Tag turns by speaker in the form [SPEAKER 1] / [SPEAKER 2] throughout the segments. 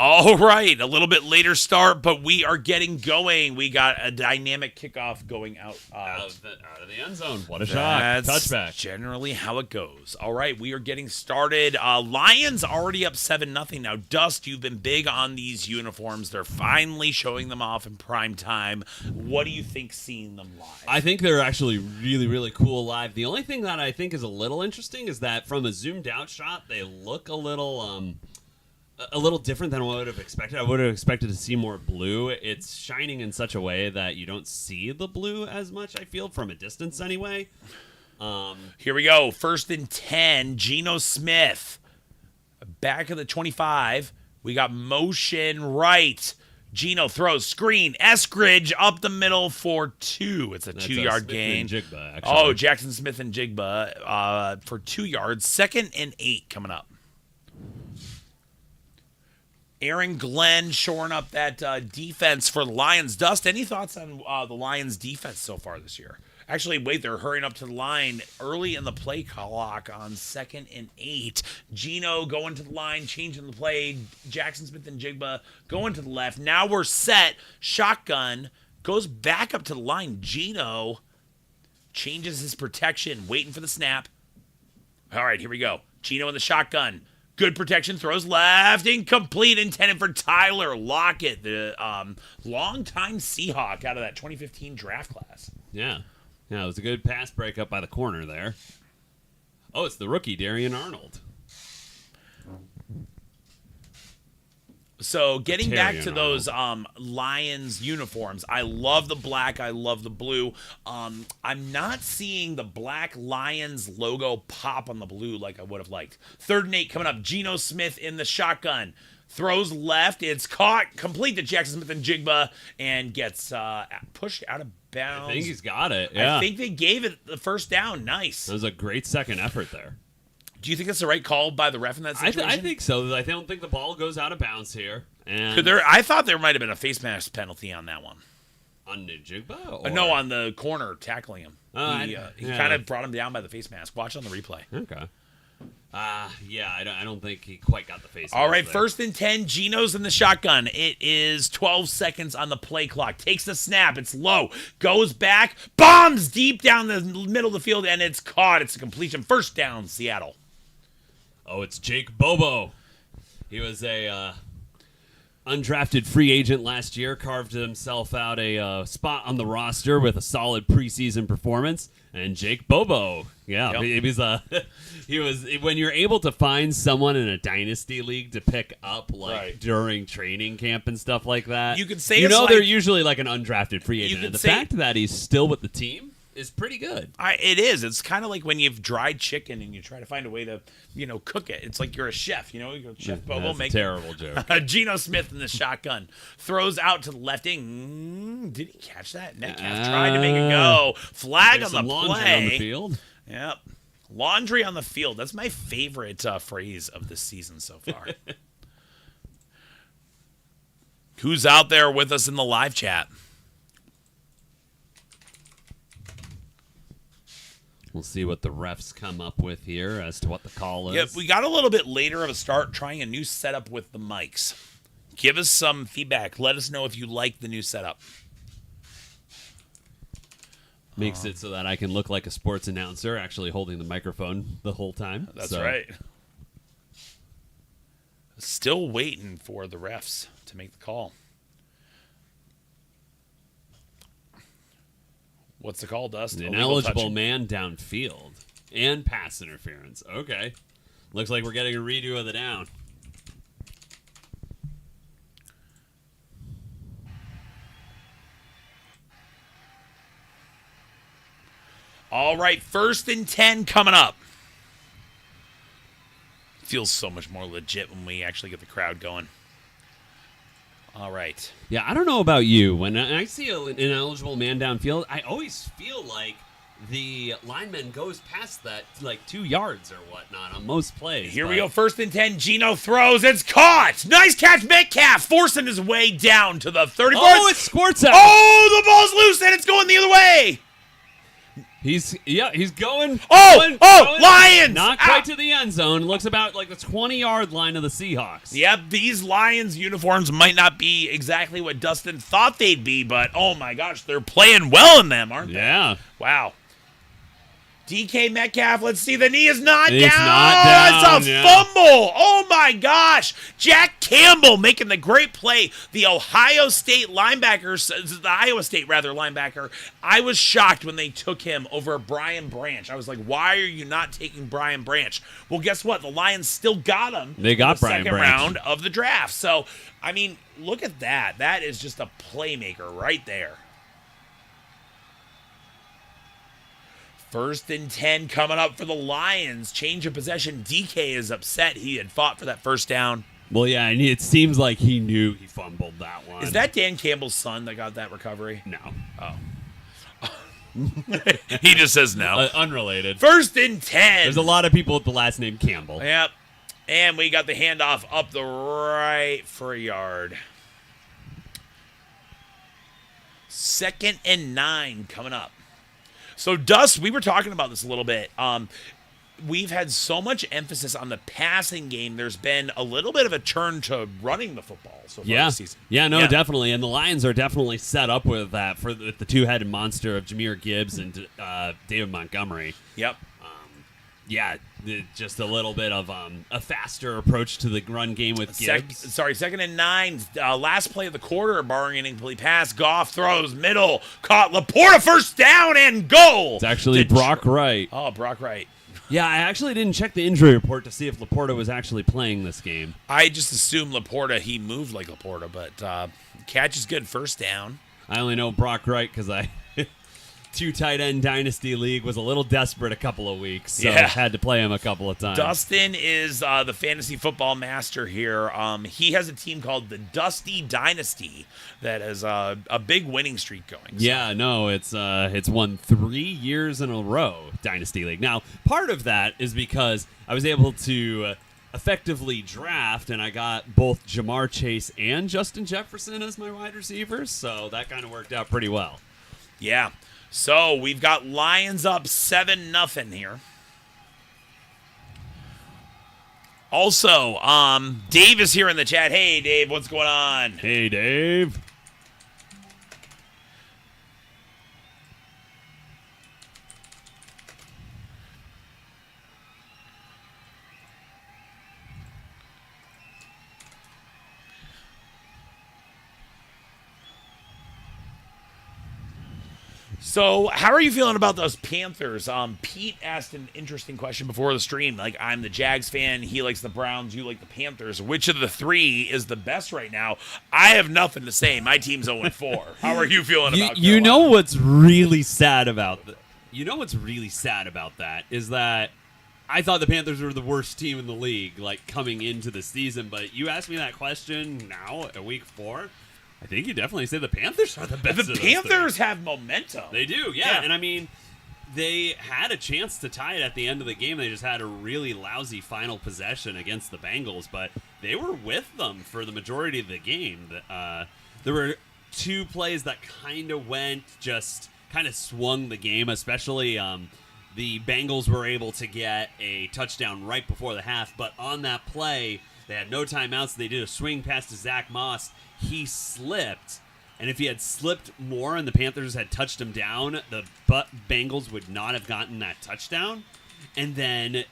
[SPEAKER 1] All right, a little bit later start, but we are getting going. We got a dynamic kickoff going out
[SPEAKER 2] of the end zone. What a shot. Touchback.
[SPEAKER 1] Generally how it goes. All right, we are getting started. Lions already up 7-0. Now, Dust, you've been big on these uniforms. They're finally showing them off in prime time. What do you think seeing them live?
[SPEAKER 2] I think they're actually really, really cool live. The only thing that I think is a little interesting is that from a zoomed out shot, they look a little different than what I would have expected. I would have expected to see more blue. It's shining in such a way that you don't see the blue as much, I feel, from a distance anyway.
[SPEAKER 1] Here we go. 1st and 10. Geno Smith. Back of the 25. We got motion right. Geno throws screen. Eskridge up the middle for 2. It's a 2-yard gain.
[SPEAKER 2] Jigba,
[SPEAKER 1] oh, Jackson Smith and Jigba for 2 yards. 2nd and 8 coming up. Aaron Glenn shoring up that defense for the Lions. Dust, any thoughts on the Lions' defense so far this year? Actually, wait, they're hurrying up to the line early in the play clock on 2nd and 8. Geno going to the line, changing the play. Jackson Smith and Jigba going to the left. Now we're set. Shotgun goes back up to the line. Geno changes his protection, waiting for the snap. All right, here we go. Geno in the shotgun. Good protection, throws left, incomplete, intended for Tyler Lockett, the longtime Seahawk out of that 2015 draft class.
[SPEAKER 2] Yeah, it was a good pass breakup by the corner there. Oh, it's the rookie, Darian Arnold.
[SPEAKER 1] So getting back to those Lions uniforms, I love the black. I love the blue. I'm not seeing the black Lions logo pop on the blue like I would have liked. 3rd and 8 coming up. Geno Smith in the shotgun. Throws left. It's caught. Complete to Jackson Smith and Jigba and gets pushed out of bounds.
[SPEAKER 2] I think he's got it. Yeah.
[SPEAKER 1] I think they gave it the first down. Nice.
[SPEAKER 2] That was a great second effort there.
[SPEAKER 1] Do you think that's the right call by the ref in that situation?
[SPEAKER 2] I think so. I don't think the ball goes out of bounds here. And
[SPEAKER 1] I thought there might have been a face mask penalty on that one.
[SPEAKER 2] On Jigba?
[SPEAKER 1] No, on the corner tackling him. He kind of brought him down by the face mask. Watch on the replay.
[SPEAKER 2] Okay. I don't think he quite got the face mask.
[SPEAKER 1] All right,
[SPEAKER 2] there.
[SPEAKER 1] 1st and 10. Geno's in the shotgun. It is 12 seconds on the play clock. Takes the snap. It's low. Goes back. Bombs deep down the middle of the field, and it's caught. It's a completion. 1st down, Seattle.
[SPEAKER 2] Oh, it's Jake Bobo. He was a undrafted free agent last year, carved himself out a spot on the roster with a solid preseason performance. And Jake Bobo, he was when you're able to find someone in a dynasty league to pick up during training camp and stuff like that.
[SPEAKER 1] You could say
[SPEAKER 2] they're usually like an undrafted free agent. And the fact that he's still with the team is pretty good.
[SPEAKER 1] It is. It's kind of like when you've dried chicken and you try to find a way to, cook it. It's like you're a chef, You go, Chef Bobo,
[SPEAKER 2] that's
[SPEAKER 1] make
[SPEAKER 2] a terrible joke.
[SPEAKER 1] Geno Smith in the shotgun throws out to the left wing. Did he catch that? Metcalf tried to make it go. Flag on the play.
[SPEAKER 2] On the field.
[SPEAKER 1] Yep. Laundry on the field. That's my favorite phrase of this season so far. Who's out there with us in the live chat?
[SPEAKER 2] We'll see what the refs come up with here as to what the call is.
[SPEAKER 1] Yep, we got a little bit later of a start trying a new setup with the mics. Give us some feedback. Let us know if you like the new setup.
[SPEAKER 2] Makes it so that I can look like a sports announcer actually holding the microphone the whole time.
[SPEAKER 1] That's right. Still waiting for the refs to make the call. What's the call, Dust?
[SPEAKER 2] An ineligible man downfield and pass interference. Okay. Looks like we're getting a redo of the down.
[SPEAKER 1] All right, 1st and 10 coming up. Feels so much more legit when we actually get the crowd going. All right.
[SPEAKER 2] Yeah, I don't know about you. When I see an ineligible man downfield, I always feel like the lineman goes past that like 2 yards or whatnot on most plays.
[SPEAKER 1] Here we go. 1st and 10. Geno throws. It's caught. Nice catch, Metcalf, forcing his way down to the 34th.
[SPEAKER 2] Oh, it squirts out.
[SPEAKER 1] Oh, the ball's loose and it's going the other way.
[SPEAKER 2] He's going.
[SPEAKER 1] Going. Lions!
[SPEAKER 2] Not quite to the end zone. Looks about like the 20-yard line of the Seahawks.
[SPEAKER 1] Yep, these Lions uniforms might not be exactly what Dustin thought they'd be, but oh my gosh, they're playing well in them, aren't they?
[SPEAKER 2] Yeah.
[SPEAKER 1] Wow. DK Metcalf, let's see, the knee is not down.
[SPEAKER 2] It's not down.
[SPEAKER 1] It's a fumble. Oh my gosh. Jack Campbell making the great play. The Iowa State linebacker, I was shocked when they took him over Brian Branch. I was like, why are you not taking Brian Branch? Well, guess what? The Lions still got him.
[SPEAKER 2] They got
[SPEAKER 1] in the
[SPEAKER 2] Brian
[SPEAKER 1] second
[SPEAKER 2] Branch.
[SPEAKER 1] round of the draft. So, I mean, look at that. That is just a playmaker right there. 1st and 10 coming up for the Lions. Change of possession. DK is upset. He had fought for that first down.
[SPEAKER 2] Well, yeah, and it seems like he knew he fumbled that one.
[SPEAKER 1] Is that Dan Campbell's son that got that recovery?
[SPEAKER 2] No.
[SPEAKER 1] Oh. He just says no.
[SPEAKER 2] Unrelated.
[SPEAKER 1] 1st and 10.
[SPEAKER 2] There's a lot of people with the last name Campbell.
[SPEAKER 1] Yep. And we got the handoff up the right for a yard. 2nd and 9 coming up. So, Dust, we were talking about this a little bit. We've had so much emphasis on the passing game. There's been a little bit of a turn to running the football so far this season.
[SPEAKER 2] Yeah, definitely. And the Lions are definitely set up with that for the two-headed monster of Jahmyr Gibbs and David Montgomery.
[SPEAKER 1] Yep.
[SPEAKER 2] Just a little bit of a faster approach to the run game with Gibbs.
[SPEAKER 1] 2nd and 9. Last play of the quarter, barring an incomplete pass. Goff throws middle. Caught Laporta, first down and goal.
[SPEAKER 2] It's actually Brock Wright.
[SPEAKER 1] Oh, Brock Wright.
[SPEAKER 2] Yeah, I actually didn't check the injury report to see if Laporta was actually playing this game.
[SPEAKER 1] I just assumed Laporta, he moved like Laporta, but catch is good, first down.
[SPEAKER 2] I only know Brock Wright because I... 2 tight end dynasty league was a little desperate a couple of weeks, so had to play him a couple of times.
[SPEAKER 1] Dustin is the fantasy football master here. He has a team called the Dusty Dynasty that has a big winning streak going. So.
[SPEAKER 2] Yeah, no, it's won 3 years in a row, dynasty league. Now, part of that is because I was able to effectively draft, and I got both Jamar Chase and Justin Jefferson as my wide receivers, so that kind of worked out pretty well.
[SPEAKER 1] Yeah. So we've got Lions up 7-0 here. Also, Dave is here in the chat. Hey, Dave, what's going on?
[SPEAKER 2] Hey, Dave.
[SPEAKER 1] So, how are you feeling about those Panthers? Pete asked an interesting question before the stream. Like, I'm the Jags fan. He likes the Browns. You like the Panthers. Which of the three is the best right now? I have nothing to say. My team's 0-4. How are you feeling about Carolina?
[SPEAKER 2] You know what's really sad about that? You know what's really sad about that is that I thought the Panthers were the worst team in the league, like, coming into the season. But you asked me that question now at week 4. I think you definitely say the Panthers are the best.
[SPEAKER 1] The Panthers have momentum.
[SPEAKER 2] They do, yeah. And I mean, they had a chance to tie it at the end of the game. They just had a really lousy final possession against the Bengals, but they were with them for the majority of the game. There were 2 plays that kind of swung the game, especially the Bengals were able to get a touchdown right before the half, but on that play, they had no timeouts. They did a swing pass to Zach Moss. He slipped, and if he had slipped more and the Panthers had touched him down, the Bengals would not have gotten that touchdown. And then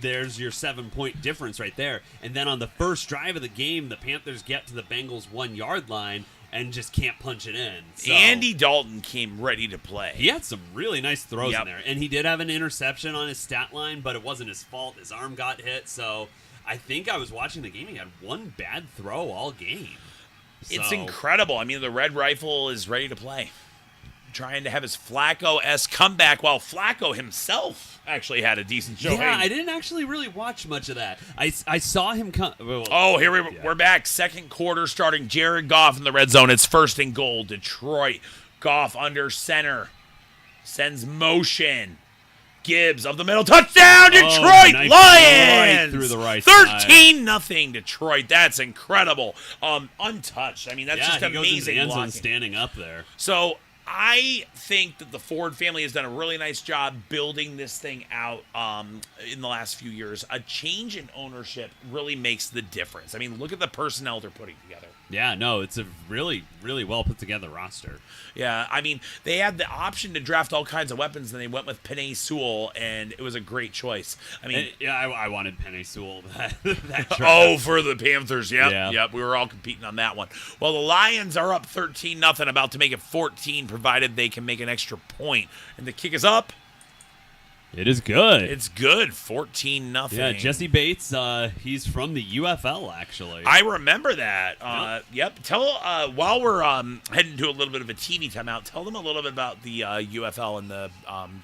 [SPEAKER 2] there's your 7-point difference right there. And then on the first drive of the game, the Panthers get to the Bengals 1-yard line and just can't punch it in. So,
[SPEAKER 1] Andy Dalton came ready to play.
[SPEAKER 2] He had some really nice throws in there. And he did have an interception on his stat line, but it wasn't his fault. His arm got hit. So I think I was watching the game. He had 1 bad throw all game.
[SPEAKER 1] It's incredible. I mean, the Red Rifle is ready to play. Trying to have his Flacco-esque comeback while Flacco himself actually had a decent showing.
[SPEAKER 2] Yeah, I didn't actually really watch much of that. I saw him come.
[SPEAKER 1] We're back. Second quarter starting Jared Goff in the red zone. It's 1st and goal. Detroit. Goff under center. Sends motion. Gibbs of the middle. Touchdown, Detroit Lions!
[SPEAKER 2] Right through the right
[SPEAKER 1] 13-0 Detroit. That's incredible. Untouched. I mean, that's just
[SPEAKER 2] he
[SPEAKER 1] amazing
[SPEAKER 2] goes into the end zone
[SPEAKER 1] blocking.
[SPEAKER 2] standing up there.
[SPEAKER 1] So, I think that the Ford family has done a really nice job building this thing out in the last few years. A change in ownership really makes the difference. I mean, look at the personnel they're putting together.
[SPEAKER 2] Yeah, no, it's a really, really well put together roster.
[SPEAKER 1] Yeah, I mean, they had the option to draft all kinds of weapons, and they went with Penei Sewell, and it was a great choice. I mean,
[SPEAKER 2] I wanted Penei Sewell that draft.
[SPEAKER 1] Oh, for the Panthers,
[SPEAKER 2] Yeah.
[SPEAKER 1] Yep, we were all competing on that one. Well, the Lions are up 13-0, about to make it 14, provided they can make an extra point. And the kick is up.
[SPEAKER 2] It is good.
[SPEAKER 1] It's good, 14-0.
[SPEAKER 2] Yeah, Jesse Bates, he's from the UFL, actually.
[SPEAKER 1] I remember that. Yep. Tell while we're heading to a little bit of a TV timeout, tell them a little bit about the UFL and the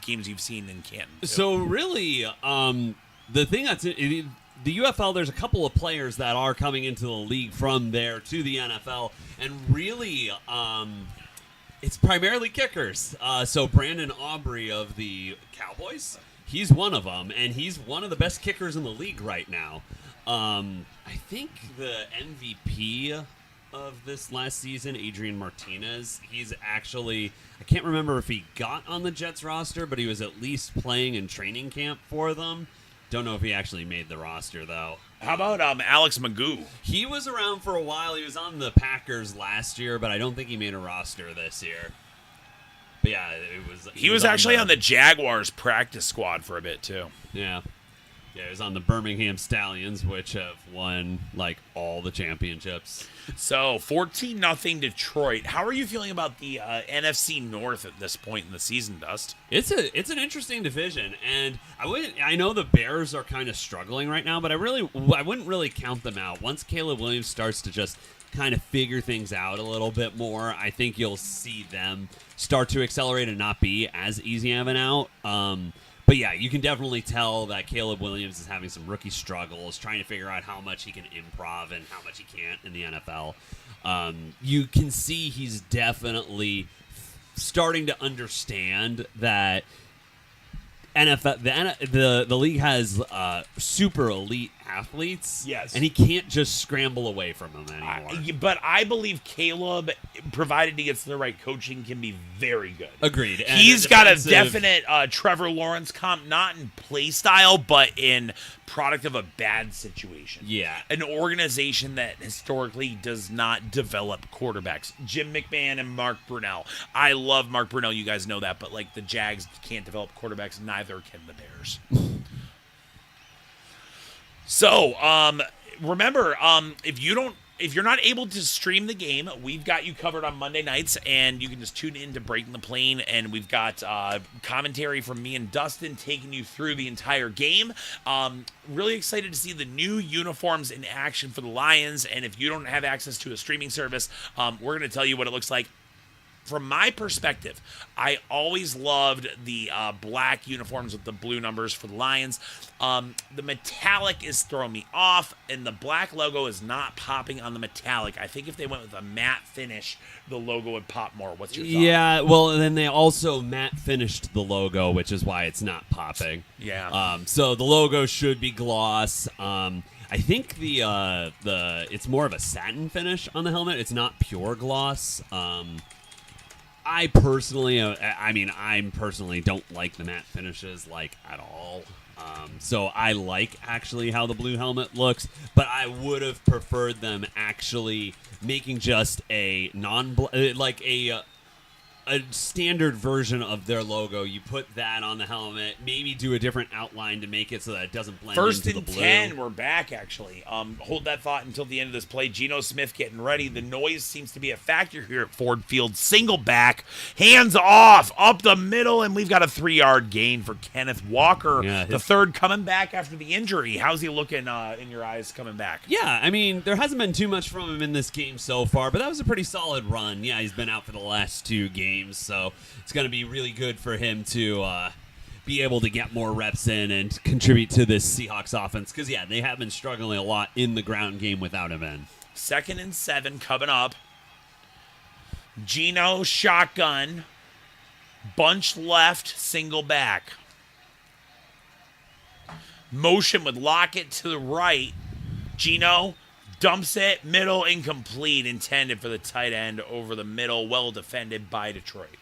[SPEAKER 1] games you've seen in Canton. Too.
[SPEAKER 2] So really, the thing that's the UFL, there's a couple of players that are coming into the league from there to the NFL, and really, it's primarily kickers. So Brandon Aubrey of the Cowboys, he's one of them, and he's one of the best kickers in the league right now. I think the MVP of this last season, Adrian Martinez, he's actually, I can't remember if he got on the Jets roster, but he was at least playing in training camp for them. Don't know if he actually made the roster, though.
[SPEAKER 1] How about Alex Magoo?
[SPEAKER 2] He was around for a while. He was on the Packers last year, but I don't think he made a roster this year. But yeah,
[SPEAKER 1] He was actually on the Jaguars practice squad for a bit, too.
[SPEAKER 2] Yeah. Yeah, he was on the Birmingham Stallions, which have won, like, all the championships.
[SPEAKER 1] So, 14-0 Detroit. How are you feeling about the NFC North at this point in the season, Dust?
[SPEAKER 2] It's an interesting division, and I know the Bears are kind of struggling right now, but I wouldn't really count them out. Once Caleb Williams starts to just kind of figure things out a little bit more, I think you'll see them start to accelerate and not be as easy of an out. But yeah, you can definitely tell that Caleb Williams is having some rookie struggles, trying to figure out how much he can improv and how much he can't in the NFL. You can see he's definitely starting to understand that NFL, the league has super elite athletes.
[SPEAKER 1] Yes.
[SPEAKER 2] And he can't just scramble away from them anymore.
[SPEAKER 1] But I believe Caleb, provided he gets the right coaching, can be very good.
[SPEAKER 2] Agreed. And
[SPEAKER 1] He's got a definite Trevor Lawrence comp, not in play style, but in product of a bad situation.
[SPEAKER 2] Yeah.
[SPEAKER 1] An organization that historically does not develop quarterbacks. Jim McMahon and Mark Brunell. I love Mark Brunell, you guys know that, but like the Jags can't develop quarterbacks, neither can the Bears. So, remember, if you're not able to stream the game, we've got you covered on Monday nights, and you can just tune in to Breaking the Plane, and we've got commentary from me and Dustin taking you through the entire game. Really excited to see the new uniforms in action for the Lions, and if you don't have access to a streaming service, we're going to tell you what it looks like. From my perspective, I always loved the black uniforms with the blue numbers for the Lions. The metallic is throwing me off, and the black logo is not popping on the metallic. I think if they went with a matte finish, the logo would pop more. What's your thought?
[SPEAKER 2] Yeah, well, then they also matte finished the logo, which is why it's not popping.
[SPEAKER 1] Yeah.
[SPEAKER 2] So the logo should be gloss. I think it's more of a satin finish on the helmet. It's not pure gloss. I personally don't like the matte finishes like at all. So I like actually how the blue helmet looks, but I would have preferred them actually making just a a standard version of their logo. You put that on the helmet, maybe do a different outline to make it so that it doesn't blend
[SPEAKER 1] First
[SPEAKER 2] into
[SPEAKER 1] and
[SPEAKER 2] the blue.
[SPEAKER 1] 10, we're back, actually. Hold that thought until the end of this play. Geno Smith getting ready. The noise seems to be a factor here at Ford Field. Single back, hands off, up the middle, and we've got a 3-yard gain for Kenneth Walker.
[SPEAKER 2] Yeah,
[SPEAKER 1] the third coming back after the injury. How's he looking in your eyes coming back?
[SPEAKER 2] Yeah, I mean, there hasn't been too much from him in this game so far, but that was a pretty solid run. Yeah, he's been out for the last 2 games, so it's going to be really good for him to be able to get more reps in and contribute to this Seahawks offense because, yeah, they have been struggling a lot in the ground game without him in.
[SPEAKER 1] 2nd and 7 coming up. Geno shotgun, bunch left, single back. Motion with Lockett to the right. Geno dumps it, middle, incomplete, intended for the tight end over the middle, well defended by Detroit.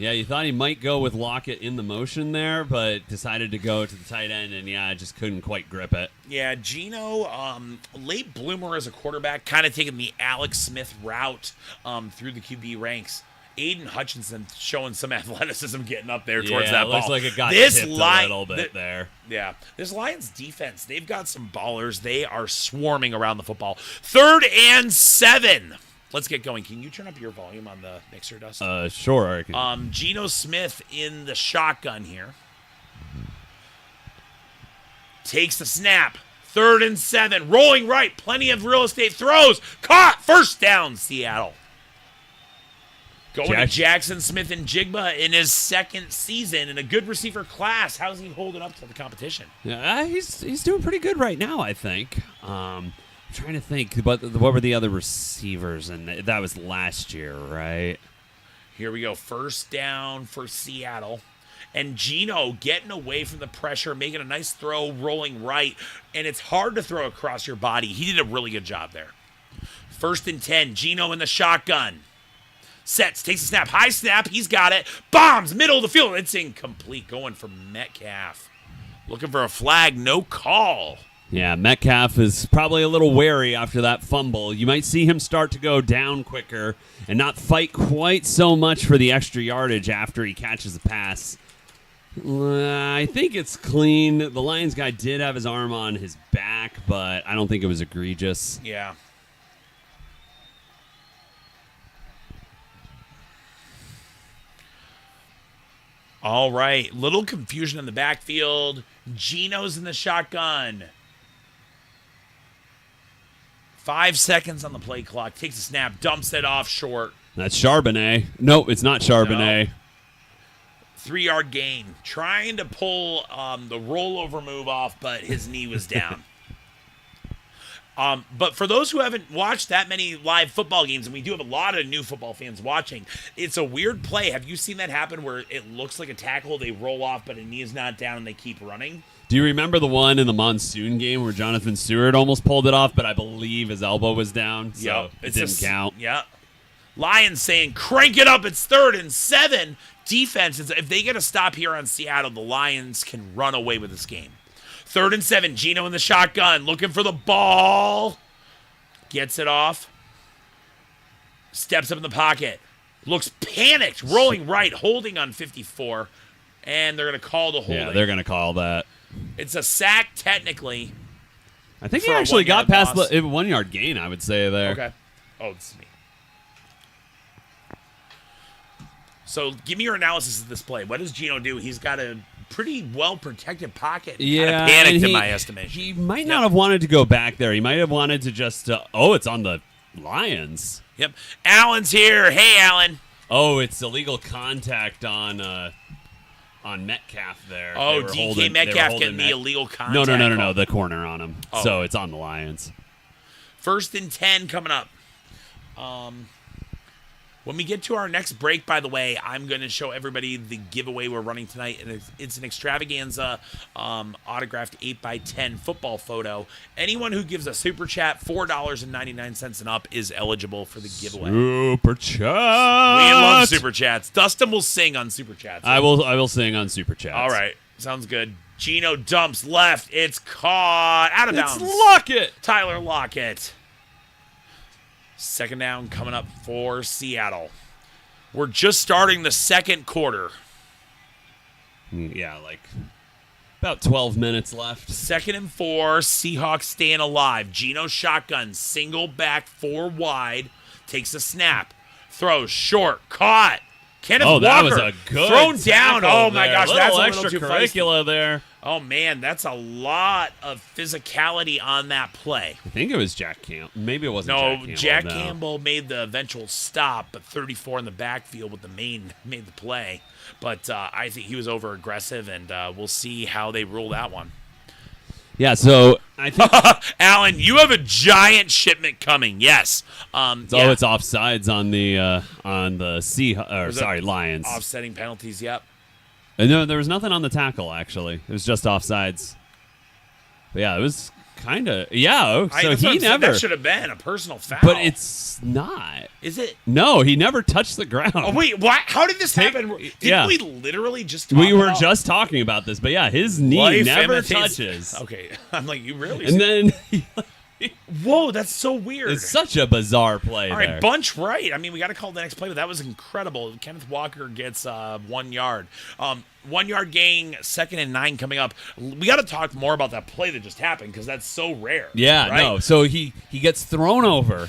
[SPEAKER 2] Yeah, you thought he might go with Lockett in the motion there, but decided to go to the tight end, and just couldn't quite grip it.
[SPEAKER 1] Yeah, Geno, late bloomer as a quarterback, kind of taking the Alex Smith route through the QB ranks. Aiden Hutchinson showing some athleticism getting up there towards that ball.
[SPEAKER 2] Looks like it got tipped a little bit there.
[SPEAKER 1] Yeah, this Lions defense, they've got some ballers. They are swarming around the football. 3rd and 7. Let's get going. Can you turn up your volume on the mixer, Dustin?
[SPEAKER 2] Sure. I can.
[SPEAKER 1] Geno Smith in the shotgun here. Takes the snap. 3rd and 7. Rolling right. Plenty of real estate. Throws. Caught. First down, Seattle. Going to Jackson Smith and Jigba in his 2nd season in a good receiver class. How's he holding up to the competition?
[SPEAKER 2] Yeah, he's doing pretty good right now, I think. I'm trying to think, what were the other receivers? And that was last year, right?
[SPEAKER 1] Here we go. First down for Seattle. And Geno getting away from the pressure, making a nice throw, rolling right. And it's hard to throw across your body. He did a really good job there. 1st and 10. Geno in the shotgun. Sets, takes a snap. High snap. He's got it. Bombs, middle of the field. It's incomplete. Going for Metcalf. Looking for a flag. No call.
[SPEAKER 2] Yeah, Metcalf is probably a little wary after that fumble. You might see him start to go down quicker and not fight quite so much for the extra yardage after he catches the pass. I think it's clean. The Lions guy did have his arm on his back, but I don't think it was egregious.
[SPEAKER 1] Yeah. All right. Little confusion in the backfield. Geno's in the shotgun. 5 seconds on the play clock. Takes a snap. Dumps it off short.
[SPEAKER 2] That's Charbonnet. No, it's not Charbonnet.
[SPEAKER 1] No. 3-yard gain. Trying to pull the rollover move off, but his knee was down. But for those who haven't watched that many live football games, and we do have a lot of new football fans watching, it's a weird play. Have you seen that happen where it looks like a tackle, they roll off, but a knee is not down, and they keep running?
[SPEAKER 2] Do you remember the one in the Monsoon game where Jonathan Stewart almost pulled it off, but I believe his elbow was down, so it didn't count?
[SPEAKER 1] Yeah. Lions saying, crank it up. It's 3rd and 7. Defense, if they get a stop here on Seattle, the Lions can run away with this game. 3rd and 7. Geno in the shotgun, looking for the ball. Gets it off. Steps up in the pocket. Looks panicked. Rolling right, holding on 54. And they're going to call the holding.
[SPEAKER 2] Yeah, they're going to call that.
[SPEAKER 1] It's a sack, technically.
[SPEAKER 2] I think he actually got past the 1-yard gain, I would say, there.
[SPEAKER 1] Okay. Oh, it's me. So give me your analysis of this play. What does Geno do? He's got a pretty well-protected pocket.
[SPEAKER 2] Yeah,
[SPEAKER 1] kind of panicked in my estimation.
[SPEAKER 2] He might not have wanted to go back there. He might have wanted to just, it's on the Lions.
[SPEAKER 1] Yep. Allen's here. Hey, Allen.
[SPEAKER 2] Oh, it's illegal contact on Metcalf there.
[SPEAKER 1] Oh, DK Metcalf getting the illegal contact.
[SPEAKER 2] No, the corner on him. Oh. So it's on the Lions.
[SPEAKER 1] 1st and 10 coming up. When we get to our next break, by the way, I'm going to show everybody the giveaway we're running tonight. And it's an extravaganza autographed 8x10 football photo. Anyone who gives a super chat, $4.99 and up, is eligible for the giveaway.
[SPEAKER 2] Super chat.
[SPEAKER 1] We love super chats. Dustin will sing on super chats.
[SPEAKER 2] I will sing on super chats.
[SPEAKER 1] All right. Sounds good. Geno dumps left. It's caught. Out of bounds.
[SPEAKER 2] It's Lockett.
[SPEAKER 1] Tyler Lockett. 2nd down coming up for Seattle. We're just starting the 2nd quarter.
[SPEAKER 2] Yeah, like about 12 minutes left.
[SPEAKER 1] 2nd and 4. Seahawks staying alive. Geno shotgun. Single back 4 wide. Takes a snap. Throws short. Caught. Kenneth Walker.
[SPEAKER 2] That was a good
[SPEAKER 1] thrown down. Oh, my gosh. That's a little too
[SPEAKER 2] extracurricular there.
[SPEAKER 1] Oh, man. That's a lot of physicality on that play.
[SPEAKER 2] I think it was Jack Campbell. Maybe it wasn't
[SPEAKER 1] Jack Campbell made the eventual stop, but 34 in the backfield with the main made the play. But I think he was over-aggressive, and we'll see how they rule that one.
[SPEAKER 2] Yeah, so I think
[SPEAKER 1] Alan, you have a giant shipment coming. Yes.
[SPEAKER 2] It's offsides on the Lions.
[SPEAKER 1] Offsetting penalties. Yep.
[SPEAKER 2] No, there was nothing on the tackle. Actually, it was just offsides. But yeah, it was Kind of. Yeah. So
[SPEAKER 1] that's what
[SPEAKER 2] he
[SPEAKER 1] I'm saying.
[SPEAKER 2] never.
[SPEAKER 1] That should have been a personal foul.
[SPEAKER 2] But it's not.
[SPEAKER 1] Is it?
[SPEAKER 2] No, he never touched the ground.
[SPEAKER 1] Oh, wait, what? How did this happen? Didn't we literally just talk
[SPEAKER 2] We were
[SPEAKER 1] about
[SPEAKER 2] just talking about this, but yeah, his knee
[SPEAKER 1] life
[SPEAKER 2] never
[SPEAKER 1] imitates-
[SPEAKER 2] touches.
[SPEAKER 1] Okay. I'm like, you really?
[SPEAKER 2] And then
[SPEAKER 1] Whoa, that's so weird.
[SPEAKER 2] it's such a bizarre play
[SPEAKER 1] All
[SPEAKER 2] there.
[SPEAKER 1] right, bunch right. I mean, we got to call the next play, but that was incredible. Kenneth Walker gets 1 yard. 1 yard gain, 2nd and 9 coming up. We got to talk more about that play that just happened because that's so rare.
[SPEAKER 2] Yeah,
[SPEAKER 1] right?
[SPEAKER 2] no. So he gets thrown over.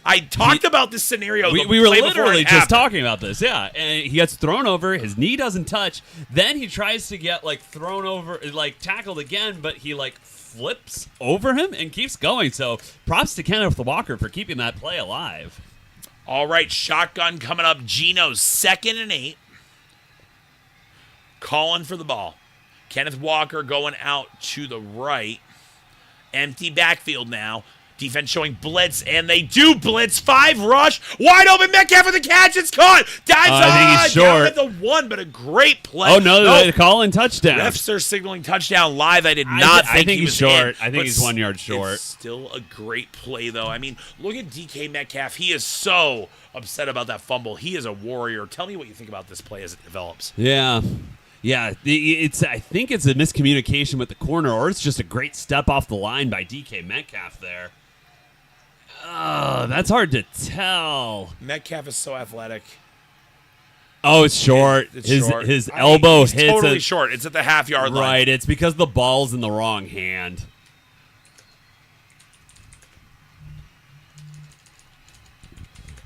[SPEAKER 1] I talked about this scenario.
[SPEAKER 2] We
[SPEAKER 1] the
[SPEAKER 2] were
[SPEAKER 1] play before
[SPEAKER 2] literally
[SPEAKER 1] it
[SPEAKER 2] just
[SPEAKER 1] happened.
[SPEAKER 2] talking about this, yeah. And he gets thrown over. His knee doesn't touch. Then he tries to get thrown over, tackled again, but he flips over him and keeps going. So props to Kenneth Walker for keeping that play alive.
[SPEAKER 1] All right, shotgun coming up. Geno's 2nd and 8. Calling for the ball. Kenneth Walker going out to the right. Empty backfield now. Defense showing blitz, and they do blitz. 5 rush. Wide open. Metcalf with the catch. It's caught. Dives
[SPEAKER 2] I think he's
[SPEAKER 1] down
[SPEAKER 2] short.
[SPEAKER 1] at the 1, but a great play.
[SPEAKER 2] Oh, no, they're calling touchdown.
[SPEAKER 1] Refs are signaling touchdown live. I did not
[SPEAKER 2] I think
[SPEAKER 1] he
[SPEAKER 2] he's
[SPEAKER 1] was
[SPEAKER 2] short.
[SPEAKER 1] in,
[SPEAKER 2] I think
[SPEAKER 1] but
[SPEAKER 2] he's 1 yard short.
[SPEAKER 1] It's still a great play, though. I mean, look at DK Metcalf. He is so upset about that fumble. He is a warrior. Tell me what you think about this play as it develops.
[SPEAKER 2] Yeah. Yeah, I think it's a miscommunication with the corner, or it's just a great step off the line by DK Metcalf there. That's hard to tell.
[SPEAKER 1] Metcalf is so athletic.
[SPEAKER 2] Oh, it's short.
[SPEAKER 1] It's
[SPEAKER 2] his
[SPEAKER 1] short.
[SPEAKER 2] his
[SPEAKER 1] I mean,
[SPEAKER 2] elbow
[SPEAKER 1] he's
[SPEAKER 2] hits
[SPEAKER 1] totally
[SPEAKER 2] it.
[SPEAKER 1] short. It's at the half-yard line.
[SPEAKER 2] Right, it's because the ball's in the wrong hand.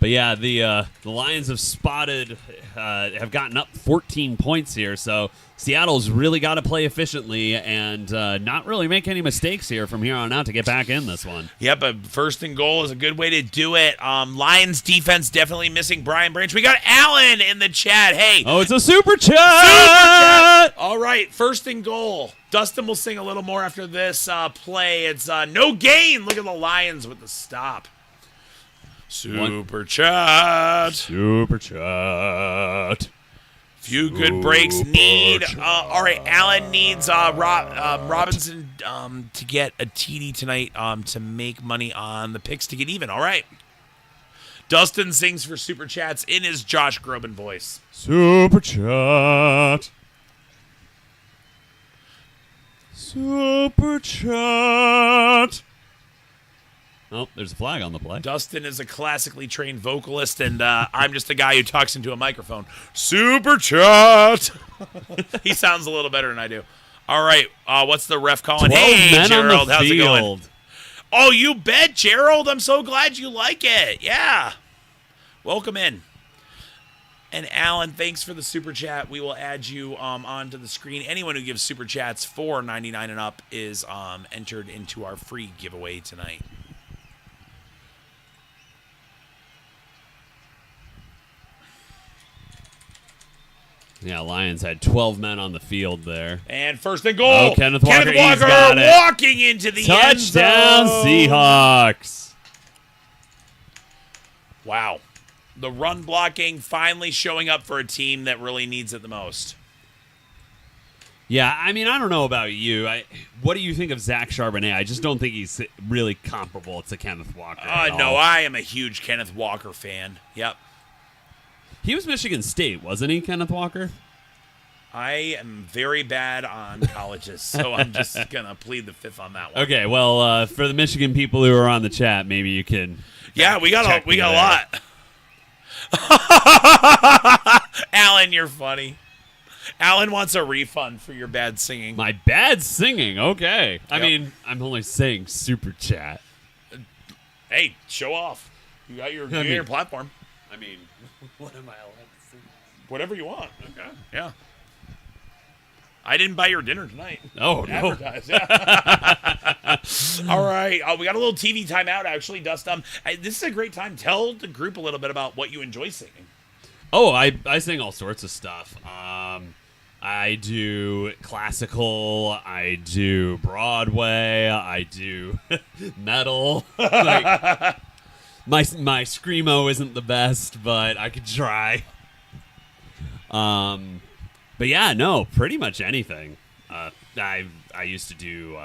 [SPEAKER 2] But yeah, the Lions have gotten up 14 points here, so Seattle's really got to play efficiently and not really make any mistakes here from here on out to get back in this one.
[SPEAKER 1] Yeah, but 1st and goal is a good way to do it. Lions defense definitely missing Brian Branch. We got Allen in the chat. Hey.
[SPEAKER 2] Oh, it's a super chat!
[SPEAKER 1] Super chat! All right, 1st and goal. Dustin will sing a little more after this play. It's no gain. Look at the Lions with the stop. Super chat.
[SPEAKER 2] Super chat.
[SPEAKER 1] Few good breaks need. All right, Allen needs Robinson to get a TD tonight to make money on the picks to get even. All right. Dustin sings for Super Chats in his Josh Groban voice.
[SPEAKER 2] Super chat. Super chat. Oh, there's a flag on the play.
[SPEAKER 1] Dustin is a classically trained vocalist, and I'm just a guy who talks into a microphone. Super Chat. He sounds a little better than I do. All right, what's the ref calling?
[SPEAKER 2] 12
[SPEAKER 1] Hey,
[SPEAKER 2] men
[SPEAKER 1] Gerald,
[SPEAKER 2] on the
[SPEAKER 1] how's
[SPEAKER 2] field.
[SPEAKER 1] it going? Oh, you bet, Gerald. I'm so glad you like it. Yeah. Welcome in. And Alan, thanks for the Super Chat. We will add you onto the screen. Anyone who gives Super Chats $4.99 and up is entered into our free giveaway tonight.
[SPEAKER 2] Yeah, Lions had 12 men on the field there.
[SPEAKER 1] And 1st and goal.
[SPEAKER 2] Oh, Kenneth Walker, he's got it.
[SPEAKER 1] Walking into the end zone.
[SPEAKER 2] Touchdown, Seahawks.
[SPEAKER 1] Wow. The run blocking finally showing up for a team that really needs it the most.
[SPEAKER 2] Yeah, I mean, I don't know about you. What do you think of Zach Charbonnet? I just don't think he's really comparable to Kenneth Walker.
[SPEAKER 1] No, I am a huge Kenneth Walker fan. Yep.
[SPEAKER 2] He was Michigan State, wasn't he, Kenneth Walker?
[SPEAKER 1] I am very bad on colleges, so I'm just going to plead the fifth on that one.
[SPEAKER 2] Okay, well, for the Michigan people who are on the chat, maybe you can.
[SPEAKER 1] Yeah, we got a lot. Alan, you're funny. Alan wants a refund for your bad singing.
[SPEAKER 2] My bad singing, okay.
[SPEAKER 1] Yep.
[SPEAKER 2] I mean, I'm only saying super chat.
[SPEAKER 1] Hey, show off. You got your platform.
[SPEAKER 2] I mean, what am I allowed to sing?
[SPEAKER 1] Whatever you want.
[SPEAKER 2] Okay.
[SPEAKER 1] Yeah. I didn't buy your dinner tonight.
[SPEAKER 2] Oh, no.
[SPEAKER 1] Advertise, yeah. All right. We got a little TV timeout, actually, Dust. This is a great time. Tell the group a little bit about what you enjoy singing.
[SPEAKER 2] Oh, I sing all sorts of stuff. I do classical. I do Broadway. I do metal. My screamo isn't the best, but I could try. But yeah, no, pretty much anything. I used to do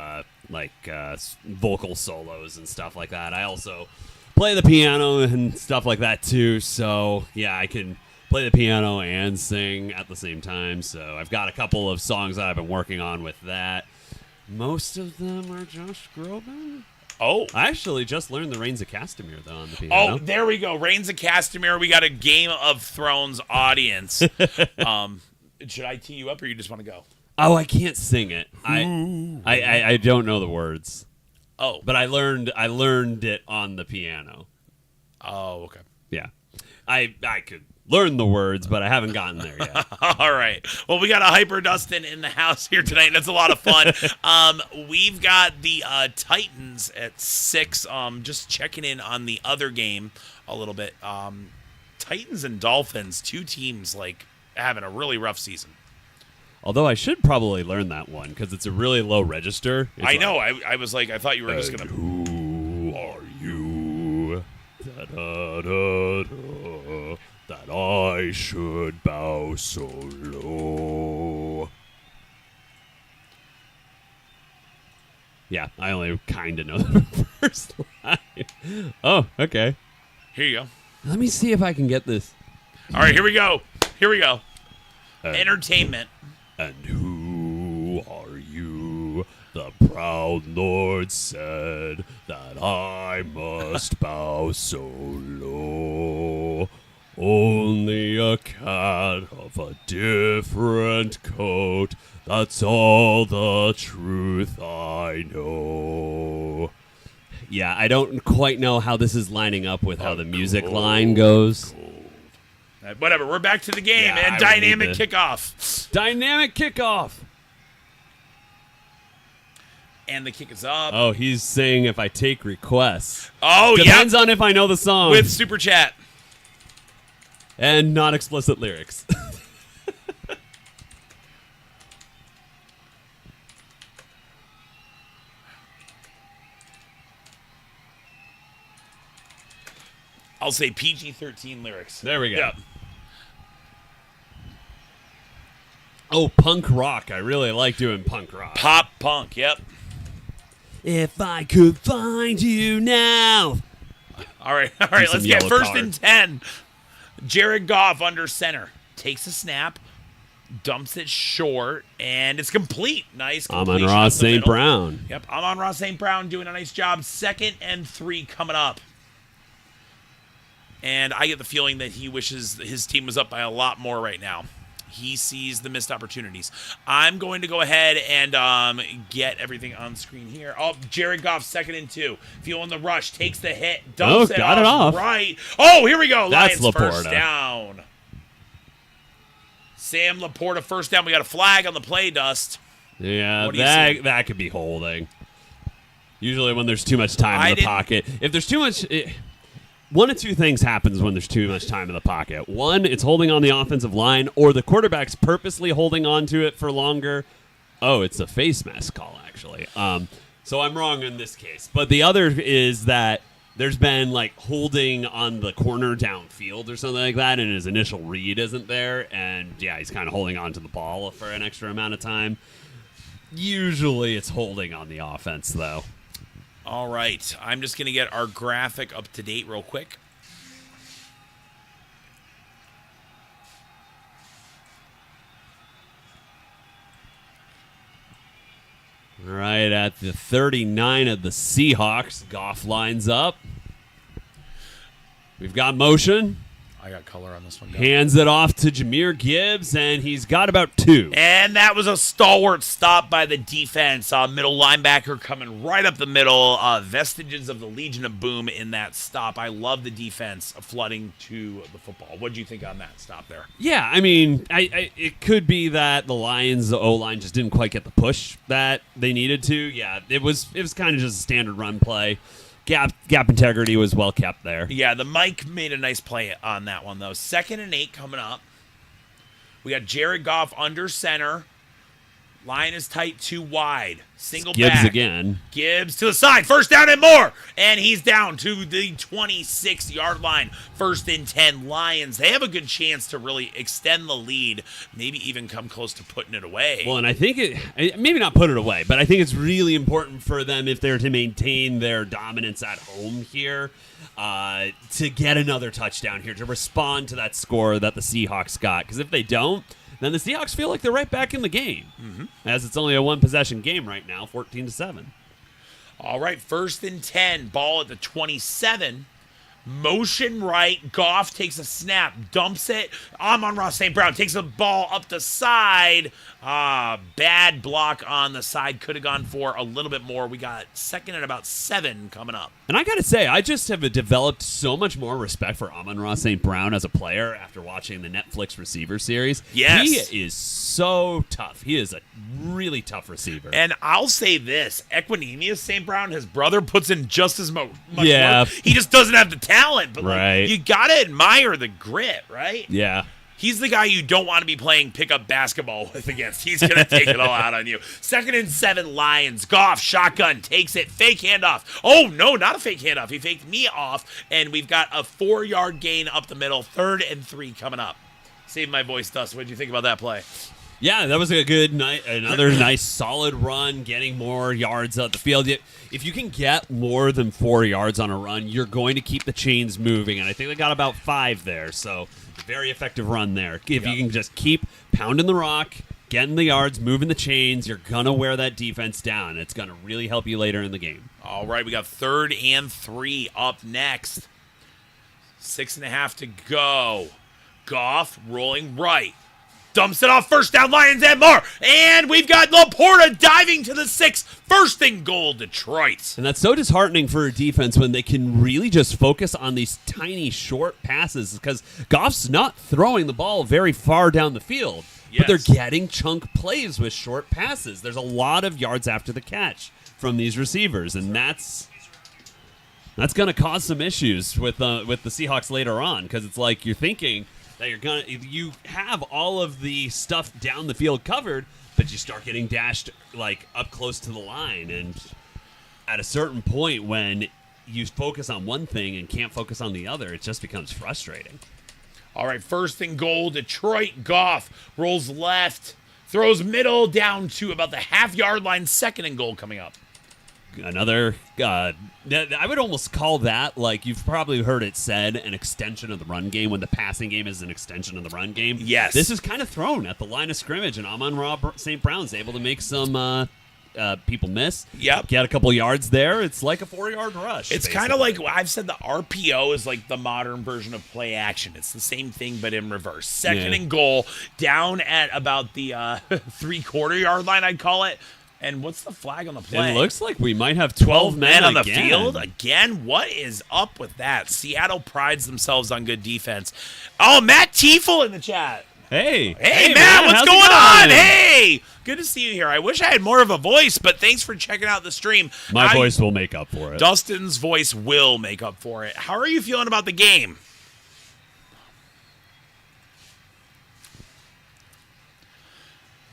[SPEAKER 2] vocal solos and stuff like that. I also play the piano and stuff like that too. So yeah, I can play the piano and sing at the same time. So I've got a couple of songs that I've been working on with that. Most of them are Josh Groban.
[SPEAKER 1] Oh.
[SPEAKER 2] I actually just learned the Reigns of Castamere, though, on the piano.
[SPEAKER 1] Oh, there we go. Reigns of Castamere. We got a Game of Thrones audience. Should I tee you up, or you just want to go?
[SPEAKER 2] Oh, I can't sing it. I don't know the words.
[SPEAKER 1] Oh.
[SPEAKER 2] But I learned it on the piano.
[SPEAKER 1] Oh, okay.
[SPEAKER 2] Yeah. I could learn the words, but I haven't gotten there yet.
[SPEAKER 1] All right. Well, we got a hyper Dustin in the house here tonight, and it's a lot of fun. We've got the Titans at 6. Just checking in on the other game a little bit. Titans and Dolphins, 2 teams having a really rough season.
[SPEAKER 2] Although I should probably learn that one because it's a really low register.
[SPEAKER 1] I know. I was like, I thought you were just going to.
[SPEAKER 2] Who are you? Da-da-da-da. That I should bow so low. Yeah, I only kind of know the first line. Oh, okay.
[SPEAKER 1] Here you go.
[SPEAKER 2] Let me see if I can get this.
[SPEAKER 1] All right, here we go. Entertainment.
[SPEAKER 2] And who are you? The proud Lord said that I must bow so low. Only a cat of a different coat. That's all the truth I know. Yeah, I don't quite know how this is lining up with how the music line goes.
[SPEAKER 1] Whatever, we're back to the game,
[SPEAKER 2] Yeah,
[SPEAKER 1] and dynamic kickoff.
[SPEAKER 2] Dynamic kickoff.
[SPEAKER 1] And the kick is up.
[SPEAKER 2] Oh, he's saying if I take requests.
[SPEAKER 1] Oh, yeah.
[SPEAKER 2] Depends on if I know the song.
[SPEAKER 1] With Super Chat.
[SPEAKER 2] And not explicit lyrics.
[SPEAKER 1] I'll say PG-13 lyrics.
[SPEAKER 2] There we go.
[SPEAKER 1] Yep.
[SPEAKER 2] Oh, punk rock. I really like doing punk rock.
[SPEAKER 1] Pop punk, yep.
[SPEAKER 2] If I could find you now.
[SPEAKER 1] All right, let's get first
[SPEAKER 2] card.
[SPEAKER 1] and 10. Jared Goff under center. Takes a snap, dumps it short, and it's complete. Nice completion.
[SPEAKER 2] Amon-Ra St. Brown.
[SPEAKER 1] Yep, Amon-Ra St. Brown doing a nice job. 2nd and 3 coming up. And I get the feeling that he wishes his team was up by a lot more right now. He sees the missed opportunities. I'm going to go ahead and get everything on screen here. Oh, Jared Goff, 2nd and 2. Feeling the rush, takes the hit, dumps it
[SPEAKER 2] got it off.
[SPEAKER 1] Right. Oh, here we go.
[SPEAKER 2] That's
[SPEAKER 1] Lions
[SPEAKER 2] Laporta.
[SPEAKER 1] First down. Sam Laporta first down. We got a flag on the play, Dust.
[SPEAKER 2] Yeah,
[SPEAKER 1] What do you see?
[SPEAKER 2] that could be holding. Usually when there's too much time in the pocket. If there's too much... one of two things happens when there's too much time in the pocket. One, it's holding on the offensive line, or the quarterback's purposely holding on to it for longer. Oh, it's a face mask call, actually. So I'm wrong in this case. But the other is that there's been, holding on the corner downfield or something like that, and his initial read isn't there. And, yeah, he's kind of holding on to the ball for an extra amount of time. Usually it's holding on the offense, though.
[SPEAKER 1] All right. I'm just going to get our graphic up to date real quick.
[SPEAKER 2] All right, at the 39 of the Seahawks, Goff lines up. We've got motion.
[SPEAKER 1] I got color on this one.
[SPEAKER 2] Hands it off to Jahmyr Gibbs, and he's got about 2.
[SPEAKER 1] And that was a stalwart stop by the defense. Middle linebacker coming right up the middle. Vestiges of the Legion of Boom in that stop. I love the defense flooding to the football. What do you think on that stop there?
[SPEAKER 2] Yeah, I mean, it could be that the Lions, the O-line, just didn't quite get the push that they needed to. Yeah, it was kind of just a standard run play. Gap integrity was well kept there.
[SPEAKER 1] Yeah, the Mike made a nice play on that one, though. 2nd and 8 coming up. We got Jared Goff under center. Line is tight, 2 wide. Single
[SPEAKER 2] Gibbs
[SPEAKER 1] back.
[SPEAKER 2] again.
[SPEAKER 1] Gibbs to the side. First down and more. And he's down to the 26-yard line. 1st and 10 Lions. They have a good chance to really extend the lead, maybe even come close to putting it away.
[SPEAKER 2] Well, and I think maybe not put it away, but I think it's really important for them if they're to maintain their dominance at home here to get another touchdown here, to respond to that score that the Seahawks got. Because if they don't, then the Seahawks feel like they're right back in the game, as it's only a one-possession game right now, 14-7.
[SPEAKER 1] All right, 1st and 10, ball at the 27. Motion right. Goff takes a snap, dumps it. Amon-Ra St. Brown takes the ball up the side. Bad block on the side. Could have gone for a little bit more. We got 2nd and about 7 coming up.
[SPEAKER 2] And I got to say, I just have developed so much more respect for Amon-Ra St. Brown as a player after watching the Netflix receiver series.
[SPEAKER 1] Yes.
[SPEAKER 2] He is so tough. He is a really tough receiver.
[SPEAKER 1] And I'll say this. Equinemius St. Brown, his brother, puts in just as much
[SPEAKER 2] Yeah.
[SPEAKER 1] work. He just doesn't have the talent. But
[SPEAKER 2] Right.
[SPEAKER 1] you got to admire the grit, right?
[SPEAKER 2] Yeah.
[SPEAKER 1] He's the guy you don't want to be playing pickup basketball with against. He's going to take it all out on you. 2nd and 7 Lions. Goff, shotgun, takes it. Fake handoff. Oh, no, not a fake handoff. He faked me off, and we've got a 4-yard gain up the middle. 3rd and 3 coming up. Save my voice, Dustin. What did you think about that play?
[SPEAKER 2] Yeah, that was a good night. Another nice solid run, getting more yards out the field. If you can get more than 4 yards on a run, you're going to keep the chains moving, and I think they got about 5 there. So very effective run there. If you can just keep pounding the rock, getting the yards, moving the chains, you're going to wear that defense down. It's going to really help you later in the game.
[SPEAKER 1] All right, we got 3rd and 3 up next. 6.5 to go. Goff rolling right. Dumps it off, 1st down, Lions and more. And we've got Laporta diving to the 6. 1st and goal, Detroit.
[SPEAKER 2] And that's so disheartening for a defense when they can really just focus on these tiny, short passes, because Goff's not throwing the ball very far down the field, but they're getting chunk plays with short passes. There's a lot of yards after the catch from these receivers, and that's going to cause some issues with the Seahawks later on, because it's like you're thinking that you have all of the stuff down the field covered, but you start getting dashed like up close to the line, and at a certain point when you focus on one thing and can't focus on the other, it just becomes frustrating.
[SPEAKER 1] All right, 1st and goal, Detroit. Goff rolls left, throws middle down to about the half-yard line. 2nd and goal coming up.
[SPEAKER 2] Another, I would almost call that, like you've probably heard it said, an extension of the run game, when the passing game is an extension of the run game.
[SPEAKER 1] Yes.
[SPEAKER 2] This is kind of thrown at the line of scrimmage, and Amon-Ra St. Brown's able to make some people miss.
[SPEAKER 1] Yep.
[SPEAKER 2] Get a couple yards there. It's like a 4-yard rush.
[SPEAKER 1] It's kind of like I've said, the RPO is like the modern version of play action. It's the same thing, but in reverse. 2nd and goal, down at about the 3/4-yard line, I'd call it. And what's the flag on the play?
[SPEAKER 2] It looks like we might have 12 men
[SPEAKER 1] on the
[SPEAKER 2] again.
[SPEAKER 1] field again. What is up with that? Seattle prides themselves on good defense. Oh, Matt Tiefel in the chat.
[SPEAKER 2] Hey,
[SPEAKER 1] Matt, what's
[SPEAKER 2] how's it
[SPEAKER 1] going on?
[SPEAKER 2] going?
[SPEAKER 1] Hey, good to see you here. I wish I had more of a voice, but thanks for checking out the stream.
[SPEAKER 2] My voice will make up for it.
[SPEAKER 1] Dustin's voice will make up for it. How are you feeling about the game?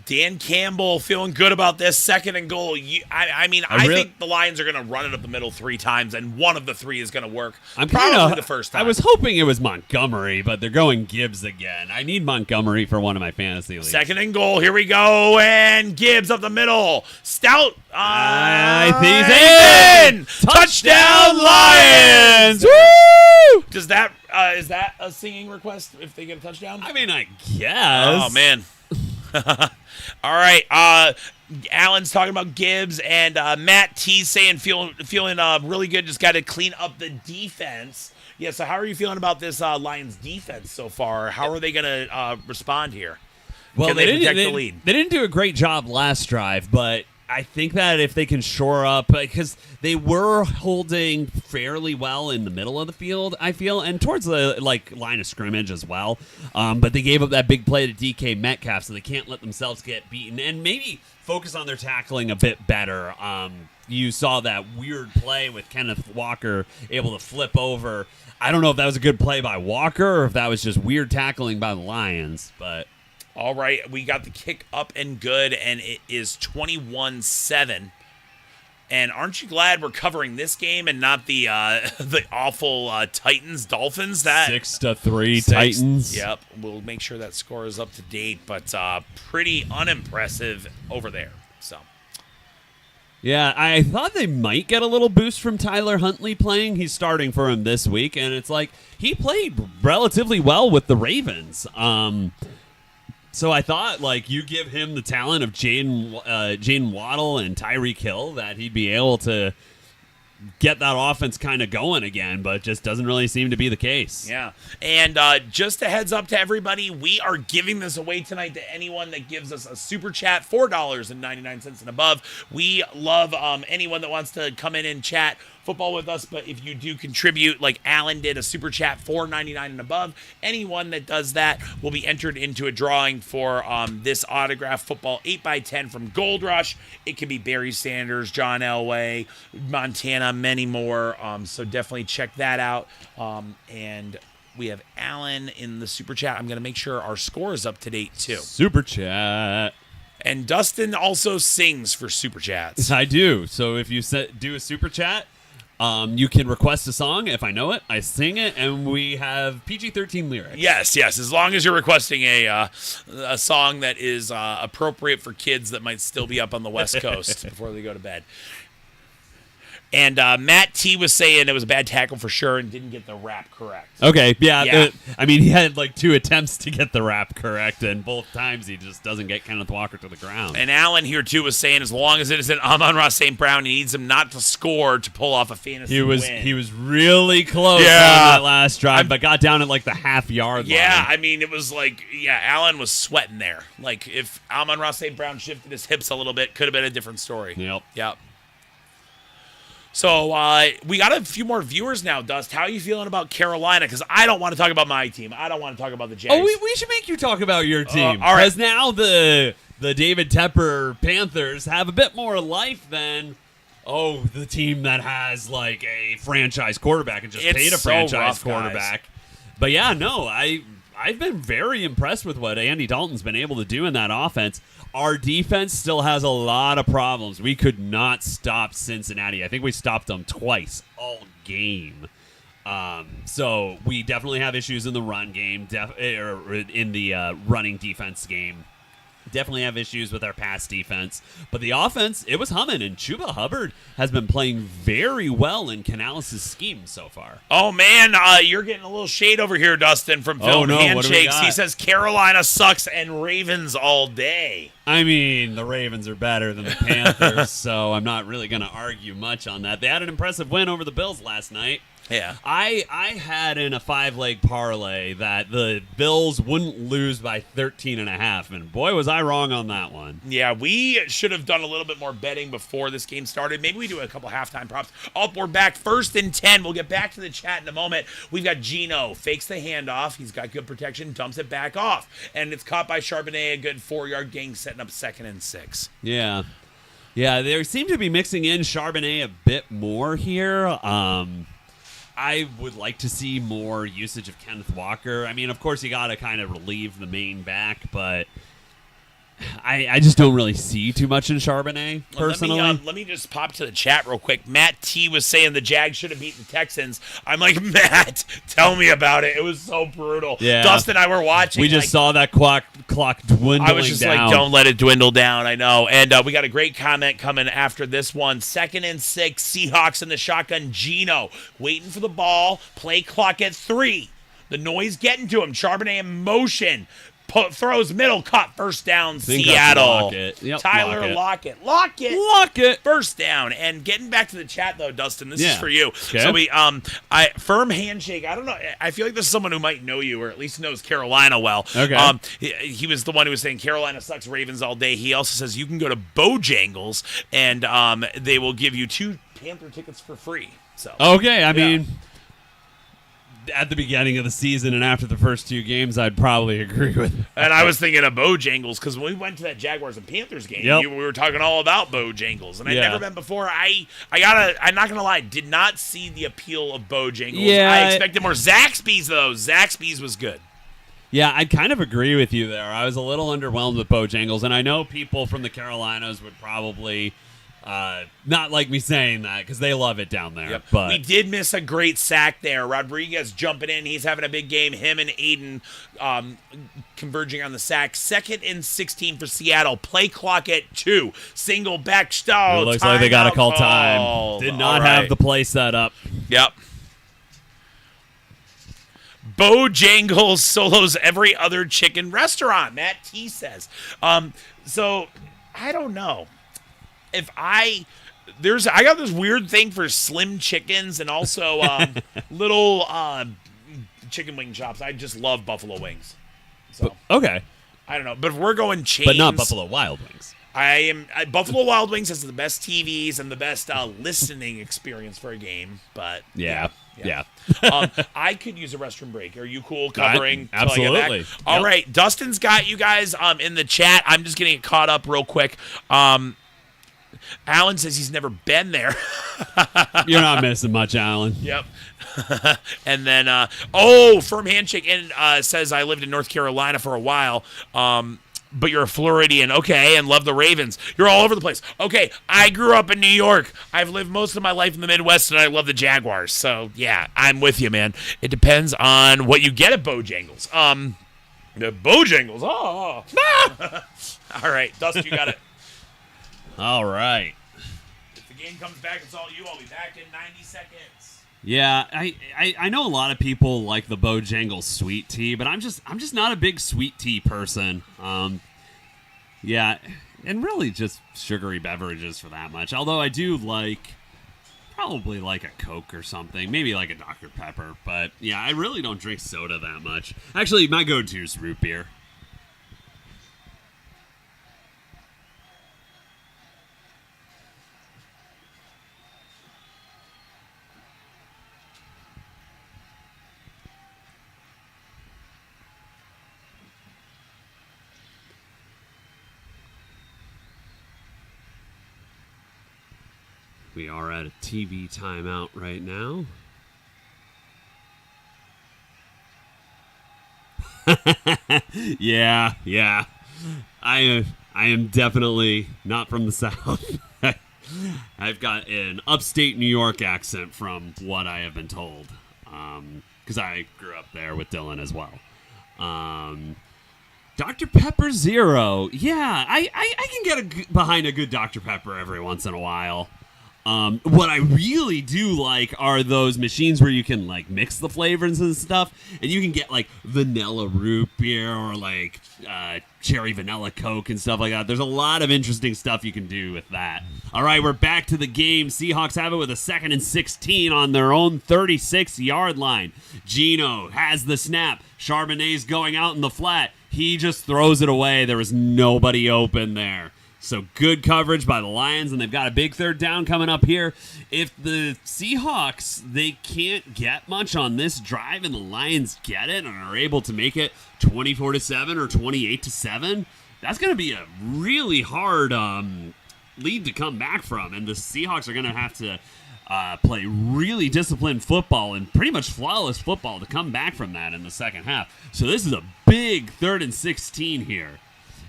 [SPEAKER 1] Dan Campbell feeling good about this 2nd and goal. I think the Lions are going to run it up the middle 3 times, and one of the 3 is going to work. Probably the first time.
[SPEAKER 2] I was hoping it was Montgomery, but they're going Gibbs again. I need Montgomery for one of my fantasy leagues.
[SPEAKER 1] 2nd and goal. Here we go, and Gibbs up the middle. Stout.
[SPEAKER 2] I think he's in. Touchdown, Lions! Woo!
[SPEAKER 1] Does that is that a singing request if they get a touchdown?
[SPEAKER 2] I mean, I guess.
[SPEAKER 1] Oh man. All right. Alan's talking about Gibbs, and Matt T saying feeling really good. Just got to clean up the defense. Yeah. So how are you feeling about this Lions defense so far? How are they going to respond here?
[SPEAKER 2] Well,
[SPEAKER 1] Can they protect the lead?
[SPEAKER 2] They didn't do a great job last drive, but I think that if they can shore up, because they were holding fairly well in the middle of the field, I feel, and towards the line of scrimmage as well. But they gave up that big play to DK Metcalf, so they can't let themselves get beaten, and maybe focus on their tackling a bit better. You saw that weird play with Kenneth Walker able to flip over. I don't know if that was a good play by Walker or if that was just weird tackling by the Lions, but
[SPEAKER 1] All right, we got the kick up and good, and it is 21-7. And aren't you glad we're covering this game and not the the awful Titans Dolphins? That
[SPEAKER 2] 6-3 Titans.
[SPEAKER 1] Yep, we'll make sure that score is up to date, but pretty unimpressive over there. So.
[SPEAKER 2] Yeah, I thought they might get a little boost from Tyler Huntley playing. He's starting for him this week, and it's like he played relatively well with the Ravens. So I thought, like, you give him the talent of Jaden Waddle and Tyreek Hill, that he'd be able to get that offense kind of going again, but just doesn't really seem to be the case.
[SPEAKER 1] Yeah, and just a heads up to everybody, we are giving this away tonight to anyone that gives us a super chat, $4.99 and above. We love anyone that wants to come in and chat football with us, but if you do contribute, like Alan did, a super chat, $4.99 and above, anyone that does that will be entered into a drawing for this autographed football 8x10 from Gold Rush. It can be Barry Sanders, John Elway, Montana, many more, so definitely check that out. And we have Alan in the super chat. I'm going to make sure our score is up to date too.
[SPEAKER 2] Super chat.
[SPEAKER 1] And Dustin also sings for super chats.
[SPEAKER 2] I do. So if you do a super chat, you can request a song. If I know it, I sing it, and we have PG-13 lyrics.
[SPEAKER 1] Yes. As long as you're requesting a song that is appropriate for kids that might still be up on the West Coast before they go to bed. And Matt T was saying it was a bad tackle for sure and didn't get the rap correct.
[SPEAKER 2] Okay, yeah. I mean, he had like 2 attempts to get the rap correct, and both times he just doesn't get Kenneth Walker to the ground.
[SPEAKER 1] And Alan here, too, was saying as long as it isn't Amon-Ra St. Brown, he needs him not to score to pull off a fantasy win.
[SPEAKER 2] He was really close on that last drive, but got down at like the half-yard line.
[SPEAKER 1] Yeah, I mean, it was like, Alan was sweating there. Like, if Amon-Ra St. Brown shifted his hips a little bit, could have been a different story. Yep. So we got a few more viewers now, Dust. How are you feeling about Carolina? Because I don't want to talk about my team. I don't want to talk about the Jags.
[SPEAKER 2] Oh, we should make you talk about your team.
[SPEAKER 1] All right.
[SPEAKER 2] Because now the David Tepper Panthers have a bit more life than, the team that has like a franchise quarterback and just paid a franchise quarterback. Guys. But yeah, no, I've been very impressed with what Andy Dalton's been able to do in that offense. Our defense still has a lot of problems. We could not stop Cincinnati. I think we stopped them twice all game. So we definitely have issues in the run game, or in the running defense game. Definitely have issues with our pass defense. But the offense, it was humming, and Chuba Hubbard has been playing very well in Canales' scheme so far.
[SPEAKER 1] Oh, man, you're getting a little shade over here, Dustin, from Film Handshakes. He says Carolina sucks and Ravens all day.
[SPEAKER 2] I mean, the Ravens are better than the Panthers, so I'm not really going to argue much on that. They had an impressive win over the Bills last night.
[SPEAKER 1] Yeah.
[SPEAKER 2] I had in a 5-leg parlay that the Bills wouldn't lose by 13.5, and boy, was I wrong on that one.
[SPEAKER 1] Yeah, we should have done a little bit more betting before this game started. Maybe we do a couple halftime props. We're back 1st and 10. We'll get back to the chat in a moment. We've got Geno. Fakes the handoff. He's got good protection. Dumps it back off. And it's caught by Charbonnet. A good 4-yard gain setting up 2nd and 6.
[SPEAKER 2] Yeah. Yeah, they seem to be mixing in Charbonnet a bit more here. I would like to see more usage of Kenneth Walker. I mean, of course, you got to kind of relieve the main back, but I just don't really see too much in Charbonnet, personally.
[SPEAKER 1] Let me just pop to the chat real quick. Matt T was saying the Jags should have beaten the Texans. I'm like, Matt, tell me about it. It was so brutal.
[SPEAKER 2] Yeah.
[SPEAKER 1] Dustin and I were watching.
[SPEAKER 2] We just saw that clock dwindling down.
[SPEAKER 1] I was just like, don't let it dwindle down. I know. And we got a great comment coming after this one. 2nd and 6, Seahawks in the shotgun. Geno waiting for the ball. Play clock at 3. The noise getting to him. Charbonnet in motion. Throws middle, caught, first down, Seattle.
[SPEAKER 2] Yep,
[SPEAKER 1] Tyler Lockett.
[SPEAKER 2] Lockett.
[SPEAKER 1] First down. And getting back to the chat, though, Dustin, this is for you.
[SPEAKER 2] Okay.
[SPEAKER 1] So we, Firm Handshake, I don't know, I feel like this is someone who might know you or at least knows Carolina well.
[SPEAKER 2] Okay.
[SPEAKER 1] He was the one who was saying Carolina sucks, Ravens all day. He also says you can go to Bojangles and they will give you 2 Panther tickets for free. So
[SPEAKER 2] okay, I mean, at the beginning of the season and after the first 2 games, I'd probably agree with that.
[SPEAKER 1] And I was thinking of Bojangles because when we went to that Jaguars and Panthers game, we were talking all about Bojangles, and I'd never been before. I'm not gonna lie, did not see the appeal of Bojangles.
[SPEAKER 2] Yeah,
[SPEAKER 1] I expected more. Zaxby's though, Zaxby's was good.
[SPEAKER 2] Yeah, I kind of agree with you there. I was a little underwhelmed with Bojangles, and I know people from the Carolinas would probably not like me saying that because they love it down there.
[SPEAKER 1] Yep.
[SPEAKER 2] But
[SPEAKER 1] we did miss a great sack there. Rodriguez jumping in. He's having a big game. Him and Aiden converging on the sack. 2nd and 16 for Seattle. Play clock at 2. Single back.
[SPEAKER 2] It looks like they got to call time. Did not have the play set up.
[SPEAKER 1] Yep. Bojangles solos every other chicken restaurant, Matt T says. So I don't know. I got this weird thing for slim chickens and also little chicken wing shops. I just love buffalo wings. So
[SPEAKER 2] Okay.
[SPEAKER 1] I don't know. But if we're going chains,
[SPEAKER 2] But not Buffalo Wild Wings.
[SPEAKER 1] Buffalo Wild Wings has the best TVs and the best listening experience for a game. But
[SPEAKER 2] Yeah.
[SPEAKER 1] I could use a restroom break. Are you cool covering?
[SPEAKER 2] Absolutely.
[SPEAKER 1] Yep. All right. Dustin's got you guys in the chat. I'm just getting it caught up real quick. Alan says he's never been there.
[SPEAKER 2] You're not missing much, Alan.
[SPEAKER 1] Yep. And then, firm handshake. And says I lived in North Carolina for a while. But you're a Floridian, okay, and love the Ravens. You're all over the place. Okay, I grew up in New York. I've lived most of my life in the Midwest, and I love the Jaguars. So, yeah, I'm with you, man. It depends on what you get at Bojangles. The Bojangles, All right, Dust, you got it.
[SPEAKER 2] All right.
[SPEAKER 1] If the game comes back, it's all you. I'll be back in 90 seconds.
[SPEAKER 2] Yeah, I know a lot of people like the Bojangles sweet tea, but I'm just not a big sweet tea person. Yeah, and really just sugary beverages for that much. Although I do probably like a Coke or something, maybe like a Dr. Pepper. But yeah, I really don't drink soda that much. Actually, my go-to is root beer. We are at a TV timeout right now. Yeah. I am definitely not from the South. I've got an upstate New York accent from what I have been told. Because I grew up there with Dylan as well. Dr. Pepper Zero. Yeah, I can get behind a good Dr. Pepper every once in a while. What I really do like are those machines where you can mix the flavors and stuff, and you can get vanilla root beer or cherry vanilla Coke and stuff like that. There's a lot of interesting stuff you can do with that. All right, we're back to the game. Seahawks have it with a 2nd and 16 on their own 36-yard line. Gino has the snap. Charbonnet's going out in the flat. He just throws it away. There was nobody open there. So good coverage by the Lions, and they've got a big 3rd down coming up here. If the Seahawks, they can't get much on this drive, and the Lions get it and are able to make it 24-7 or 28-7, that's going to be a really hard lead to come back from, and the Seahawks are going to have to play really disciplined football and pretty much flawless football to come back from that in the second half. So this is a big 3rd and 16 here.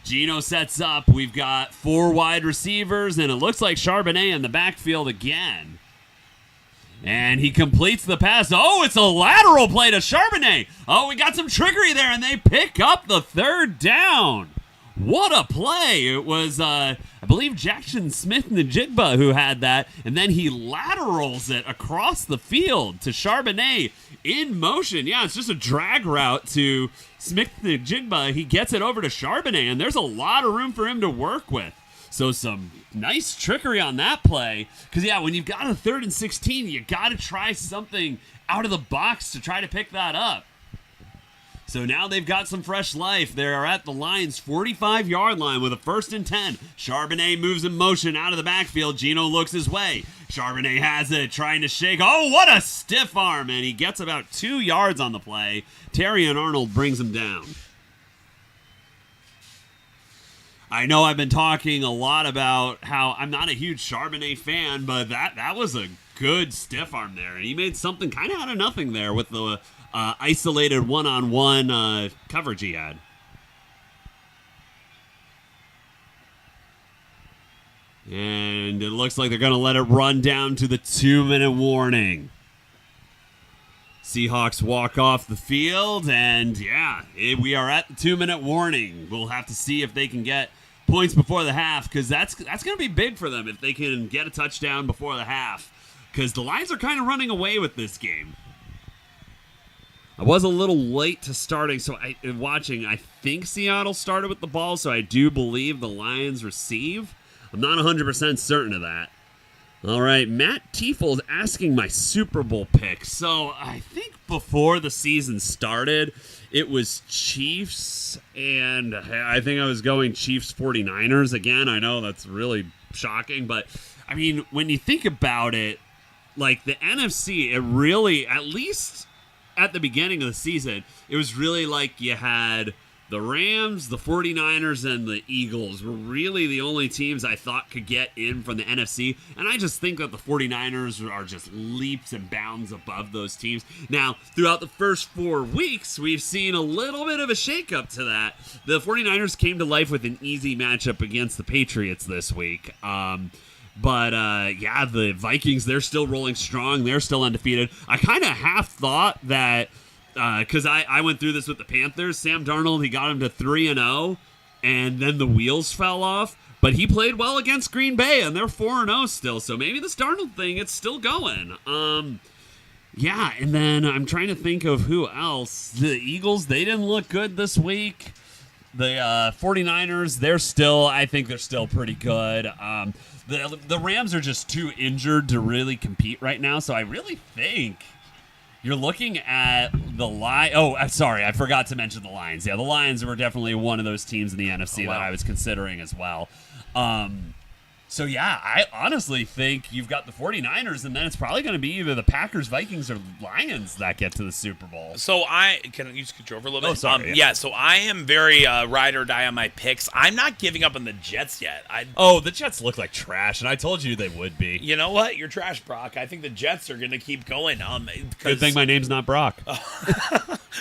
[SPEAKER 2] Gino sets up. We've got 4 wide receivers, and it looks like Charbonnet in the backfield again. And he completes the pass. Oh, it's a lateral play to Charbonnet. Oh, we got some trickery there, and they pick up the 3rd down. What a play. It was, I believe, Jackson Smith-Njigba who had that, and then he laterals it across the field to Charbonnet in motion. Yeah, it's just a drag route to Smith-Njigba. He gets it over to Charbonnet, and there's a lot of room for him to work with. So some nice trickery on that play. Because, yeah, when you've got a 3rd and 16, you got to try something out of the box to try to pick that up. So now they've got some fresh life. They're at the Lions' 45-yard line with a 1st and 10. Charbonnet moves in motion out of the backfield. Gino looks his way. Charbonnet has it, trying to shake. Oh, what a stiff arm, and he gets about 2 yards on the play. Terry and Arnold brings him down. I know I've been talking a lot about how I'm not a huge Charbonnet fan, but that was a good stiff arm there, and he made something kind of out of nothing there with the isolated one-on-one coverage he had. And it looks like they're going to let it run down to the 2-minute warning. Seahawks walk off the field, and we are at the 2-minute warning. We'll have to see if they can get points before the half, because that's going to be big for them if they can get a touchdown before the half, because the Lions are kind of running away with this game. I was a little late to starting, I think Seattle started with the ball, so I do believe the Lions receive. I'm not 100% certain of that. All right, Matt Tiefel is asking my Super Bowl pick. So I think before the season started, it was Chiefs, and I think I was going Chiefs 49ers again. I know that's really shocking, but I mean, when you think about it, like the NFC, it really, at least at the beginning of the season, it was really like you had the Rams, the 49ers, and the Eagles were really the only teams I thought could get in from the NFC. And I just think that the 49ers are just leaps and bounds above those teams. Now, throughout the first 4 weeks, we've seen a little bit of a shakeup to that. The 49ers came to life with an easy matchup against the Patriots this week. But the Vikings, they're still rolling strong. They're still undefeated. I kind of half thought that because I went through this with the Panthers. Sam Darnold, he got him to 3-0, and then the wheels fell off. But he played well against Green Bay, and they're 4-0 still. So maybe this Darnold thing, it's still going. And then I'm trying to think of who else. The Eagles, they didn't look good this week. The 49ers, I think they're still pretty good. The Rams are just too injured to really compete right now, so I really think you're looking at the Lions. Oh, sorry, I forgot to mention the Lions. Yeah, the Lions were definitely one of those teams in the NFC that I was considering as well. I honestly think you've got the 49ers, and then it's probably going to be either the Packers, Vikings, or Lions that get to the Super Bowl.
[SPEAKER 1] So can you scooch over a little bit?
[SPEAKER 2] Oh, sorry.
[SPEAKER 1] So I am very ride or die on my picks. I'm not giving up on the Jets yet.
[SPEAKER 2] The Jets look like trash, and I told you they would be.
[SPEAKER 1] You know what? You're trash, Brock. I think the Jets are going to keep going.
[SPEAKER 2] Good thing my name's not Brock.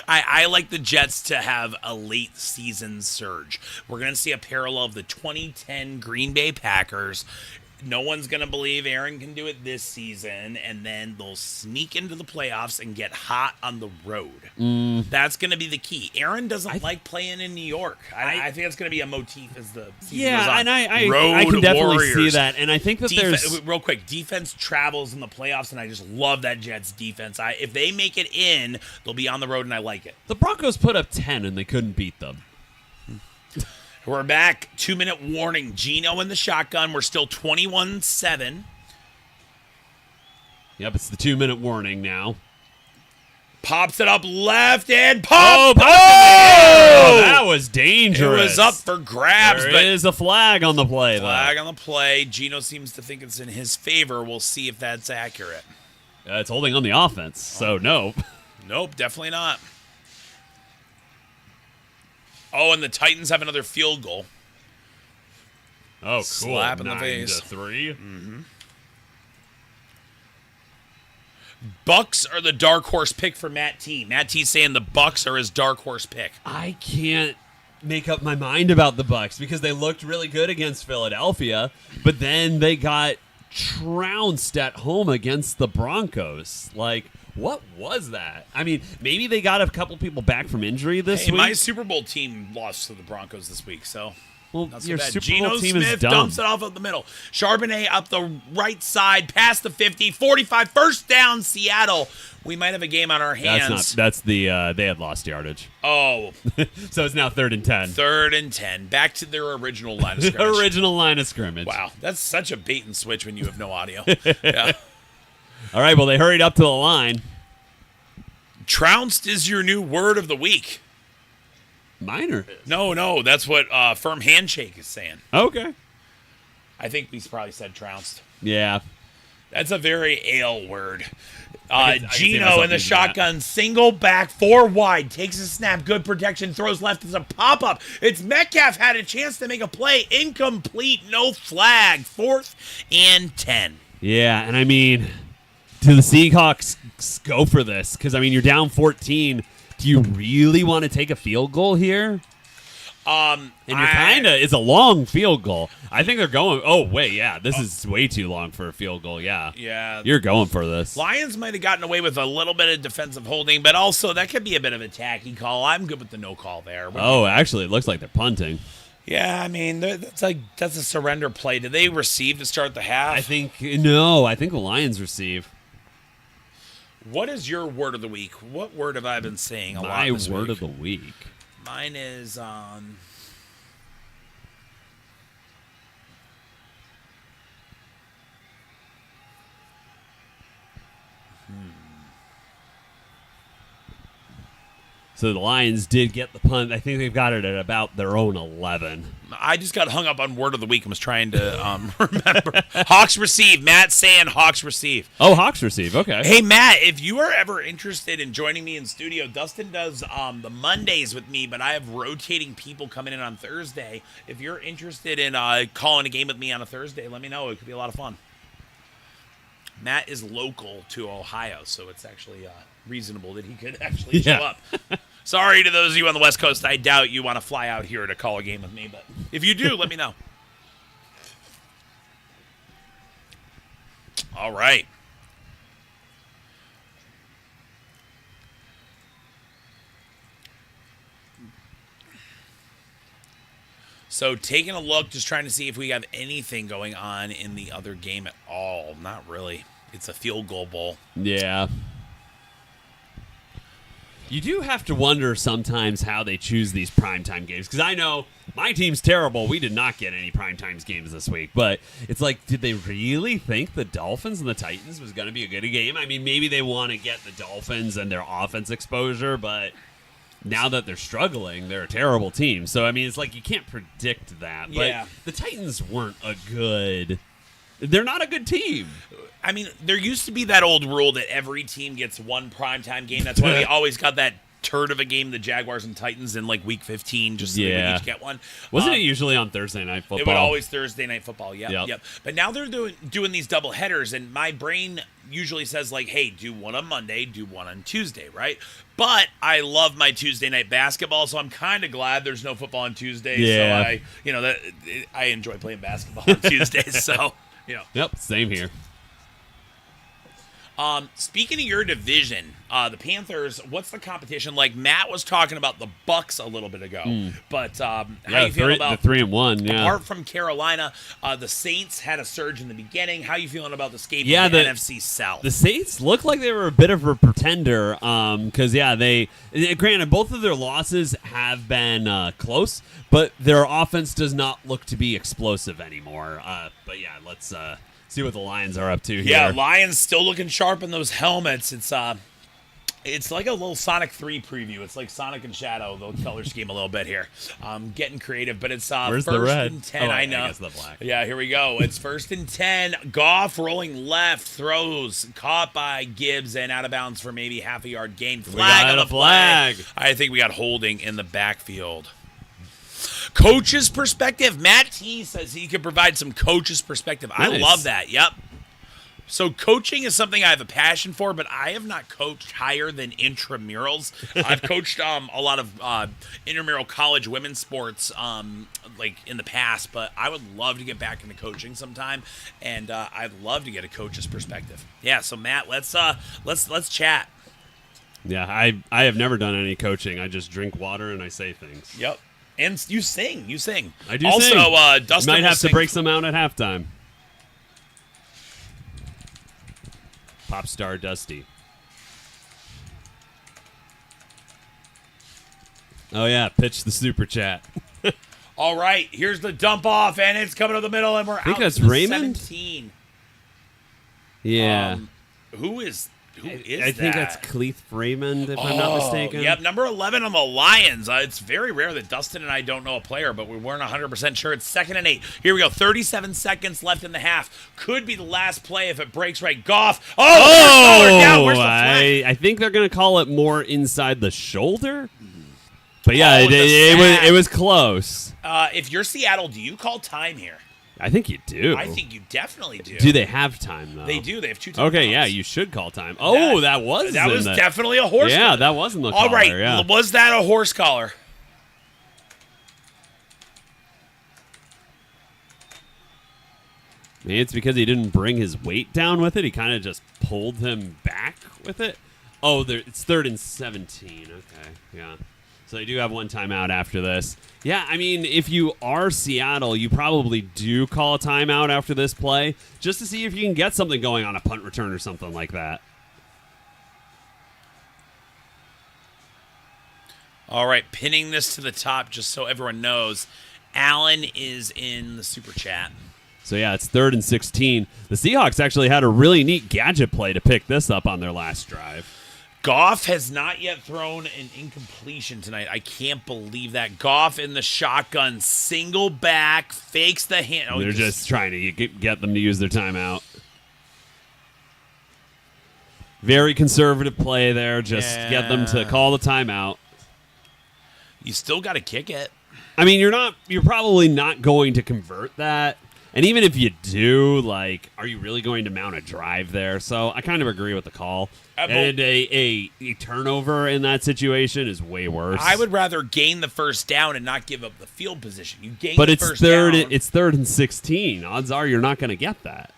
[SPEAKER 1] I like the Jets to have a late season surge. We're going to see a parallel of the 2010 Green Bay Packers. No one's going to believe Aaron can do it this season, and then they'll sneak into the playoffs and get hot on the road. That's going to be the key. Aaron doesn't like playing in New York. I think that's going to be a motif as the season goes on.
[SPEAKER 2] And I can definitely
[SPEAKER 1] Warriors.
[SPEAKER 2] see that, and I think that there's...
[SPEAKER 1] Real quick, defense travels in the playoffs, and I just love that Jets defense. If they make it in, they'll be on the road, and I like it.
[SPEAKER 2] The Broncos put up 10, and they couldn't beat them.
[SPEAKER 1] We're back. 2-minute warning. Gino in the shotgun. We're still 21-7.
[SPEAKER 2] Yep, it's the 2-minute warning now.
[SPEAKER 1] Pops it up left and pop.
[SPEAKER 2] That was dangerous.
[SPEAKER 1] It was up for grabs.
[SPEAKER 2] There is a flag on the play, though.
[SPEAKER 1] Flag on the play. Gino seems to think it's in his favor. We'll see if that's accurate.
[SPEAKER 2] It's holding on the offense, so no.
[SPEAKER 1] Nope, definitely not. Oh, and the Titans have another field goal.
[SPEAKER 2] Oh, cool.
[SPEAKER 1] Slap in the face.
[SPEAKER 2] 9-3.
[SPEAKER 1] Mm-hmm. Bucks are the dark horse pick for Matt T. Matt T's saying the Bucks are his dark horse pick.
[SPEAKER 2] I can't make up my mind about the Bucks because they looked really good against Philadelphia, but then they got trounced at home against the Broncos. Like, what was that? I mean, maybe they got a couple people back from injury this week.
[SPEAKER 1] My Super Bowl team lost to the Broncos this week, so...
[SPEAKER 2] Well, your Super
[SPEAKER 1] Geno
[SPEAKER 2] Bowl team
[SPEAKER 1] Smith
[SPEAKER 2] is dumb.
[SPEAKER 1] dumps it off up the middle. Charbonnet up the right side, past the 50, 45, first down, Seattle. We might have a game on our hands.
[SPEAKER 2] That's the they had lost yardage.
[SPEAKER 1] Oh.
[SPEAKER 2] So it's now 3rd and 10.
[SPEAKER 1] 3rd and 10. Back to their original line of scrimmage.
[SPEAKER 2] Original line of scrimmage.
[SPEAKER 1] Wow. That's such a bait and switch when you have no audio. Yeah.
[SPEAKER 2] All right, well, they hurried up to the line.
[SPEAKER 1] Trounced is your new word of the week.
[SPEAKER 2] Minor.
[SPEAKER 1] No, that's what Firm Handshake is saying.
[SPEAKER 2] Okay.
[SPEAKER 1] I think we probably said trounced.
[SPEAKER 2] Yeah.
[SPEAKER 1] That's a very ale word.
[SPEAKER 2] I can
[SPEAKER 1] Gino in the shotgun, single back, 4 wide, takes a snap, good protection, throws left as a pop-up. It's Metcalf had a chance to make a play, incomplete, no flag, 4th and 10.
[SPEAKER 2] Yeah, and I mean, do the Seahawks go for this? Because, I mean, you're down 14. Do you really want to take a field goal here?
[SPEAKER 1] And
[SPEAKER 2] you're it's a long field goal. I think they're going, oh, wait, yeah, this is way too long for a field goal, yeah.
[SPEAKER 1] Yeah.
[SPEAKER 2] You're going for this.
[SPEAKER 1] Lions might have gotten away with a little bit of defensive holding, but also that could be a bit of a tacky call. I'm good with the no call there.
[SPEAKER 2] Oh, actually, it looks like they're punting.
[SPEAKER 1] Yeah, I mean, that's a surrender play. Did they receive to start the half?
[SPEAKER 2] I think the Lions receive.
[SPEAKER 1] What is your word of the week? What word have I been saying a lot
[SPEAKER 2] My
[SPEAKER 1] this
[SPEAKER 2] word
[SPEAKER 1] week?
[SPEAKER 2] of the week.
[SPEAKER 1] Mine is
[SPEAKER 2] So the Lions did get the punt. I think they've got it at about their own 11.
[SPEAKER 1] I just got hung up on word of the week and was trying to remember. Hawks receive. Matt saying Hawks receive.
[SPEAKER 2] Oh, Hawks receive. Okay.
[SPEAKER 1] Hey, Matt, if you are ever interested in joining me in studio, Dustin does the Mondays with me, but I have rotating people coming in on Thursday. If you're interested in calling a game with me on a Thursday, let me know. It could be a lot of fun. Matt is local to Ohio, so it's actually reasonable that he could actually show up. Sorry to those of you on the West Coast. I doubt you want to fly out here to call a game with me, but if you do, let me know. All right. So taking a look, just trying to see if we have anything going on in the other game at all. Not really. It's a field goal bowl.
[SPEAKER 2] Yeah. You do have to wonder sometimes how they choose these primetime games. Because I know my team's terrible. We did not get any primetime games this week. But it's like, did they really think the Dolphins and the Titans was going to be a good game? I mean, maybe they want to get the Dolphins and their offense exposure, but now that they're struggling, they're a terrible team. So, I mean, it's like you can't predict that. But
[SPEAKER 1] Yeah.
[SPEAKER 2] the Titans weren't they're not a good team.
[SPEAKER 1] I mean, there used to be that old rule that every team gets one primetime game. That's why we always got that turd of a game, the Jaguars and Titans, in like week 15, just so they would each get one.
[SPEAKER 2] Wasn't it usually on Thursday Night Football?
[SPEAKER 1] It would always Thursday Night Football, yep. But now they're doing these double headers, and my brain usually says, like, hey, do one on Monday, do one on Tuesday, right? But I love my Tuesday night basketball, so I'm kind of glad there's no football on Tuesday.
[SPEAKER 2] Yeah.
[SPEAKER 1] So I enjoy playing basketball on Tuesdays, so, you know.
[SPEAKER 2] Yep, same here.
[SPEAKER 1] Speaking of your division, the Panthers, what's the competition like? Matt was talking about the Bucks a little bit ago, but how you feel about
[SPEAKER 2] the 3-1? Yeah.
[SPEAKER 1] Apart from Carolina, the Saints had a surge in the beginning. How you feeling about the escape
[SPEAKER 2] Yeah,
[SPEAKER 1] of the
[SPEAKER 2] the
[SPEAKER 1] NFC South?
[SPEAKER 2] The Saints look like they were a bit of a pretender because, they granted, both of their losses have been close, but their offense does not look to be explosive anymore. But, yeah, let's see what the Lions are up to here.
[SPEAKER 1] Yeah, Lions still looking sharp in those helmets. It's like a little Sonic 3 preview. It's like Sonic and Shadow, the color scheme a little bit here. Getting creative, but it's
[SPEAKER 2] Where's
[SPEAKER 1] first
[SPEAKER 2] the red?
[SPEAKER 1] and 10. I know.
[SPEAKER 2] I guess the black.
[SPEAKER 1] Yeah, here we go. It's first and 10. Goff rolling left, throws, caught by Gibbs and out of bounds for maybe half a yard gain. Flag on the
[SPEAKER 2] flag.
[SPEAKER 1] play. I think we got holding in the backfield. Coach's perspective. Matt T says he could provide some coach's perspective.
[SPEAKER 2] Nice.
[SPEAKER 1] I love that. Yep. So coaching is something I have a passion for, but I have not coached higher than intramurals. I've coached a lot of intramural college women's sports like in the past, but I would love to get back into coaching sometime, and I'd love to get a coach's perspective. Yeah. So Matt, let's chat.
[SPEAKER 2] Yeah, I have never done any coaching. I just drink water and I say things.
[SPEAKER 1] Yep. And you sing.
[SPEAKER 2] I do
[SPEAKER 1] also,
[SPEAKER 2] sing.
[SPEAKER 1] Dustin
[SPEAKER 2] might have to
[SPEAKER 1] sing.
[SPEAKER 2] break some out at halftime. Pop star Dusty. Oh, yeah, pitch the super chat.
[SPEAKER 1] All right, here's the dump off, and it's coming to the middle, and we're out
[SPEAKER 2] that's
[SPEAKER 1] to the
[SPEAKER 2] Raymond?
[SPEAKER 1] 17.
[SPEAKER 2] Yeah.
[SPEAKER 1] Who is that?
[SPEAKER 2] I think that's Cleeth Raymond, if I'm not mistaken.
[SPEAKER 1] Yep, number 11 on the Lions. It's very rare that Dustin and I don't know a player, but we weren't 100% sure. It's 2nd and 8. Here we go. 37 seconds left in the half. Could be the last play if it breaks right. Goff. Down. Where's the flag?
[SPEAKER 2] I think they're going to call it more inside the shoulder. But yeah,
[SPEAKER 1] Oh,
[SPEAKER 2] it was close.
[SPEAKER 1] If you're Seattle, do you call time here?
[SPEAKER 2] I think you do.
[SPEAKER 1] I think you definitely do.
[SPEAKER 2] Do they have time, though?
[SPEAKER 1] They do. They have 2 timeouts.
[SPEAKER 2] Okay, yeah, you should call time. Oh, that was
[SPEAKER 1] definitely a horse
[SPEAKER 2] Yeah,
[SPEAKER 1] collar.
[SPEAKER 2] that wasn't the
[SPEAKER 1] All
[SPEAKER 2] collar,
[SPEAKER 1] right,
[SPEAKER 2] yeah.
[SPEAKER 1] was that a horse collar?
[SPEAKER 2] Maybe it's because he didn't bring his weight down with it. He kind of just pulled him back with it. Oh, it's 3rd and 17. Okay, yeah. So they do have 1 timeout after this. Yeah, I mean, if you are Seattle, you probably do call a timeout after this play just to see if you can get something going on a punt return or something like that.
[SPEAKER 1] All right, pinning this to the top just so everyone knows. Alan is in the super chat.
[SPEAKER 2] So, yeah, it's 3rd and 16. The Seahawks actually had a really neat gadget play to pick this up on their last drive.
[SPEAKER 1] Goff has not yet thrown an incompletion tonight. I can't believe that. Goff in the shotgun, single back, fakes the hand. Oh,
[SPEAKER 2] They're just trying to get them to use their timeout. Very conservative play there. Just get them to call the timeout.
[SPEAKER 1] You still got to kick it.
[SPEAKER 2] I mean, you're probably not going to convert that. And even if you do, like, are you really going to mount a drive there? So I kind of agree with the call. And a turnover in that situation is way worse.
[SPEAKER 1] I would rather gain the first down and not give up the field position. You gain
[SPEAKER 2] but
[SPEAKER 1] the
[SPEAKER 2] it's
[SPEAKER 1] first
[SPEAKER 2] third.
[SPEAKER 1] down.
[SPEAKER 2] It's 3rd and 16. Odds are you're not going to get that.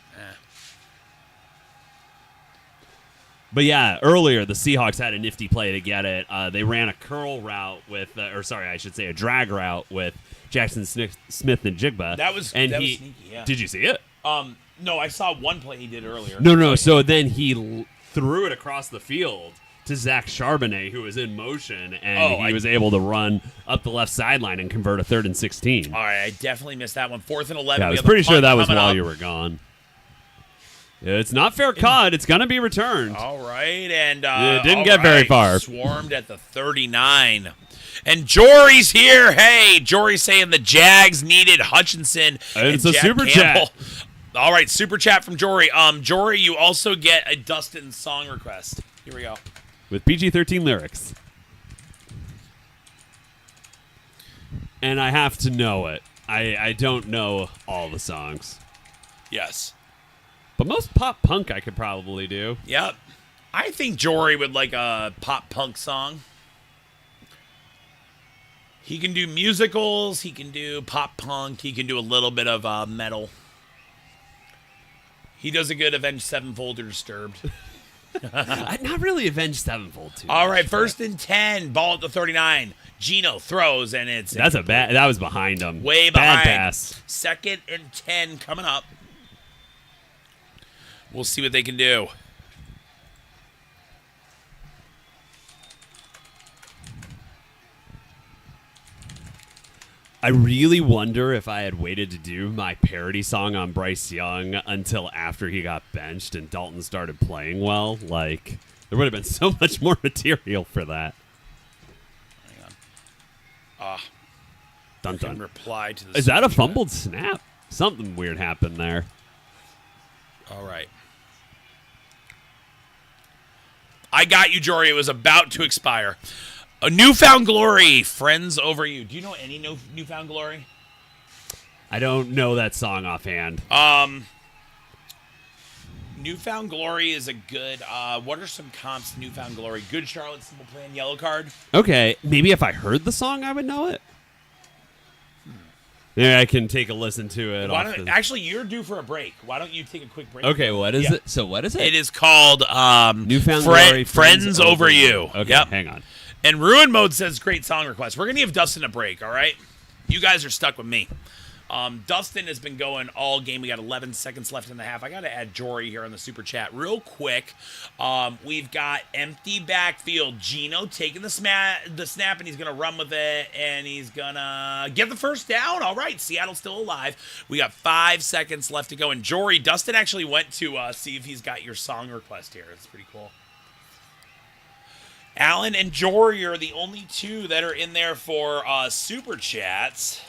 [SPEAKER 2] But yeah, earlier the Seahawks had a nifty play to get it. They ran a curl route with, a drag route with Jackson Smith and Jigba.
[SPEAKER 1] That was sneaky, yeah.
[SPEAKER 2] Did you see it?
[SPEAKER 1] No, I saw one play he did earlier.
[SPEAKER 2] No. So then he threw it across the field to Zach Charbonnet, who was in motion, and he was able to run up the left sideline and convert a 3rd and 16.
[SPEAKER 1] All right, I definitely missed that one. 4th and 11.
[SPEAKER 2] Yeah, I was pretty sure that was while you were gone. It's not fair caught. It's going to be returned.
[SPEAKER 1] All right, and
[SPEAKER 2] it didn't get very far.
[SPEAKER 1] Swarmed at the 39. And Jory's here. Hey, Jory's saying the Jags needed Hutchinson.
[SPEAKER 2] It's
[SPEAKER 1] and
[SPEAKER 2] a
[SPEAKER 1] Jack
[SPEAKER 2] super
[SPEAKER 1] Campbell.
[SPEAKER 2] chat.
[SPEAKER 1] All right, super chat from Jory. Jory, you also get a Dustin song request. Here we go.
[SPEAKER 2] With PG-13 lyrics. And I have to know it. I don't know all the songs.
[SPEAKER 1] Yes.
[SPEAKER 2] But most pop punk I could probably do.
[SPEAKER 1] Yep. I think Jory would like a pop punk song. He can do musicals. He can do pop punk. He can do a little bit of metal. He does a good Avenged Sevenfold or Disturbed.
[SPEAKER 2] Not really Avenged Sevenfold, too.
[SPEAKER 1] All right, 1st and 10. Ball at the 39. Gino throws, and it's...
[SPEAKER 2] That was behind him.
[SPEAKER 1] Way behind.
[SPEAKER 2] Bad pass.
[SPEAKER 1] 2nd and 10 coming up. We'll see what they can do.
[SPEAKER 2] I really wonder if I had waited to do my parody song on Bryce Young until after he got benched and Dalton started playing well. Like, there would have been so much more material for that.
[SPEAKER 1] Hang on.
[SPEAKER 2] Dun dun.
[SPEAKER 1] Reply to the
[SPEAKER 2] Is that a fumbled snap? Something weird happened there.
[SPEAKER 1] All right. I got you, Jory. It was about to expire. A Newfound Glory, Friends Over You. Do you know any Newfound Glory?
[SPEAKER 2] I don't know that song offhand.
[SPEAKER 1] Newfound Glory is a good, what are some comps to Newfound Glory? Good Charlotte, Simple Plan, Yellow Card.
[SPEAKER 2] Okay, maybe if I heard the song, I would know it. Yeah, I can take a listen to it.
[SPEAKER 1] Actually, you're due for a break. Why don't you take a quick break?
[SPEAKER 2] Okay, what is it? So what is it?
[SPEAKER 1] It is called
[SPEAKER 2] Newfound Glory,
[SPEAKER 1] Friends Over You.
[SPEAKER 2] Okay,
[SPEAKER 1] yep.
[SPEAKER 2] Hang on.
[SPEAKER 1] And Ruin Mode says great song request. We're going to give Dustin a break, all right? You guys are stuck with me. Dustin has been going all game. We got 11 seconds left in the half. I got to add Jory here on the super chat real quick. We've got empty backfield. Gino taking the snap, and he's going to run with it, and he's going to get the first down. All right, Seattle's still alive. We got 5 seconds left to go. And Jory, Dustin actually went to see if he's got your song request here. It's pretty cool. Alan and Jory are the only two that are in there for super chats.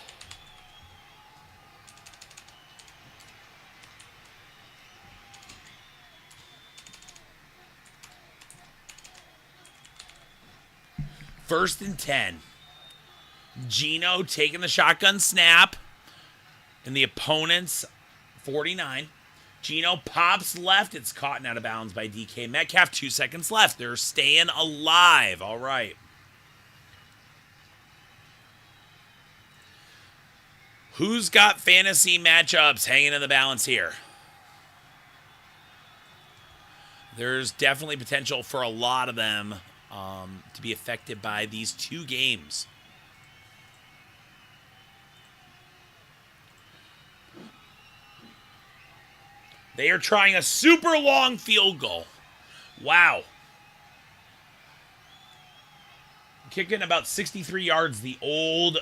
[SPEAKER 1] First and 10. Gino taking the shotgun snap. in the opponent's 49. Gino pops left. It's caught and out of bounds by DK Metcalf. 2 seconds left. They're staying alive. All right. Who's got fantasy matchups hanging in the balance here? There's definitely potential for a lot of them to be affected by these 2 games. They are trying a super long field goal. Wow. Kicking about 63 yards. The old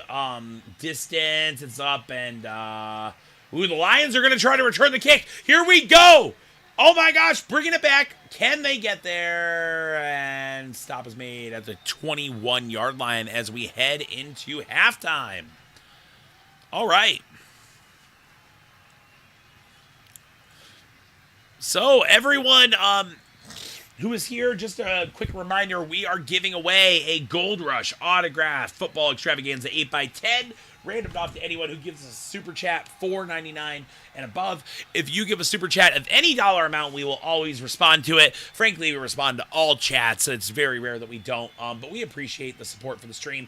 [SPEAKER 1] distance. It's up and the Lions are going to try to return the kick. Here we go. Oh my gosh, bringing it back. Can they get there? And stop is made at the 21-yard line as we head into halftime. All right. So everyone who is here, just a quick reminder, we are giving away a Gold Rush autographed football extravaganza 8x10. Randomed off to anyone who gives us a super chat, $4.99 and above. If you give a super chat of any dollar amount, we will always respond to it. Frankly, we respond to all chats. It's very rare that we don't, but we appreciate the support for the stream.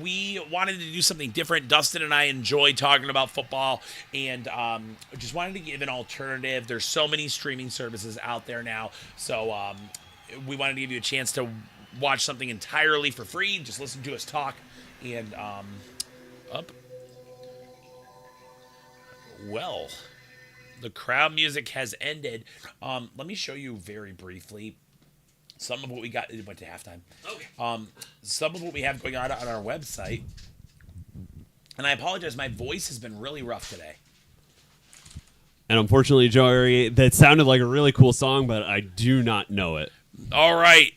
[SPEAKER 1] We wanted to do something different. Dustin and I enjoy talking about football, and just wanted to give an alternative. There's so many streaming services out there now, so we wanted to give you a chance to watch something entirely for free. Just listen to us talk, and well, the crowd music has ended. Let me show you very briefly some of what we got. It went to halftime. Okay. Some of what we have going on our website. And I apologize, my voice has been really rough today.
[SPEAKER 2] And unfortunately, Joey, that sounded like a really cool song, but I do not know it.
[SPEAKER 1] All right.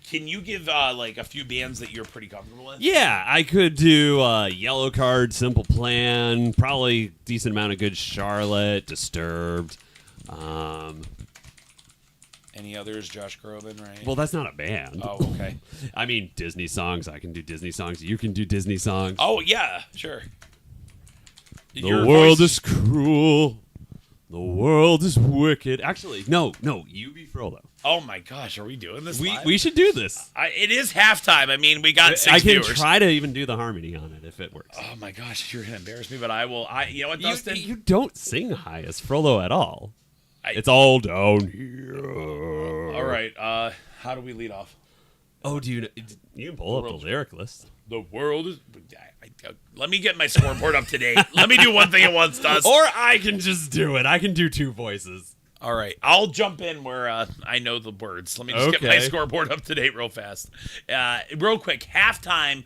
[SPEAKER 1] Can you give like a few bands that you're pretty comfortable with?
[SPEAKER 2] Yeah, I could do Yellow Card, Simple Plan, probably decent amount of Good Charlotte, Disturbed.
[SPEAKER 1] Any others? Josh Groban, right?
[SPEAKER 2] Well, that's not a band.
[SPEAKER 1] Oh, okay.
[SPEAKER 2] I mean, Disney songs. I can do Disney songs. You can do Disney songs.
[SPEAKER 1] Oh, yeah, sure.
[SPEAKER 2] The world is cruel. The world is wicked. Actually, no, you be Frodo.
[SPEAKER 1] Oh my gosh, are we doing this live?
[SPEAKER 2] We should do this.
[SPEAKER 1] It is halftime. I mean, we got 6
[SPEAKER 2] I can
[SPEAKER 1] viewers.
[SPEAKER 2] try to even do the harmony on it if it works.
[SPEAKER 1] Oh my gosh, you're gonna embarrass me, but I will. You know what, Dustin?
[SPEAKER 2] You don't sing high as Frollo at all. It's all down here.
[SPEAKER 1] All right. How do we lead off?
[SPEAKER 2] Oh, you can pull up the lyric list.
[SPEAKER 1] The world is. Let me get my scoreboard up to date. Let me do one thing at once, Dustin.
[SPEAKER 2] Or I can just do it. I can do 2 voices.
[SPEAKER 1] All right. I'll jump in where I know the words. Let me just get my scoreboard up to date real fast. Real quick. Halftime.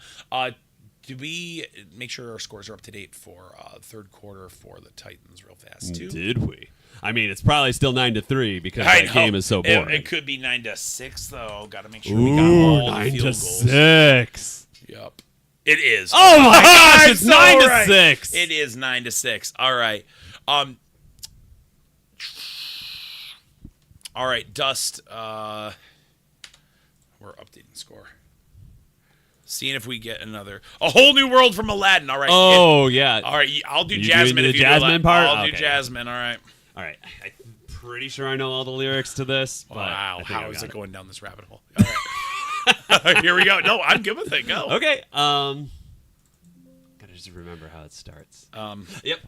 [SPEAKER 1] Do we make sure our scores are up to date for third quarter for the Titans real fast, too?
[SPEAKER 2] Did we? I mean, it's probably still 9-3 because that game is so boring.
[SPEAKER 1] It could be 9-6, though. Got to make sure we got all the field goals.
[SPEAKER 2] 9-6.
[SPEAKER 1] Yep. It is.
[SPEAKER 2] Oh my gosh, it's
[SPEAKER 1] so
[SPEAKER 2] 9-6.
[SPEAKER 1] It is 9-6. All right. All right, Dust. We're updating the score. Seeing if we get a whole new world from Aladdin. All right.
[SPEAKER 2] Oh, yeah.
[SPEAKER 1] All right, I'll do Jasmine if you
[SPEAKER 2] Jasmine part?
[SPEAKER 1] I'll do Jasmine. All right.
[SPEAKER 2] All right. I'm pretty sure I know all the lyrics to this. But
[SPEAKER 1] wow. How is it going down this rabbit hole? All right. Here we go. No, I'm good with it. Go.
[SPEAKER 2] Okay. Gotta just remember how it starts.
[SPEAKER 1] Yep.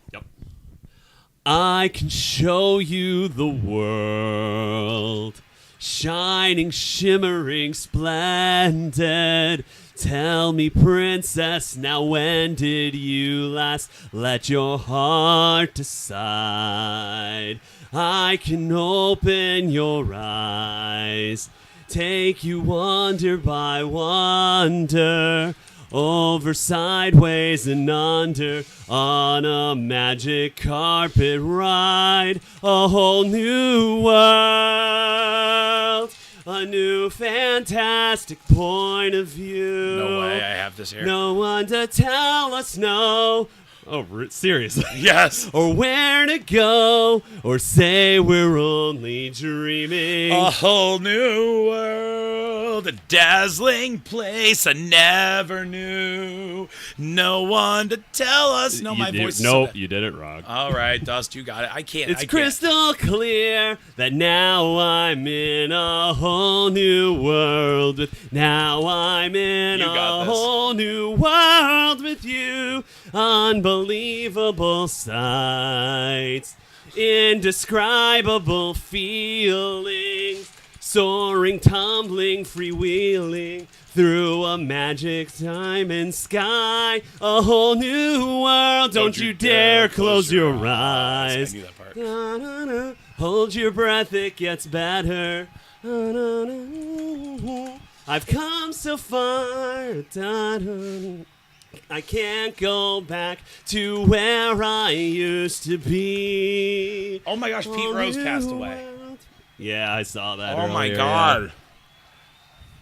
[SPEAKER 2] I can show you the world, shining, shimmering, splendid. Tell me, princess, now when did you last let your heart decide? I can open your eyes, take you wonder by wonder, over, sideways, and under, on a magic carpet ride, a whole new world, a new fantastic point of view.
[SPEAKER 1] No way I have this here.
[SPEAKER 2] No one to tell us no. Oh, seriously?
[SPEAKER 1] Yes.
[SPEAKER 2] Or where to go, or say we're only dreaming.
[SPEAKER 1] A whole new world, a dazzling place I never knew. No one to tell us. No, my voice is so
[SPEAKER 2] Nope,
[SPEAKER 1] bad.
[SPEAKER 2] you did it wrong.
[SPEAKER 1] All right, Dust, you got it. I can't.
[SPEAKER 2] It's
[SPEAKER 1] I can't.
[SPEAKER 2] crystal clear that now I'm in a whole new world with. Now I'm in
[SPEAKER 1] You got
[SPEAKER 2] a
[SPEAKER 1] this.
[SPEAKER 2] whole new world with you. Unbelievable sights, indescribable feelings, soaring, tumbling, freewheeling through a magic diamond sky. A whole new world. Don't you dare close your eyes.
[SPEAKER 1] I knew that part.
[SPEAKER 2] Na-na-na. Hold your breath, it gets better. Na-na-na. I've come so far. Da-da. I can't go back to where I used to be.
[SPEAKER 1] Oh my gosh, Pete Rose passed away.
[SPEAKER 2] Yeah, I saw that.
[SPEAKER 1] Oh my
[SPEAKER 2] earlier,
[SPEAKER 1] God.
[SPEAKER 2] yeah.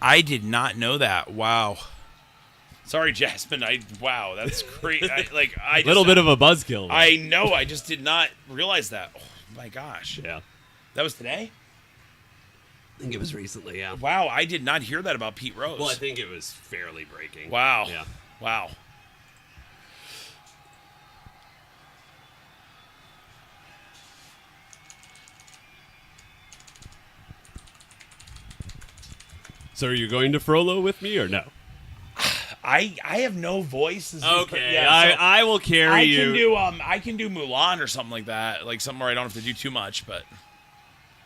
[SPEAKER 1] I did not know that. Wow. Sorry, Jasmine. Wow, that's great.
[SPEAKER 2] A little bit of a buzzkill.
[SPEAKER 1] I know. I just did not realize that. Oh my gosh.
[SPEAKER 2] Yeah.
[SPEAKER 1] That was today?
[SPEAKER 2] I think it was recently, yeah.
[SPEAKER 1] Wow, I did not hear that about Pete Rose.
[SPEAKER 2] Well, I think it was fairly breaking.
[SPEAKER 1] Wow.
[SPEAKER 2] Yeah.
[SPEAKER 1] Wow.
[SPEAKER 2] So are you going to Frollo with me or no?
[SPEAKER 1] I have no voice.
[SPEAKER 2] Okay,
[SPEAKER 1] Yeah, so
[SPEAKER 2] I will carry you.
[SPEAKER 1] I can do Mulan or something like that, like something where I don't have to do too much, but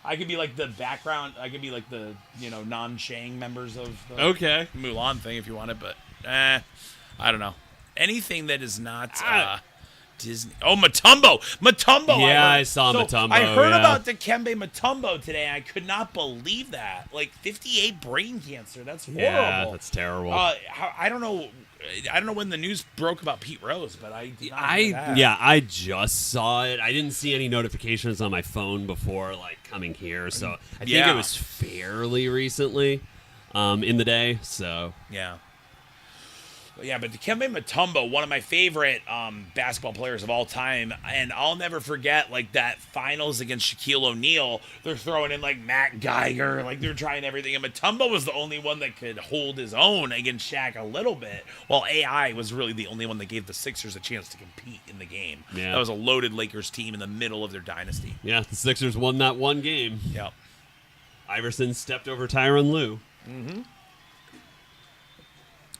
[SPEAKER 1] I could be like the background. I could be like the non-Shang members of the
[SPEAKER 2] Okay.
[SPEAKER 1] Mulan thing if you want it, but I don't know. Anything that is not Disney. Oh, Matumbo.
[SPEAKER 2] Yeah,
[SPEAKER 1] I
[SPEAKER 2] I saw Matumbo,
[SPEAKER 1] I heard
[SPEAKER 2] yeah.
[SPEAKER 1] about Dikembe Matumbo today. I could not believe that. Like 58 brain cancer. That's horrible.
[SPEAKER 2] Yeah, that's terrible.
[SPEAKER 1] I don't know. I don't know when the news broke about Pete Rose, but I did not know that.
[SPEAKER 2] I just saw it. I didn't see any notifications on my phone before coming here, so I think it was fairly recently in the day. So
[SPEAKER 1] Yeah. Yeah, but Dikembe Mutombo, one of my favorite basketball players of all time, and I'll never forget that finals against Shaquille O'Neal. They're throwing in Matt Geiger, they're trying everything, and Mutombo was the only one that could hold his own against Shaq a little bit, while AI was really the only one that gave the Sixers a chance to compete in the game.
[SPEAKER 2] Yeah.
[SPEAKER 1] That was a loaded Lakers team in the middle of their dynasty.
[SPEAKER 2] yeah, the Sixers won that one game.
[SPEAKER 1] Yep.
[SPEAKER 2] Iverson stepped over Tyronn Lue.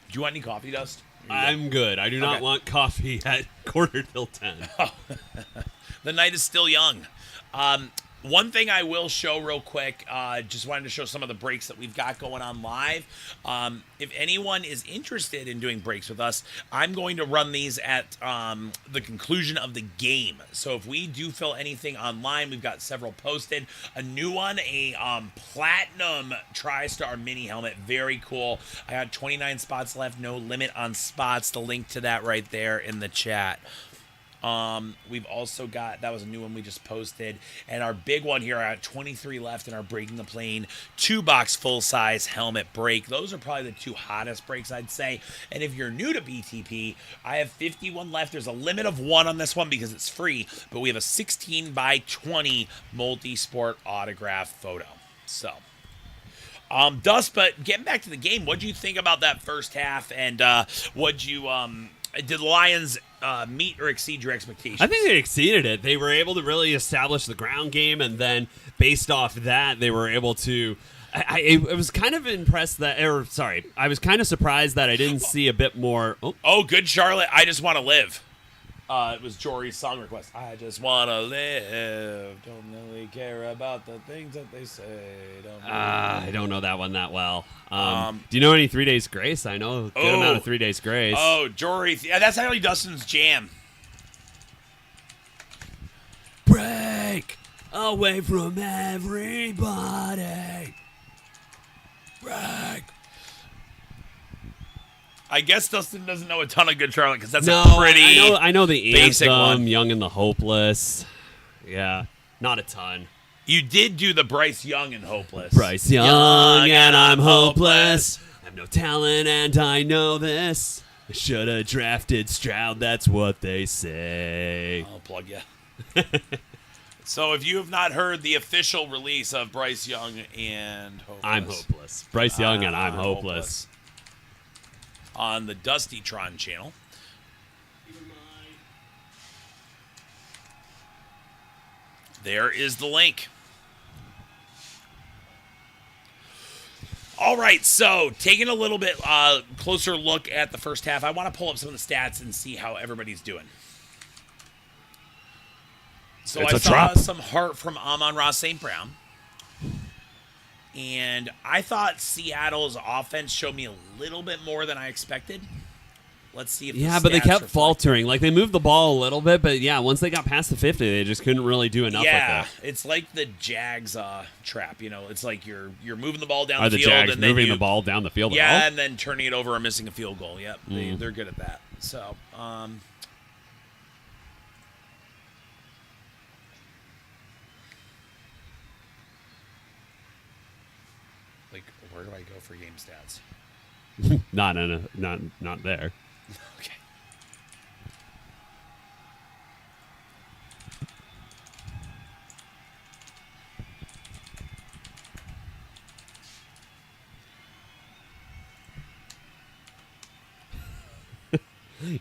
[SPEAKER 1] Do you want any coffee, Dust?
[SPEAKER 2] I'm good. I do not want coffee at 10:15.
[SPEAKER 1] The night is still young. One thing I will show real quick, just wanted to show some of the breaks that we've got going on live. If anyone is interested in doing breaks with us, I'm going to run these at the conclusion of the game. So if we do fill anything online, we've got several posted. A new one, a platinum TriStar mini helmet. Very cool. I got 29 spots left. No limit on spots. The link to that right there in the chat. We've also got, that was a new one we just posted, and our big one here, I got 23 left in our Breaking the Plane 2-box full-size helmet break. Those are probably the two hottest breaks, I'd say. And if you're new to BTP, I have 51 left. There's a limit of 1 on this one because it's free, but we have a 16 by 20 multi-sport autograph photo. So, Dust, but getting back to the game, what'd you think about that first half, and what'd you, did the Lions meet or exceed your expectations?
[SPEAKER 2] I think they exceeded it. They were able to really establish the ground game, and then based off that, they were able to. I was kind of impressed that, I was kind of surprised that I didn't see a bit more.
[SPEAKER 1] Oh, good Charlotte. I just want to live. It was Jory's song request. I just want to live. Don't really care about the things that they say.
[SPEAKER 2] I don't know that one that well. Do you know any 3 Days Grace? I know a good amount of 3 Days Grace.
[SPEAKER 1] Oh, Jory. Yeah, that's actually Dustin's jam.
[SPEAKER 2] Break away from everybody. Break.
[SPEAKER 1] I guess Dustin doesn't know a ton of good Charlotte because that's
[SPEAKER 2] No,
[SPEAKER 1] a pretty
[SPEAKER 2] I know the
[SPEAKER 1] basic
[SPEAKER 2] anthem,
[SPEAKER 1] one.
[SPEAKER 2] Young and the Hopeless. Yeah, not a ton.
[SPEAKER 1] You did do the Bryce Young and Hopeless.
[SPEAKER 2] Bryce Young and I'm hopeless. I have no talent and I know this. Should have drafted Stroud. That's what they say.
[SPEAKER 1] I'll plug you. So if you have not heard the official release of Bryce Young and Hopeless,
[SPEAKER 2] I'm hopeless. Bryce Young and I'm hopeless.
[SPEAKER 1] On the Dusty Tron channel. There is the link. All right, so taking a little bit closer look at the first half, I want to pull up some of the stats and see how everybody's doing. So I saw some heart from Amon-Ra St. Brown. And I thought Seattle's offense showed me a little bit more than I expected. Let's see if
[SPEAKER 2] but they kept faltering. Like, they moved the ball a little bit, but once they got past the 50, they just couldn't really do enough with it.
[SPEAKER 1] Yeah, it's like the Jags trap. It's like you're moving the ball down
[SPEAKER 2] Are
[SPEAKER 1] the
[SPEAKER 2] the
[SPEAKER 1] field.
[SPEAKER 2] Jags
[SPEAKER 1] and then
[SPEAKER 2] moving the ball down the field?
[SPEAKER 1] Yeah, and then turning it over and missing a field goal. Yep, they're good at that. So, where do I go for game stats?
[SPEAKER 2] not there.
[SPEAKER 1] Okay.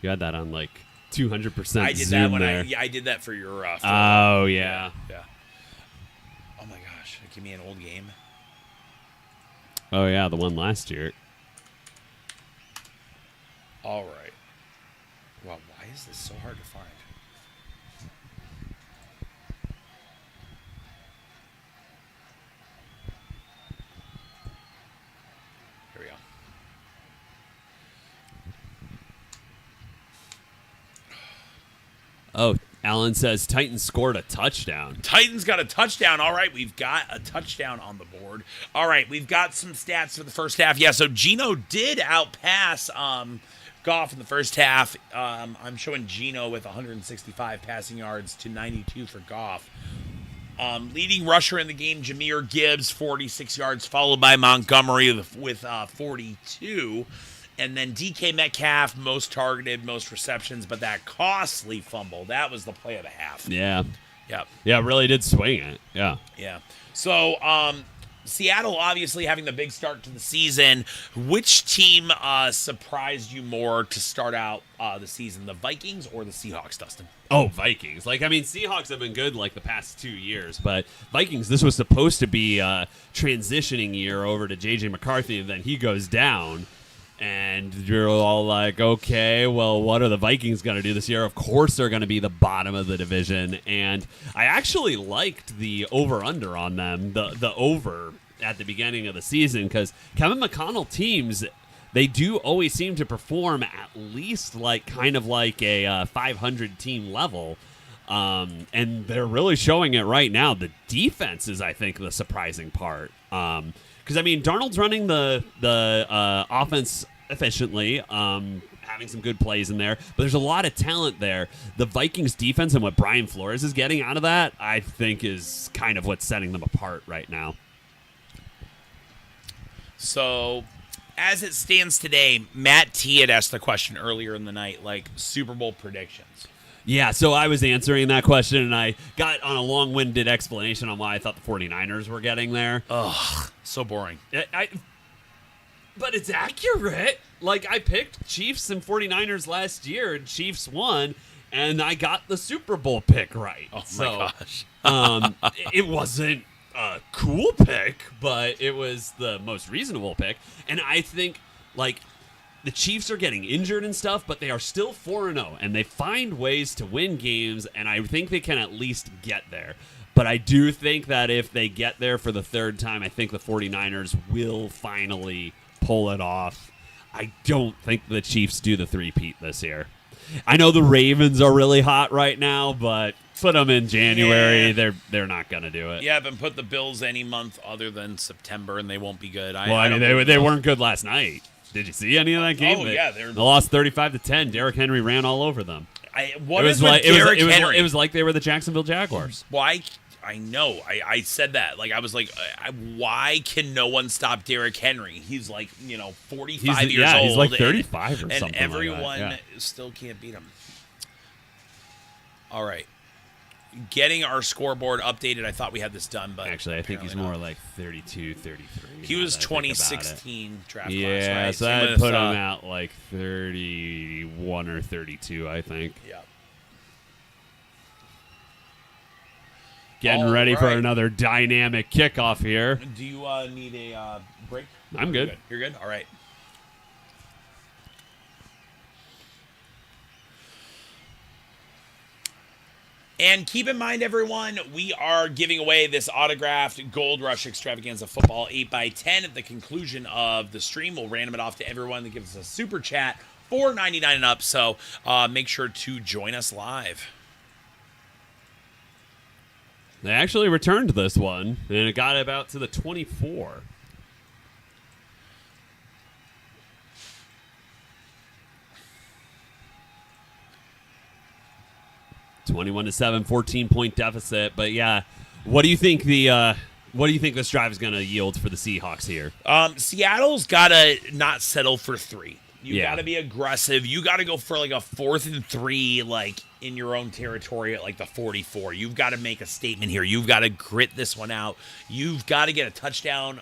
[SPEAKER 2] You had that on like 200%.
[SPEAKER 1] I did
[SPEAKER 2] zoom
[SPEAKER 1] that when
[SPEAKER 2] there.
[SPEAKER 1] I did that for your.
[SPEAKER 2] Oh yeah.
[SPEAKER 1] Oh my gosh! Give me an old game.
[SPEAKER 2] Oh yeah, the one last year.
[SPEAKER 1] All right. Well, why is this so hard to find? Here we go.
[SPEAKER 2] Oh, Alan says Titans scored a touchdown.
[SPEAKER 1] Titans got a touchdown. All right, we've got a touchdown on the board. All right, we've got some stats for the first half. Yeah, so Geno did outpass Goff in the first half. I'm showing Geno with 165 passing yards to 92 for Goff. Leading rusher in the game, Jahmyr Gibbs, 46 yards, followed by Montgomery with 42. And then DK Metcalf, most targeted, most receptions, but that costly fumble, that was the play of the half.
[SPEAKER 2] Yeah.
[SPEAKER 1] Yep.
[SPEAKER 2] Yeah, really did swing it. Yeah.
[SPEAKER 1] Yeah. So, Seattle obviously having the big start to the season. Which team surprised you more to start out the season, the Vikings or the Seahawks, Dustin?
[SPEAKER 2] Oh, Vikings. Seahawks have been good like the past 2 years, but Vikings, this was supposed to be a transitioning year over to J.J. McCarthy, and then he goes down. And you're all like, okay, well, what are the Vikings going to do this year? Of course they're going to be the bottom of the division. And I actually liked the over-under on them, the over at the beginning of the season, because Kevin McConnell teams, they do always seem to perform at least kind of like a 500 team level. And they're really showing it right now. The defense is, I think, the surprising part. Because, Darnold's running the offense efficiently, having some good plays in there, but there's a lot of talent there. The Vikings defense and what Brian Flores is getting out of that, I think, is kind of what's setting them apart right now.
[SPEAKER 1] So, as it stands today, Matt T had asked the question earlier in the night, Super Bowl predictions.
[SPEAKER 2] Yeah, so I was answering that question, and I got on a long-winded explanation on why I thought the 49ers were getting there.
[SPEAKER 1] Ugh, so boring.
[SPEAKER 2] But it's accurate. I picked Chiefs and 49ers last year, and Chiefs won, and I got the Super Bowl pick right.
[SPEAKER 1] Oh, my gosh.
[SPEAKER 2] It wasn't a cool pick, but it was the most reasonable pick. And I think, the Chiefs are getting injured and stuff, but they are still 4-0, and they find ways to win games, and I think they can at least get there. But I do think that if they get there for the third time, I think the 49ers will finally pull it off. I don't think the Chiefs do the three-peat this year. I know the Ravens are really hot right now, but put them in January.
[SPEAKER 1] Yeah.
[SPEAKER 2] They're not going to do it.
[SPEAKER 1] Yeah, but put the Bills any month other than September, and they won't be good.
[SPEAKER 2] They weren't good last night. Did you see any of that game?
[SPEAKER 1] Oh, yeah.
[SPEAKER 2] They lost 35-10. Derrick Henry ran all over them.
[SPEAKER 1] What is with Derrick Henry?
[SPEAKER 2] It was like they were the Jacksonville Jaguars.
[SPEAKER 1] Well, I know. I said that. Like, I was like, why can no one stop Derrick Henry? He's like, 45 years old.
[SPEAKER 2] He's like 35 or something.
[SPEAKER 1] And everyone
[SPEAKER 2] like that.
[SPEAKER 1] still can't beat him. All right. Getting our scoreboard updated. I thought we had this done, but
[SPEAKER 2] actually, I think he's
[SPEAKER 1] not.
[SPEAKER 2] more like 32, 33.
[SPEAKER 1] He was 2016 draft class,
[SPEAKER 2] yeah,
[SPEAKER 1] right?
[SPEAKER 2] so I'd put him at like 31 or 32, I think.
[SPEAKER 1] Yeah.
[SPEAKER 2] Getting ready for another dynamic kickoff here.
[SPEAKER 1] Do you need a break?
[SPEAKER 2] I'm good.
[SPEAKER 1] You're good? All right. And keep in mind, everyone, we are giving away this autographed Gold Rush Extravaganza Football 8x10 at the conclusion of the stream. We'll random it off to everyone that gives us a super chat, $4.99 and up. So make sure to join us live.
[SPEAKER 2] They actually returned this one, and it got about to the 24. (21-7), 14-point deficit. But yeah, what do you think this drive is going to yield for the Seahawks here?
[SPEAKER 1] Seattle's got to not settle for 3. You
[SPEAKER 2] Yeah.
[SPEAKER 1] got to be aggressive. You got to go for like a 4th and 3, like in your own territory at like the 44. You've got to make a statement here. You've got to grit this one out. You've got to get a touchdown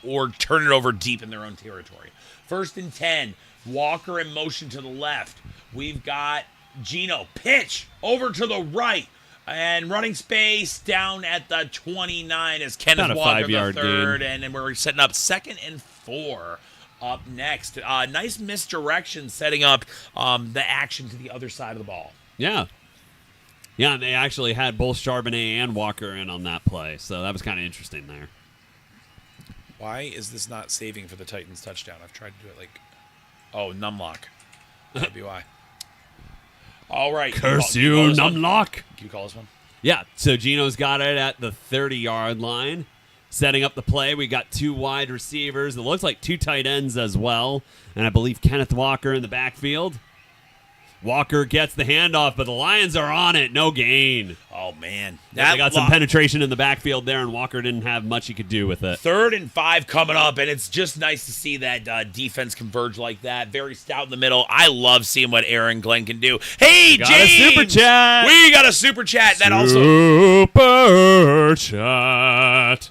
[SPEAKER 1] or turn it over deep in their own territory. 1st and 10. Walker in motion to the left. We've got Geno pitch over to the right. And running space down at the 29 as Kenneth Walker the 3rd.
[SPEAKER 2] Gain.
[SPEAKER 1] And we're setting up 2nd and 4. Up next. Nice misdirection setting up the action to the other side of the ball.
[SPEAKER 2] Yeah. Yeah, and they actually had both Charbonnet and Walker in on that play, so that was kind of interesting there.
[SPEAKER 1] Why is this not saving for the Titans touchdown? I've tried to do it like... Oh, numlock. That'd be why. All right.
[SPEAKER 2] Curse you, numlock.
[SPEAKER 1] Can you call this one?
[SPEAKER 2] Yeah, so Geno's got it at the 30-yard line. Setting up the play, we got 2 wide receivers. It looks like 2 tight ends as well. And I believe Kenneth Walker in the backfield. Walker gets the handoff, but the Lions are on it. No gain.
[SPEAKER 1] Oh, man.
[SPEAKER 2] They got some penetration in the backfield there, and Walker didn't have much he could do with it.
[SPEAKER 1] 3rd and 5 coming up, and it's just nice to see that defense converge like that. Very stout in the middle. I love seeing what Aaron Glenn can do. Hey,
[SPEAKER 2] James!
[SPEAKER 1] A
[SPEAKER 2] super chat!
[SPEAKER 1] We got a super chat. That also...
[SPEAKER 2] Super chat.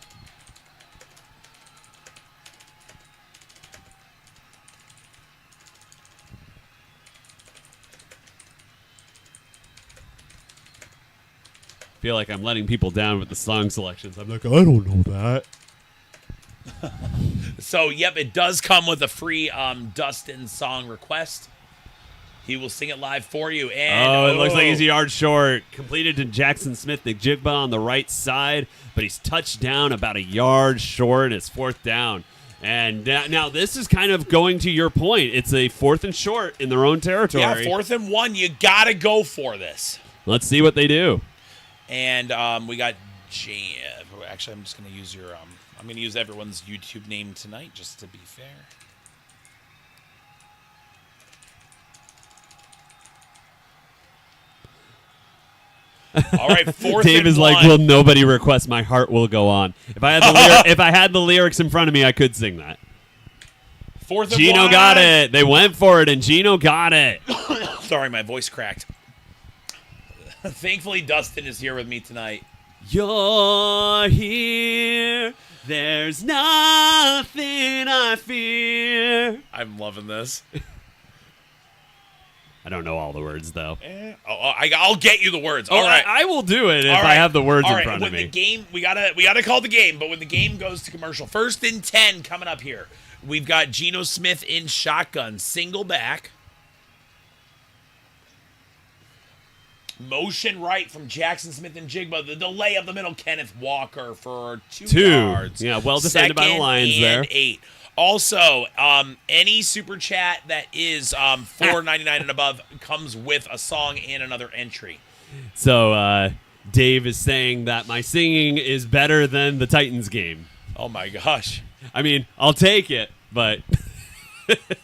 [SPEAKER 2] Feel like I'm letting people down with the song selections. I'm like, I don't know that.
[SPEAKER 1] So, yep, it does come with a free Dustin song request. He will sing it live for you. And
[SPEAKER 2] it looks like he's a yard short. Completed to Jackson Smith-Njigba on the right side, but he's touched down about a yard short. It's 4th down. And now this is kind of going to your point. It's a 4th and short in their own territory.
[SPEAKER 1] Yeah, 4th and 1. You got to go for this.
[SPEAKER 2] Let's see what they do.
[SPEAKER 1] And we got actually, I'm just going to use I'm going to use everyone's YouTube name tonight, just to be fair. All right, 4th
[SPEAKER 2] Dave
[SPEAKER 1] and
[SPEAKER 2] is
[SPEAKER 1] 1.
[SPEAKER 2] like, will nobody request my heart will go on? If I had the lyrics in front of me, I could sing that.
[SPEAKER 1] 4th and
[SPEAKER 2] Geno
[SPEAKER 1] 1.
[SPEAKER 2] got it. They went for it, and Geno got it.
[SPEAKER 1] Sorry, my voice cracked. Thankfully, Dustin is here with me tonight.
[SPEAKER 2] You're here. There's nothing I fear.
[SPEAKER 1] I'm loving this.
[SPEAKER 2] I don't know all the words, though.
[SPEAKER 1] I'll get you the words. All right.
[SPEAKER 2] I will do it if I have the words in front of me.
[SPEAKER 1] The game, we gotta call the game, but when the game goes to commercial, 1st and 10 coming up here. We've got Geno Smith in shotgun, single back. Motion right from Jackson Smith-Njigba. The delay of the middle, Kenneth Walker for 2 yards.
[SPEAKER 2] Yeah, well defended by the Lions there.
[SPEAKER 1] 2nd and 8. Also, any super chat that is $4.99 and above comes with a song and another entry.
[SPEAKER 2] So Dave is saying that my singing is better than the Titans game.
[SPEAKER 1] Oh my gosh!
[SPEAKER 2] I mean, I'll take it, but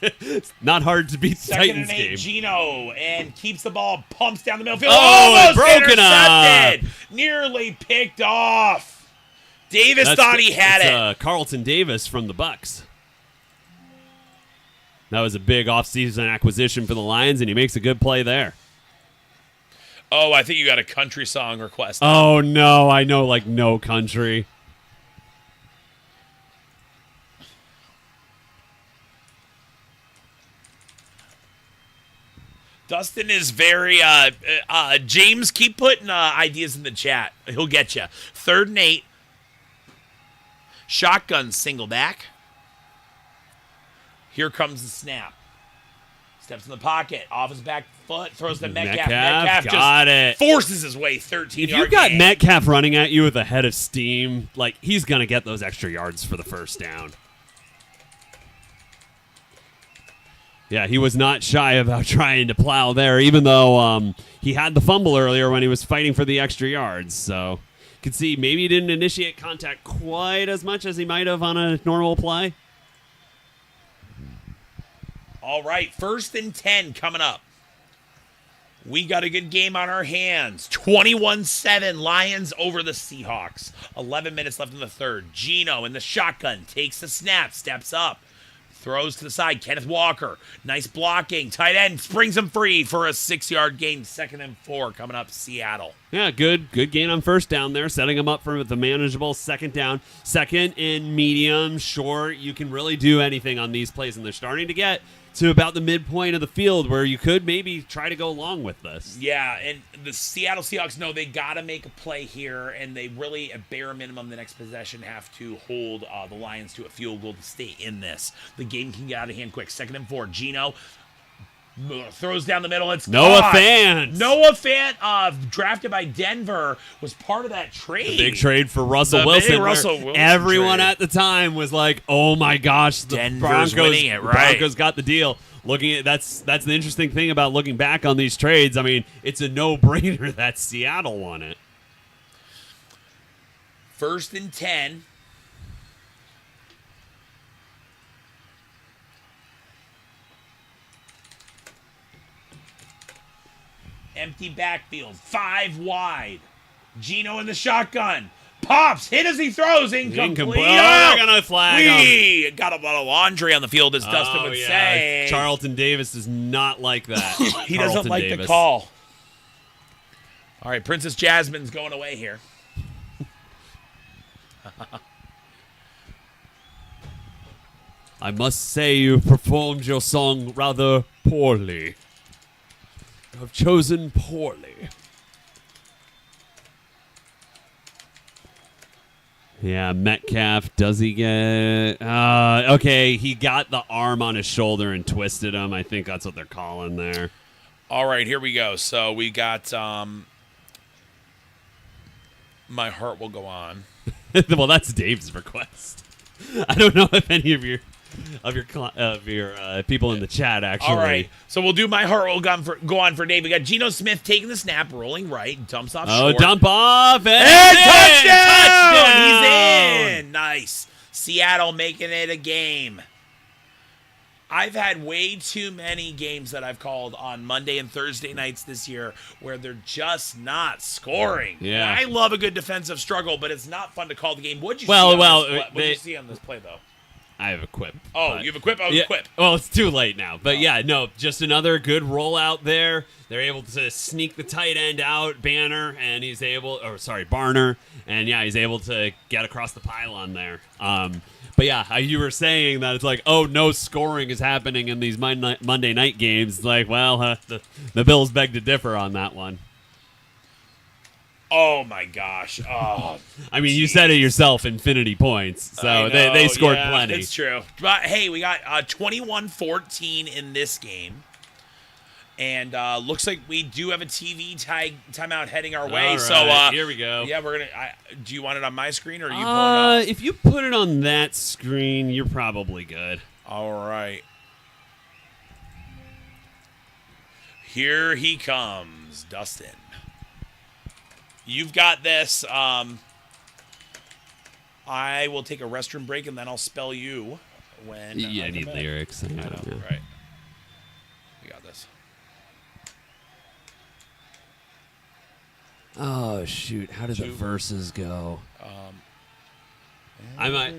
[SPEAKER 2] It's not hard to beat the
[SPEAKER 1] Second
[SPEAKER 2] Titans
[SPEAKER 1] and 8,
[SPEAKER 2] game.
[SPEAKER 1] Gino, and keeps the ball, pumps down the middle field.
[SPEAKER 2] Oh,
[SPEAKER 1] Almost
[SPEAKER 2] broken
[SPEAKER 1] intercepted. Nearly picked off. Davis thought he had it.
[SPEAKER 2] Carlton Davis from the Bucks. That was a big offseason acquisition for the Lions, and he makes a good play there.
[SPEAKER 1] Oh, I think you got a country song request.
[SPEAKER 2] Oh, no. I know, like, no country.
[SPEAKER 1] Dustin is very, James, keep putting ideas in the chat. He'll get you. 3rd and 8. Shotgun single back. Here comes the snap. Steps in the pocket. Off his back foot. Throws to Metcalf. Metcalf
[SPEAKER 2] got
[SPEAKER 1] just
[SPEAKER 2] it.
[SPEAKER 1] Forces his way 13
[SPEAKER 2] If
[SPEAKER 1] yard
[SPEAKER 2] you've got
[SPEAKER 1] gain.
[SPEAKER 2] Metcalf running at you with a head of steam, like, he's going to get those extra yards for the first down. Yeah, he was not shy about trying to plow there, even though he had the fumble earlier when he was fighting for the extra yards. So you can see maybe he didn't initiate contact quite as much as he might have on a normal play.
[SPEAKER 1] All right, 1st and 10 coming up. We got a good game on our hands. 21-7, Lions over the Seahawks. 11 minutes left in the 3rd. Gino in the shotgun takes the snap, steps up. Throws to the side. Kenneth Walker. Nice blocking. Tight end springs him free for a 6-yard gain. 2nd and 4 coming up Seattle.
[SPEAKER 2] Yeah, good gain on first down there, setting him up for the manageable second down. Second and medium, short. You can really do anything on these plays, and they're starting to get to about the midpoint of the field where you could maybe try to go along with this.
[SPEAKER 1] Yeah, and the Seattle Seahawks know they got to make a play here, and they really, at bare minimum, the next possession have to hold the Lions to a field goal to stay in this. The game can get out of hand quick. 2nd and 4, Gino throws down the middle. It's
[SPEAKER 2] Noah
[SPEAKER 1] caught.
[SPEAKER 2] Fant.
[SPEAKER 1] Noah Fant, drafted by Denver, was part of that trade.
[SPEAKER 2] Big trade for Russell
[SPEAKER 1] The
[SPEAKER 2] Wilson.
[SPEAKER 1] big Russell Wilson
[SPEAKER 2] Everyone
[SPEAKER 1] trade.
[SPEAKER 2] at the time was like, "Oh my gosh, the
[SPEAKER 1] Denver's winning it, right.
[SPEAKER 2] Broncos got the deal." Looking at that's the interesting thing about looking back on these trades. I mean, it's a no-brainer that Seattle won it.
[SPEAKER 1] 1st and 10. Empty backfield. 5 wide. Gino in the shotgun. Pops. Hit as he throws. Incomplete.
[SPEAKER 2] Oh, they're going to flag him.
[SPEAKER 1] We got a lot of laundry on the field, as Dustin would say.
[SPEAKER 2] Charlton Davis does not like that.
[SPEAKER 1] He doesn't like the call. All right, Princess Jasmine's going away here.
[SPEAKER 2] I must say you performed your song rather poorly. You have chosen poorly. Yeah, Metcalf, does he get... okay, he got the arm on his shoulder and twisted him. I think that's what they're calling there.
[SPEAKER 1] All right, here we go. So we got My Heart Will Go On.
[SPEAKER 2] Well, that's Dave's request. I don't know if any of your people in the chat actually.
[SPEAKER 1] All right, so we'll do My Heart Will Go On for Dave. We got Geno Smith taking the snap, rolling right, dumps off short.
[SPEAKER 2] Oh, dump off
[SPEAKER 1] and touchdown! He's in. Nice. Seattle making it a game. I've had way too many games that I've called on Monday and Thursday nights this year where they're just not scoring.
[SPEAKER 2] Yeah.
[SPEAKER 1] And I love a good defensive struggle, but it's not fun to call the game. What'd you see on this play, though?
[SPEAKER 2] I have a quip.
[SPEAKER 1] Oh, you have a quip? Oh,
[SPEAKER 2] yeah,
[SPEAKER 1] quip.
[SPEAKER 2] Well, it's too late now. But yeah, no, just another good rollout there. They're able to sneak the tight end out, Barner, and he's able to get across the pylon there. But yeah, you were saying that it's like, oh, no scoring is happening in these Monday night games. Like, well, the Bills beg to differ on that one.
[SPEAKER 1] Oh, my gosh. Oh,
[SPEAKER 2] I mean, you said it yourself, infinity points. So they scored plenty.
[SPEAKER 1] It's true. But, hey, we got 21-14 in this game. And looks like we do have a TV timeout heading our way.
[SPEAKER 2] All right,
[SPEAKER 1] so
[SPEAKER 2] here we go.
[SPEAKER 1] Yeah, we're gonna. Do you want it on my screen or are you pulling it up?
[SPEAKER 2] If you put it on that screen, you're probably good.
[SPEAKER 1] All right. Here he comes, Dustin. You've got this. I will take a restroom break and then I'll spell you when
[SPEAKER 2] Yeah, I need
[SPEAKER 1] commit.
[SPEAKER 2] lyrics.
[SPEAKER 1] I know,
[SPEAKER 2] Yeah.
[SPEAKER 1] right? We got this.
[SPEAKER 2] Oh shoot! How did the verses go? I might.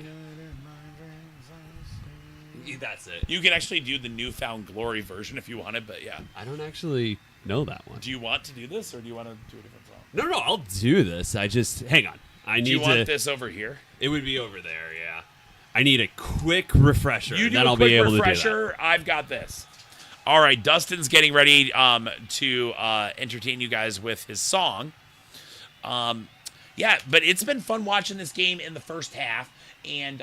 [SPEAKER 2] That's it.
[SPEAKER 1] You can actually do the Newfound Glory version if you wanted, but yeah.
[SPEAKER 2] I don't actually know that one.
[SPEAKER 1] Do you want to do this, or do you want to do a different song?
[SPEAKER 2] No, I'll do this. I just hang on. I need
[SPEAKER 1] Do you want
[SPEAKER 2] to.
[SPEAKER 1] this over here?
[SPEAKER 2] It would be over there. Yeah. I need a quick refresher.
[SPEAKER 1] You
[SPEAKER 2] and
[SPEAKER 1] do
[SPEAKER 2] then
[SPEAKER 1] a
[SPEAKER 2] I'll
[SPEAKER 1] quick
[SPEAKER 2] be able
[SPEAKER 1] refresher. I've got this. All right, Dustin's getting ready to entertain you guys with his song. Yeah, but it's been fun watching this game in the first half, and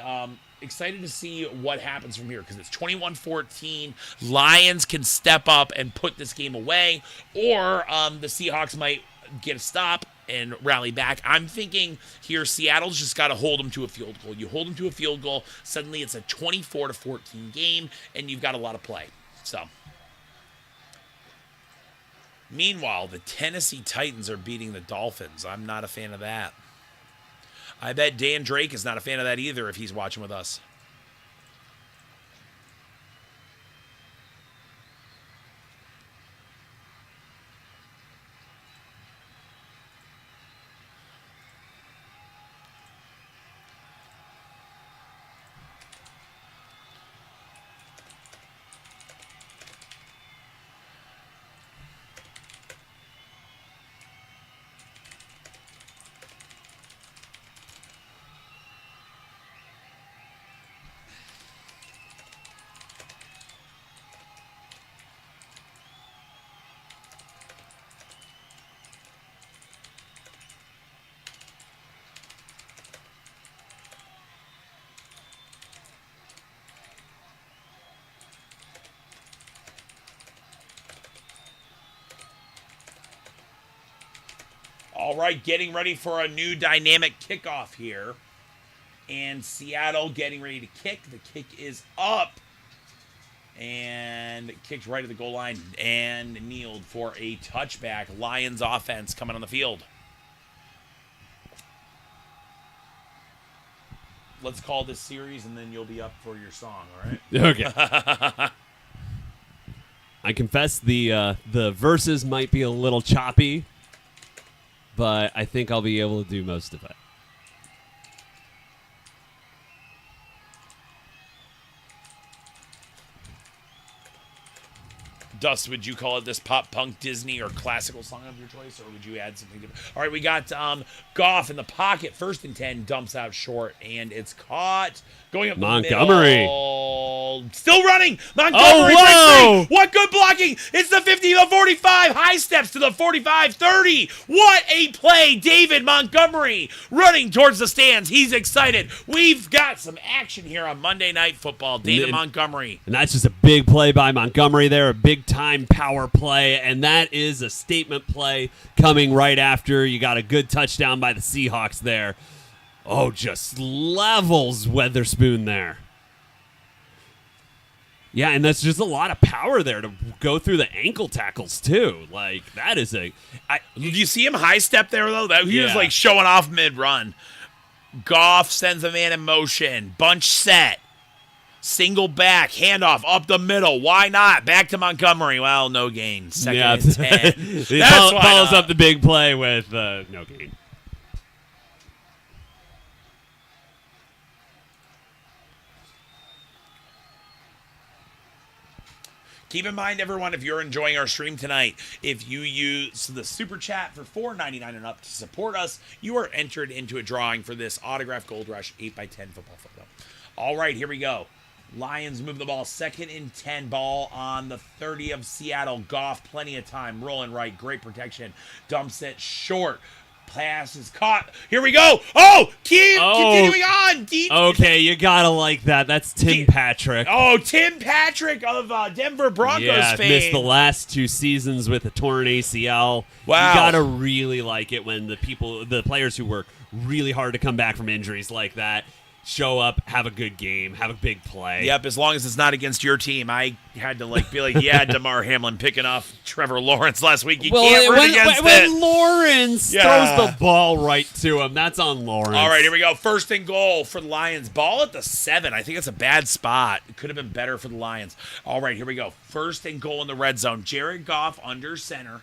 [SPEAKER 1] excited to see what happens from here because it's 21-14. Lions can step up and put this game away, or the Seahawks might get a stop and rally back. I'm thinking here Seattle's just got to hold them to a field goal. You hold them to a field goal, suddenly it's a 24-14 game, and you've got a lot of play. So, meanwhile, the Tennessee Titans are beating the Dolphins. I'm not a fan of that. I bet Dan Drake is not a fan of that either if he's watching with us. All right, getting ready for a new dynamic kickoff here. And Seattle getting ready to kick. The kick is up. And kicked right at the goal line and kneeled for a touchback. Lions offense coming on the field. Let's call this series, and then you'll be up for your song, all right?
[SPEAKER 2] Okay. I confess the verses might be a little choppy, but I think I'll be able to do most of it.
[SPEAKER 1] Dust, would you call it this pop punk Disney or classical song of your choice, or would you add something different? All right, we got Goff in the pocket, 1st and 10, dumps out short, and it's caught. Going up
[SPEAKER 2] Montgomery.
[SPEAKER 1] the middle. Still running. Montgomery.
[SPEAKER 2] Oh, whoa.
[SPEAKER 1] What good blocking. It's the 50 to the 45. High steps to the 45, 30. What a play. David Montgomery running towards the stands. He's excited. We've got some action here on Monday Night Football. David Montgomery.
[SPEAKER 2] And that's just a big play by Montgomery there, a big-time power play, and that is a statement play coming right after. You got a good touchdown by the Seahawks there. Oh, just levels Weatherspoon there. Yeah, and that's just a lot of power there to go through the ankle tackles, too. Like, that is a...
[SPEAKER 1] Did you see him high step there, though? He was,
[SPEAKER 2] Yeah.
[SPEAKER 1] like, showing off mid-run. Goff sends a man in motion. Bunch set. Single back. Handoff up the middle. Why not? Back to Montgomery. Well, no gain. Second and 10.
[SPEAKER 2] He
[SPEAKER 1] That's why
[SPEAKER 2] follows
[SPEAKER 1] not.
[SPEAKER 2] up the big play with no gain.
[SPEAKER 1] Keep in mind, everyone, if you're enjoying our stream tonight, if you use the super chat for $4.99 and up to support us, you are entered into a drawing for this autographed Gold Rush 8x10 football photo. All right, here we go. Lions move the ball. 2nd and 10. Ball on the 30 of Seattle. Goff, plenty of time. Rolling right. Great protection. Dumps it short. Pass is caught. Here we go. Oh, continuing on.
[SPEAKER 2] Okay, you gotta like that. That's Tim Patrick.
[SPEAKER 1] Oh, Tim Patrick of Denver Broncos fame.
[SPEAKER 2] Missed the last 2 seasons with a torn ACL.
[SPEAKER 1] Wow.
[SPEAKER 2] You gotta really like it when the players who work really hard to come back from injuries like that, show up, have a good game, have a big play.
[SPEAKER 1] Yep, as long as it's not against your team. I had to be like, yeah, DeMar Hamlin picking off Trevor Lawrence last week. You can't root against it.
[SPEAKER 2] When Lawrence throws the ball right to him, that's on Lawrence.
[SPEAKER 1] All right, here we go. First and goal for the Lions. Ball at the 7. I think that's a bad spot. It could have been better for the Lions. All right, here we go. First and goal in the red zone. Jared Goff under center.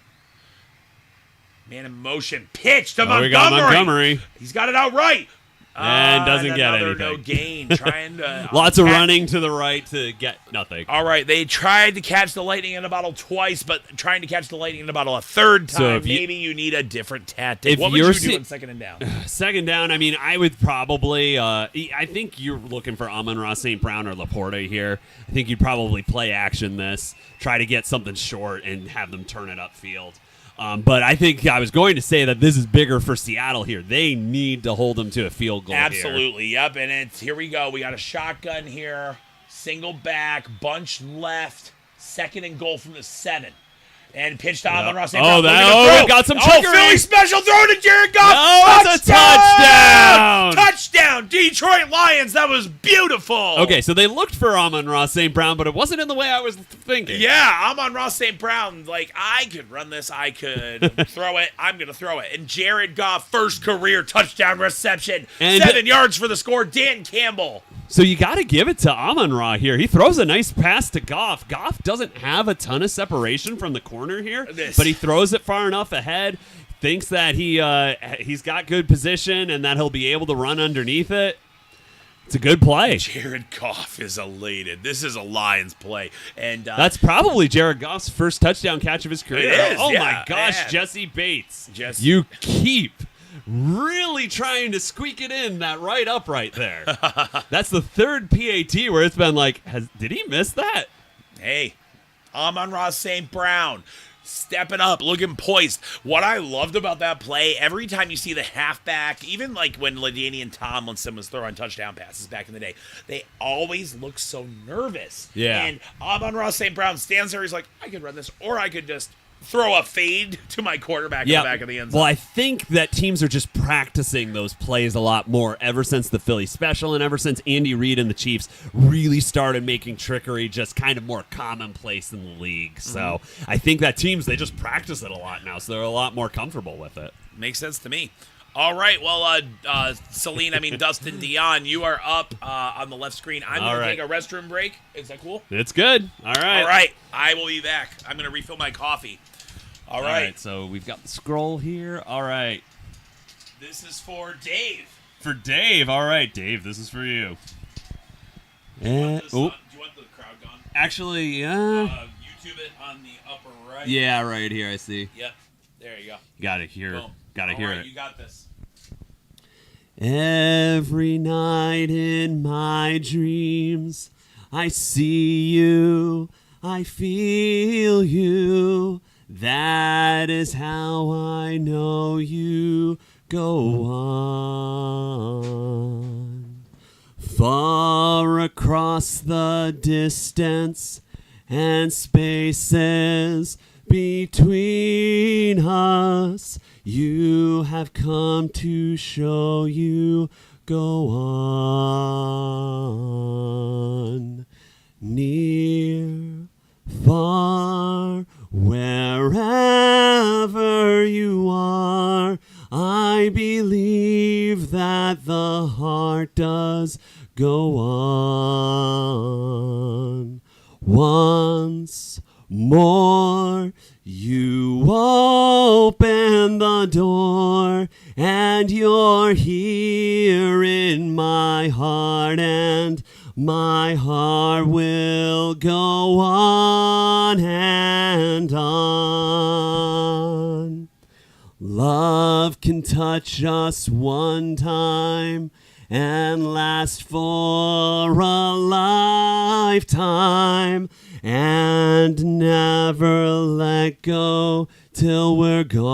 [SPEAKER 1] Man in motion. Pitch to Montgomery.
[SPEAKER 2] We got Montgomery.
[SPEAKER 1] He's got it out right.
[SPEAKER 2] And doesn't get anything.
[SPEAKER 1] No gain. Trying to
[SPEAKER 2] lots of running to the right to get nothing.
[SPEAKER 1] All right, they tried to catch the lightning in a bottle twice, but trying to catch the lightning in a bottle a third time, so maybe you need a different tactic. What would you do on second and down?
[SPEAKER 2] Second down, I mean, I would probably I think you're looking for Amon-Ra St. Brown or Laporta here. I think you'd probably play action this, try to get something short and have them turn it upfield. But I think I was going to say that this is bigger for Seattle here. They need to hold them to a field goal.
[SPEAKER 1] Absolutely, yep. And here we go. We got a shotgun here, single back, bunch left, second and goal from the 7. And pitched to Amon-Ra St. Brown.
[SPEAKER 2] We've got some trickery.
[SPEAKER 1] Philly special throw to Jared Goff.
[SPEAKER 2] No, it's a touchdown.
[SPEAKER 1] Touchdown, Detroit Lions. That was beautiful.
[SPEAKER 2] Okay, so they looked for Amon-Ra St. Brown, but it wasn't in the way I was thinking.
[SPEAKER 1] Yeah, Amon-Ra St. Brown, I could run this. I could throw it. I'm going to throw it. And Jared Goff, first career touchdown reception. And 7 yards for the score. Dan Campbell.
[SPEAKER 2] So you got to give it to Amon-Ra here. He throws a nice pass to Goff. Goff doesn't have a ton of separation from the corner here, but he throws it far enough ahead, thinks that he's got good position and that he'll be able to run underneath it. It's a good play.
[SPEAKER 1] Jared Goff is elated. This is a Lions play. And
[SPEAKER 2] that's probably Jared Goff's first touchdown catch of his career.
[SPEAKER 1] It is,
[SPEAKER 2] oh, my gosh, man. Jesse Bates. You keep really trying to squeak it in that right upright there. That's the third PAT where it's been like, did he miss that?
[SPEAKER 1] Hey, Amon-Ra St. Brown stepping up, looking poised. What I loved about that play, every time you see the halfback, even when LaDainian Tomlinson was throwing touchdown passes back in the day, they always look so nervous.
[SPEAKER 2] Yeah.
[SPEAKER 1] And Amon-Ra St. Brown stands there, he's like, I could run this, or I could just throw a fade to my quarterback in the back of the end zone.
[SPEAKER 2] Well, I think that teams are just practicing those plays a lot more ever since the Philly special and ever since Andy Reid and the Chiefs really started making trickery just kind of more commonplace in the league. So I think that teams, they just practice it a lot now, so they're a lot more comfortable with it.
[SPEAKER 1] Makes sense to me. All right, well, Dustin Dion, you are up on the left screen. I'm going to take a restroom break. Is that cool?
[SPEAKER 2] It's good. All right.
[SPEAKER 1] All right, I will be back. I'm going to refill my coffee. All right,
[SPEAKER 2] so we've got the scroll here. All right.
[SPEAKER 1] This is for Dave.
[SPEAKER 2] For Dave. All right, Dave, this is for you.
[SPEAKER 1] Do you want the crowd gone?
[SPEAKER 2] Actually,
[SPEAKER 1] YouTube it on the upper right.
[SPEAKER 2] Yeah, right here, I see.
[SPEAKER 1] Yep, there you go.
[SPEAKER 2] Got it here.
[SPEAKER 1] Boom.
[SPEAKER 2] Gotta hear it.
[SPEAKER 1] You got this.
[SPEAKER 2] Every night in my dreams, I see you, I feel you. That is how I know you go on. Far across the distance and spaces between us, you have come to show you go on. Near, far, wherever you are, I believe that the heart does go on. Once more, you open the door, and you're here in my heart, and my heart will go on and on. Love can touch us one time and last for a lifetime, and never let go till we're gone.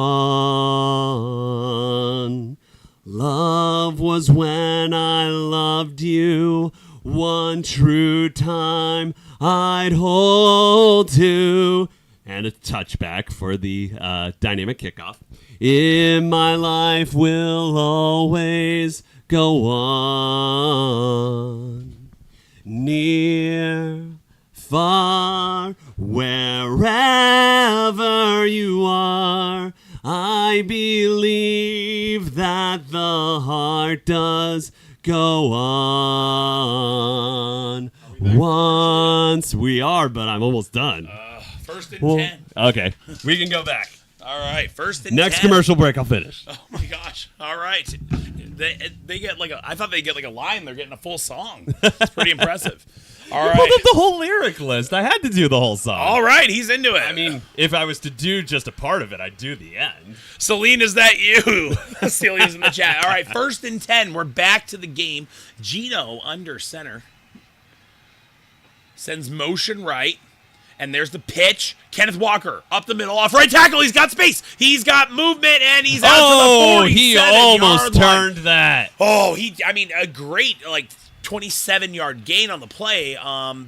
[SPEAKER 2] Love was when I loved you, one true time I'd hold to. And a touchback for the dynamic kickoff. In my life will always go on. Near, far, wherever you are, I believe that the heart does go on. Once we are, but I'm almost done.
[SPEAKER 1] First and 10.
[SPEAKER 2] Okay, we can go back.
[SPEAKER 1] All right, first and
[SPEAKER 2] Next
[SPEAKER 1] 10.
[SPEAKER 2] commercial break, I'll finish.
[SPEAKER 1] Oh my gosh! All right, they get like I thought they'd get like a line. They're getting a full song. It's pretty impressive. All right,
[SPEAKER 2] Pulled up the whole lyric list. I had to do the whole song.
[SPEAKER 1] All right, he's into it.
[SPEAKER 2] I mean, if I was to do just a part of it, I'd do the end.
[SPEAKER 1] Celine, is that you? Celia's in the chat. All right, first and 10. We're back to the game. Gino under center. Sends motion right. And there's the pitch. Kenneth Walker up the middle, off right tackle. He's got space. He's got movement, and he's out to the 47-yard
[SPEAKER 2] he almost turned that.
[SPEAKER 1] Oh, a great, 27-yard gain on the play.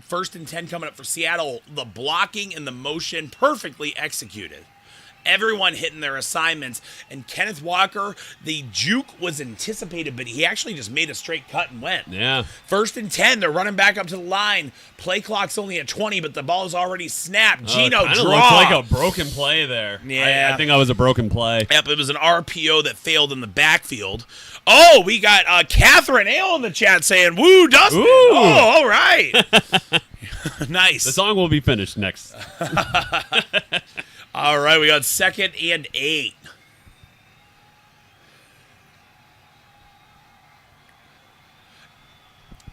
[SPEAKER 1] First and 10 coming up for Seattle. The blocking and the motion perfectly executed. Everyone hitting their assignments. And Kenneth Walker, the juke was anticipated, but he actually just made a straight cut and went.
[SPEAKER 2] Yeah.
[SPEAKER 1] First and 10, they're running back up to the line. Play clock's only at 20, but the ball is already snapped. Gino
[SPEAKER 2] Kind of
[SPEAKER 1] draw.
[SPEAKER 2] looks like a broken play there.
[SPEAKER 1] Yeah.
[SPEAKER 2] I think that was a broken play.
[SPEAKER 1] Yep, it was an RPO that failed in the backfield. Oh, we got Catherine Ale in the chat saying, woo, Dustin.
[SPEAKER 2] Ooh.
[SPEAKER 1] Oh, all right. Nice.
[SPEAKER 2] The song will be finished next.
[SPEAKER 1] All right, we got 2nd and 8.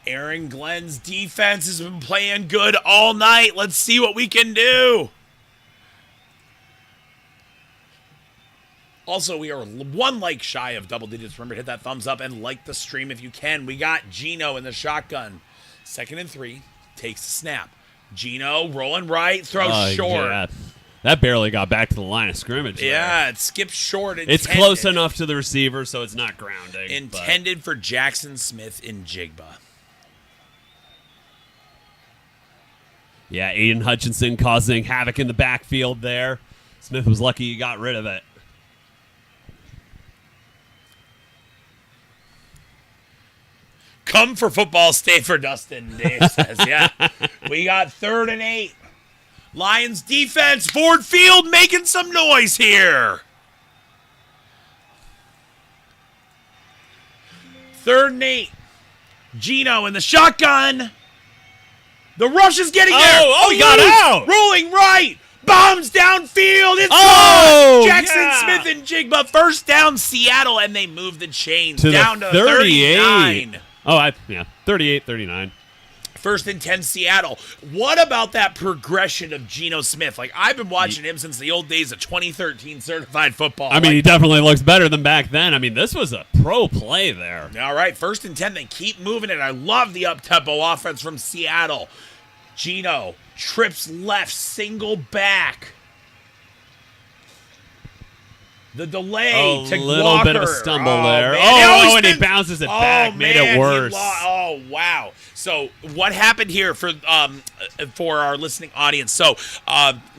[SPEAKER 1] Aaron Glenn's defense has been playing good all night. Let's see what we can do. Also, we are one like shy of double digits. Remember to hit that thumbs up and like the stream if you can. We got Gino in the shotgun. 2nd and 3. Takes the snap. Gino rolling right, throws short.
[SPEAKER 2] Yeah. That barely got back to the line of scrimmage.
[SPEAKER 1] Yeah, it skips short.
[SPEAKER 2] It's close enough to the receiver, so it's not grounding.
[SPEAKER 1] Intended for Jackson Smith in Jigba.
[SPEAKER 2] Yeah, Aiden Hutchinson causing havoc in the backfield there. Smith was lucky he got rid of it.
[SPEAKER 1] Come for football, stay for Dustin, Dave says. Yeah. We got 3rd and 8. Lions defense, Ford Field making some noise here. 3rd and 8. Gino in the shotgun. The rush is getting there.
[SPEAKER 2] Oh, he got out.
[SPEAKER 1] Rolling right. Bombs downfield. It's Jackson Smith and Jigba. First down, Seattle, and they move the chains down to 39.
[SPEAKER 2] 38-39.
[SPEAKER 1] 1st and 10, Seattle. What about that progression of Geno Smith? I've been watching him since the old days of 2013 certified football.
[SPEAKER 2] He definitely looks better than back then. This was a pro play there.
[SPEAKER 1] All right, 1st and 10, they keep moving it. I love the up-tempo offense from Seattle. Geno trips left, single back. The delay to
[SPEAKER 2] A little
[SPEAKER 1] Walker.
[SPEAKER 2] bit of a stumble there.
[SPEAKER 1] Man.
[SPEAKER 2] And he bounces it back, made it worse.
[SPEAKER 1] Oh, wow. So what happened here for our listening audience? So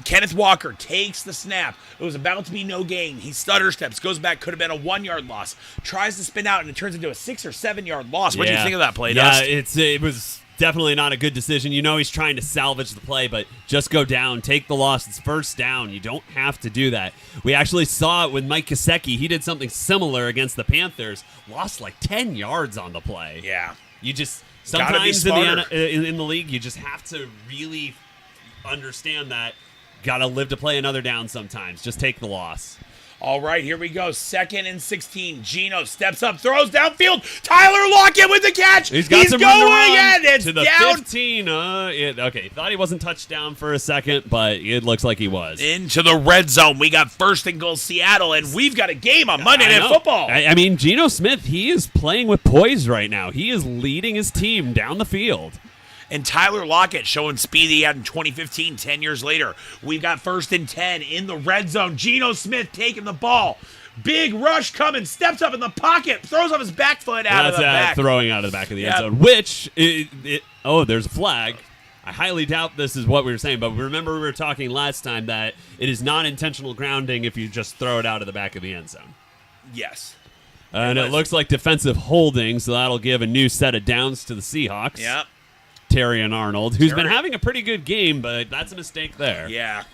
[SPEAKER 1] Kenneth Walker takes the snap. It was about to be no gain. He stutter steps, goes back, could have been a 1-yard loss. Tries to spin out, and it turns into a 6 or 7-yard loss. What do you think of that play, Dust?
[SPEAKER 2] It was definitely not a good decision. He's trying to salvage the play, but just go down, take the loss. It's first down. You don't have to do that. We actually saw it with Mike Gesicki. He did something similar against the Panthers. Lost 10 yards on the play.
[SPEAKER 1] Yeah.
[SPEAKER 2] You just sometimes in the league, you just have to really understand that. Got to live to play another down sometimes. Just take the loss.
[SPEAKER 1] All right, here we go. 2nd and 16. Geno steps up, throws downfield. Tyler Lockett with the catch.
[SPEAKER 2] He's going
[SPEAKER 1] again. It's
[SPEAKER 2] to the
[SPEAKER 1] down.
[SPEAKER 2] 15. Thought he wasn't touchdown for a second, but it looks like he was.
[SPEAKER 1] Into the red zone. We got 1st and goal Seattle, and we've got a game on Monday Night Football.
[SPEAKER 2] Geno Smith, he is playing with poise right now. He is leading his team down the field.
[SPEAKER 1] And Tyler Lockett showing speed he had in 2015, 10 years later. We've got 1st and 10 in the red zone. Geno Smith taking the ball. Big rush coming, steps up in the pocket, throws off his back foot out of the back.
[SPEAKER 2] Throwing out of the back of the end zone, which, there's a flag. I highly doubt this is what we were saying, but remember we were talking last time that it is not intentional grounding if you just throw it out of the back of the end zone.
[SPEAKER 1] Yes.
[SPEAKER 2] And it looks like defensive holding, so that'll give a new set of downs to the Seahawks.
[SPEAKER 1] Yep.
[SPEAKER 2] Terry and Arnold, who's been having a pretty good game, but that's a mistake there.
[SPEAKER 1] Yeah.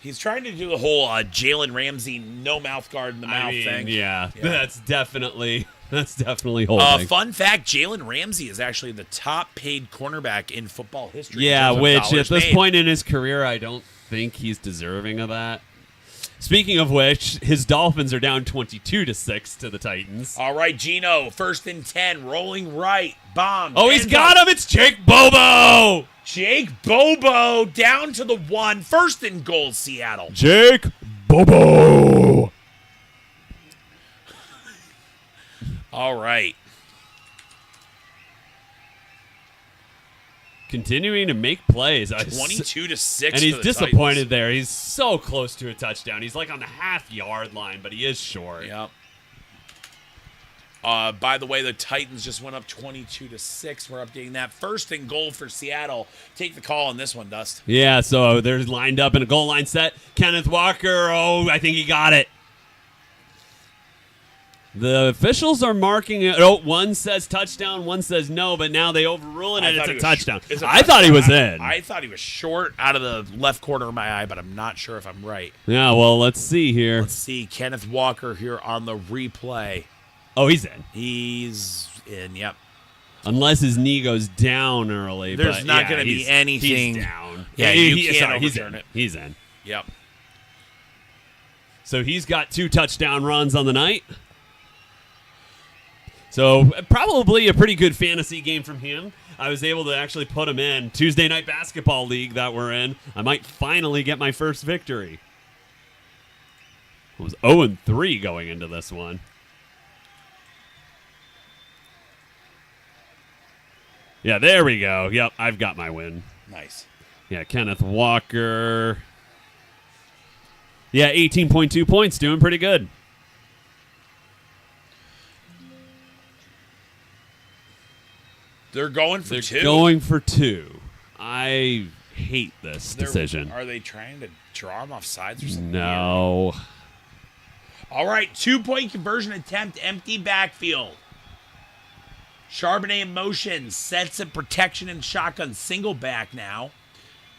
[SPEAKER 1] He's trying to do the whole Jalen Ramsey no mouth guard in the mouth thing.
[SPEAKER 2] Yeah, that's definitely holding.
[SPEAKER 1] Fun fact, Jalen Ramsey is actually the top paid cornerback in football history.
[SPEAKER 2] Yeah, which at this
[SPEAKER 1] paid.
[SPEAKER 2] point in his career, I don't think he's deserving of that. Speaking of which, his Dolphins are down 22-6 to the Titans.
[SPEAKER 1] All right, Gino, 1st and 10, rolling right, bomb.
[SPEAKER 2] Oh, he's got him. It's Jake Bobo.
[SPEAKER 1] Jake Bobo down to the 1, 1st and goal, Seattle.
[SPEAKER 2] Jake Bobo.
[SPEAKER 1] All right.
[SPEAKER 2] Continuing to make plays.
[SPEAKER 1] 22-6.
[SPEAKER 2] And he's
[SPEAKER 1] for the
[SPEAKER 2] disappointed
[SPEAKER 1] Titans.
[SPEAKER 2] there. He's so close to a touchdown. He's like on the half-yard line, but he is short.
[SPEAKER 1] Yep. By the way, the Titans just went up 22-6. We're updating that. 1st and goal for Seattle. Take the call on this one, Dust.
[SPEAKER 2] Yeah, so they're lined up in a goal line set. Kenneth Walker, I think he got it. The officials are marking it. Oh, one says touchdown, one says no, but now they overrule it, and it's a touchdown. I thought he was in.
[SPEAKER 1] I thought he was short out of the left corner of my eye, but I'm not sure if I'm right.
[SPEAKER 2] Yeah, well, let's see here.
[SPEAKER 1] Let's see. Kenneth Walker here on the replay.
[SPEAKER 2] Oh, he's in.
[SPEAKER 1] He's in, yep.
[SPEAKER 2] Unless his knee goes down early.
[SPEAKER 1] There's not going to be anything.
[SPEAKER 2] He's down.
[SPEAKER 1] Yeah, you can't overturn it.
[SPEAKER 2] He's in.
[SPEAKER 1] Yep.
[SPEAKER 2] So he's got 2 touchdown runs on the night. So probably a pretty good fantasy game from him. I was able to actually put him in Tuesday night basketball league that we're in. I might finally get my first victory. I was 0-3 going into this one. Yeah, there we go. Yep, I've got my win.
[SPEAKER 1] Nice.
[SPEAKER 2] Yeah, Kenneth Walker. Yeah, 18.2 points, doing pretty good.
[SPEAKER 1] They're going for 2.
[SPEAKER 2] Going for 2. I hate this decision.
[SPEAKER 1] Are they trying to draw him off sides or something?
[SPEAKER 2] No.
[SPEAKER 1] All right, 2-point conversion attempt, empty backfield. Charbonnet in motion, sets of protection and shotgun, single back now.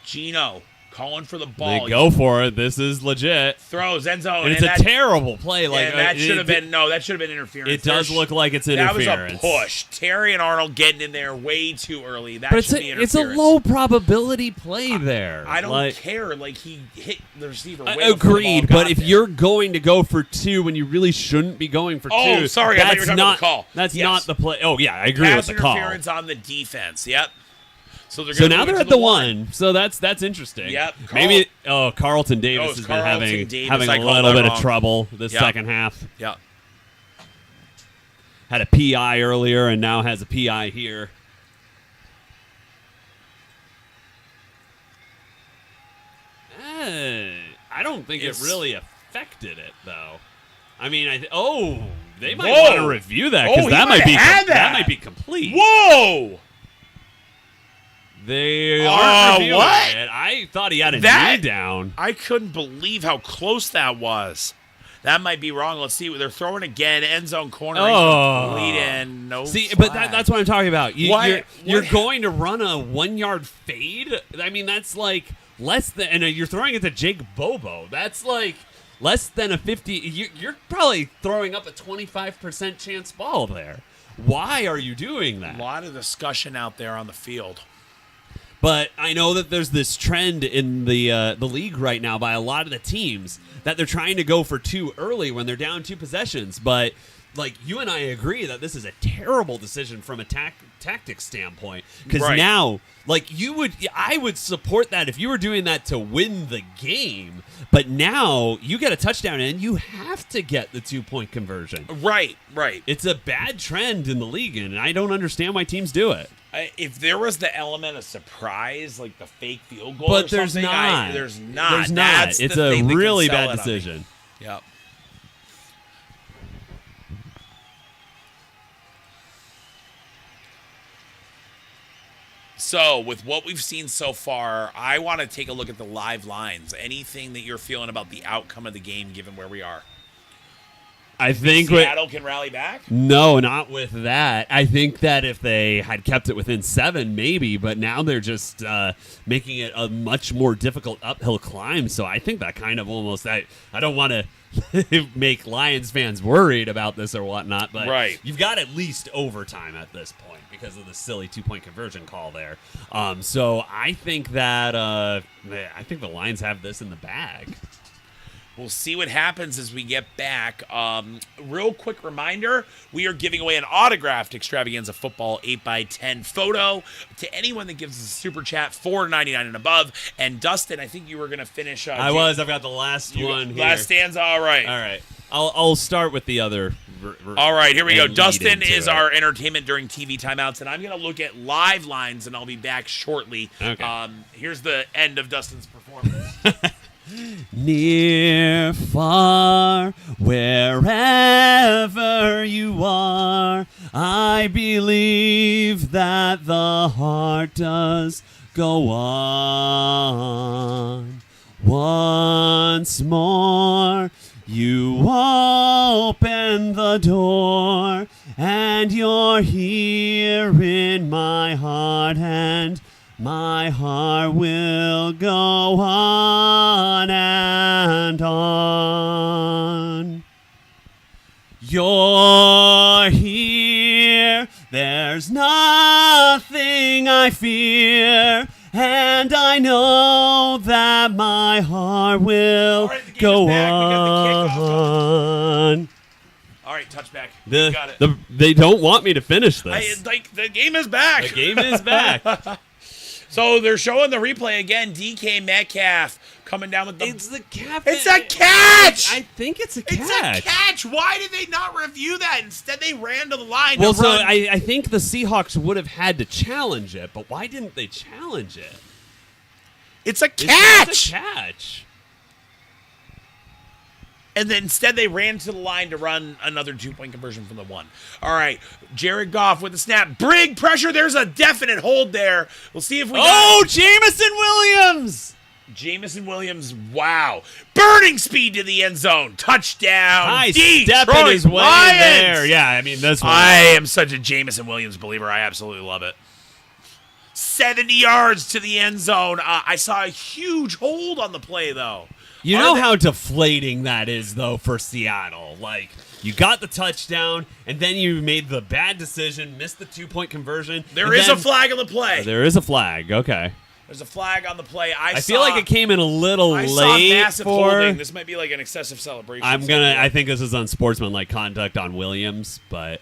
[SPEAKER 1] Gino calling for the ball.
[SPEAKER 2] They go for it. This is legit.
[SPEAKER 1] Throws end zone.
[SPEAKER 2] And it's a terrible play. Like
[SPEAKER 1] that should have been that should have been interference.
[SPEAKER 2] It does look like it's interference.
[SPEAKER 1] That was a push. Terry and Arnold getting in there way too early. That
[SPEAKER 2] but
[SPEAKER 1] should be interference.
[SPEAKER 2] It's a low probability play there.
[SPEAKER 1] I don't care. Like he hit the receiver. Way
[SPEAKER 2] Agreed. But if you're going to go for 2 when you really shouldn't be going for 2,
[SPEAKER 1] oh, sorry, I thought you were talking about the call.
[SPEAKER 2] That's not the play. Oh yeah, I agree with the call.
[SPEAKER 1] Interference on the defense. Yep. So
[SPEAKER 2] now they're at the 1. So that's interesting.
[SPEAKER 1] Yep.
[SPEAKER 2] Maybe Carlton Davis has been having a little bit of trouble this second half.
[SPEAKER 1] Yep.
[SPEAKER 2] Had a PI earlier and now has a PI here. I don't think it really affected it though. I mean, they might want to review that because that might be complete.
[SPEAKER 1] Whoa!
[SPEAKER 2] They are reviewing
[SPEAKER 1] what?
[SPEAKER 2] it. I thought he had a knee down.
[SPEAKER 1] I couldn't believe how close that was. That might be wrong. Let's see. They're throwing again. End zone corner. Lead in. No.
[SPEAKER 2] See,
[SPEAKER 1] flag.
[SPEAKER 2] but that's what I'm talking about. You're
[SPEAKER 1] What?
[SPEAKER 2] going to run a 1-yard fade. I mean, that's like less than. And you're throwing it to Jake Bobo. That's like less than a 50. You're probably throwing up a 25% chance ball there. Why are you doing that?
[SPEAKER 1] A lot of discussion out there on the field.
[SPEAKER 2] But I know that there's this trend in the league right now by a lot of the teams that they're trying to go for 2 early when they're down 2 possessions. But like you and I agree that this is a terrible decision from a tactics standpoint because now, like I would support that if you were doing that to win the game. But now you get a touchdown and you have to get the 2-point conversion.
[SPEAKER 1] Right.
[SPEAKER 2] It's a bad trend in the league, and I don't understand why teams do it.
[SPEAKER 1] If there was the element of surprise, like the fake field goal,
[SPEAKER 2] but
[SPEAKER 1] or
[SPEAKER 2] there's
[SPEAKER 1] not.
[SPEAKER 2] There's
[SPEAKER 1] not.
[SPEAKER 2] not. It's a really bad decision.
[SPEAKER 1] Yep. So, with what we've seen so far, I want to take a look at the live lines. Anything that you're feeling about the outcome of the game, given where we are?
[SPEAKER 2] I think
[SPEAKER 1] Seattle can rally back?
[SPEAKER 2] No, not with that. I think that if they had kept it within 7, maybe, but now they're just making it a much more difficult uphill climb. So I think that kind of almost, I don't want to make Lions fans worried about this or whatnot, but
[SPEAKER 1] right.
[SPEAKER 2] You've got at least overtime at this point because of the silly 2-point conversion call there. So I think that the Lions have this in the bag.
[SPEAKER 1] We'll see what happens as we get back. Real quick reminder, we are giving away an autographed Extravaganza Football 8x10 photo to anyone that gives us a super chat, $4.99 and above. And Dustin, I think you were going to finish.
[SPEAKER 2] I've got the last one here.
[SPEAKER 1] Last stanza, all right.
[SPEAKER 2] All right. I'll start with the other.
[SPEAKER 1] All right, here we go. Dustin is our entertainment during TV timeouts, and I'm going to look at live lines, and I'll be back shortly.
[SPEAKER 2] Okay.
[SPEAKER 1] Here's the end of Dustin's performance.
[SPEAKER 2] Near, far, wherever you are, I believe that the heart does go on. Once more, you open the door, and you're here in my heart, and my heart will go on and on. You're here, there's nothing I fear, and I know that my heart will go on.
[SPEAKER 1] All right, touchback.
[SPEAKER 2] Got it. They don't want me to finish this.
[SPEAKER 1] The game is back.
[SPEAKER 2] The game is back.
[SPEAKER 1] So they're showing the replay again. DK Metcalf coming down with the...
[SPEAKER 2] It's the catch.
[SPEAKER 1] It's a catch!
[SPEAKER 2] I think it's a catch.
[SPEAKER 1] It's a catch! Why did they not review that? Instead, they ran to the line
[SPEAKER 2] Well,
[SPEAKER 1] to run.
[SPEAKER 2] I think the Seahawks would have had to challenge it, but why didn't they challenge it?
[SPEAKER 1] It's a catch!
[SPEAKER 2] It's a catch.
[SPEAKER 1] And then instead they ran to the line to run another 2-point conversion from the 1. All right, Jared Goff with the snap. Brig pressure. There's a definite hold there. We'll see if we
[SPEAKER 2] Jameson Williams!
[SPEAKER 1] Jameson Williams, wow. Burning speed to the end zone. Touchdown.
[SPEAKER 2] Nice
[SPEAKER 1] Detroit
[SPEAKER 2] step in his way
[SPEAKER 1] Lions.
[SPEAKER 2] there. Yeah, I mean, this one.
[SPEAKER 1] I am such a Jameson Williams believer. I absolutely love it. 70 yards to the end zone. I saw a huge hold on the play, though.
[SPEAKER 2] You know how deflating that is, though, for Seattle. Like, you got the touchdown, and then you made the bad decision, missed the 2-point conversion.
[SPEAKER 1] There is a flag on the play.
[SPEAKER 2] There is a flag. Okay.
[SPEAKER 1] There's a flag on the play. I
[SPEAKER 2] feel like it came in a little late.
[SPEAKER 1] Saw massive holding. This might be like an excessive celebration.
[SPEAKER 2] I think this is unsportsmanlike conduct on Williams, but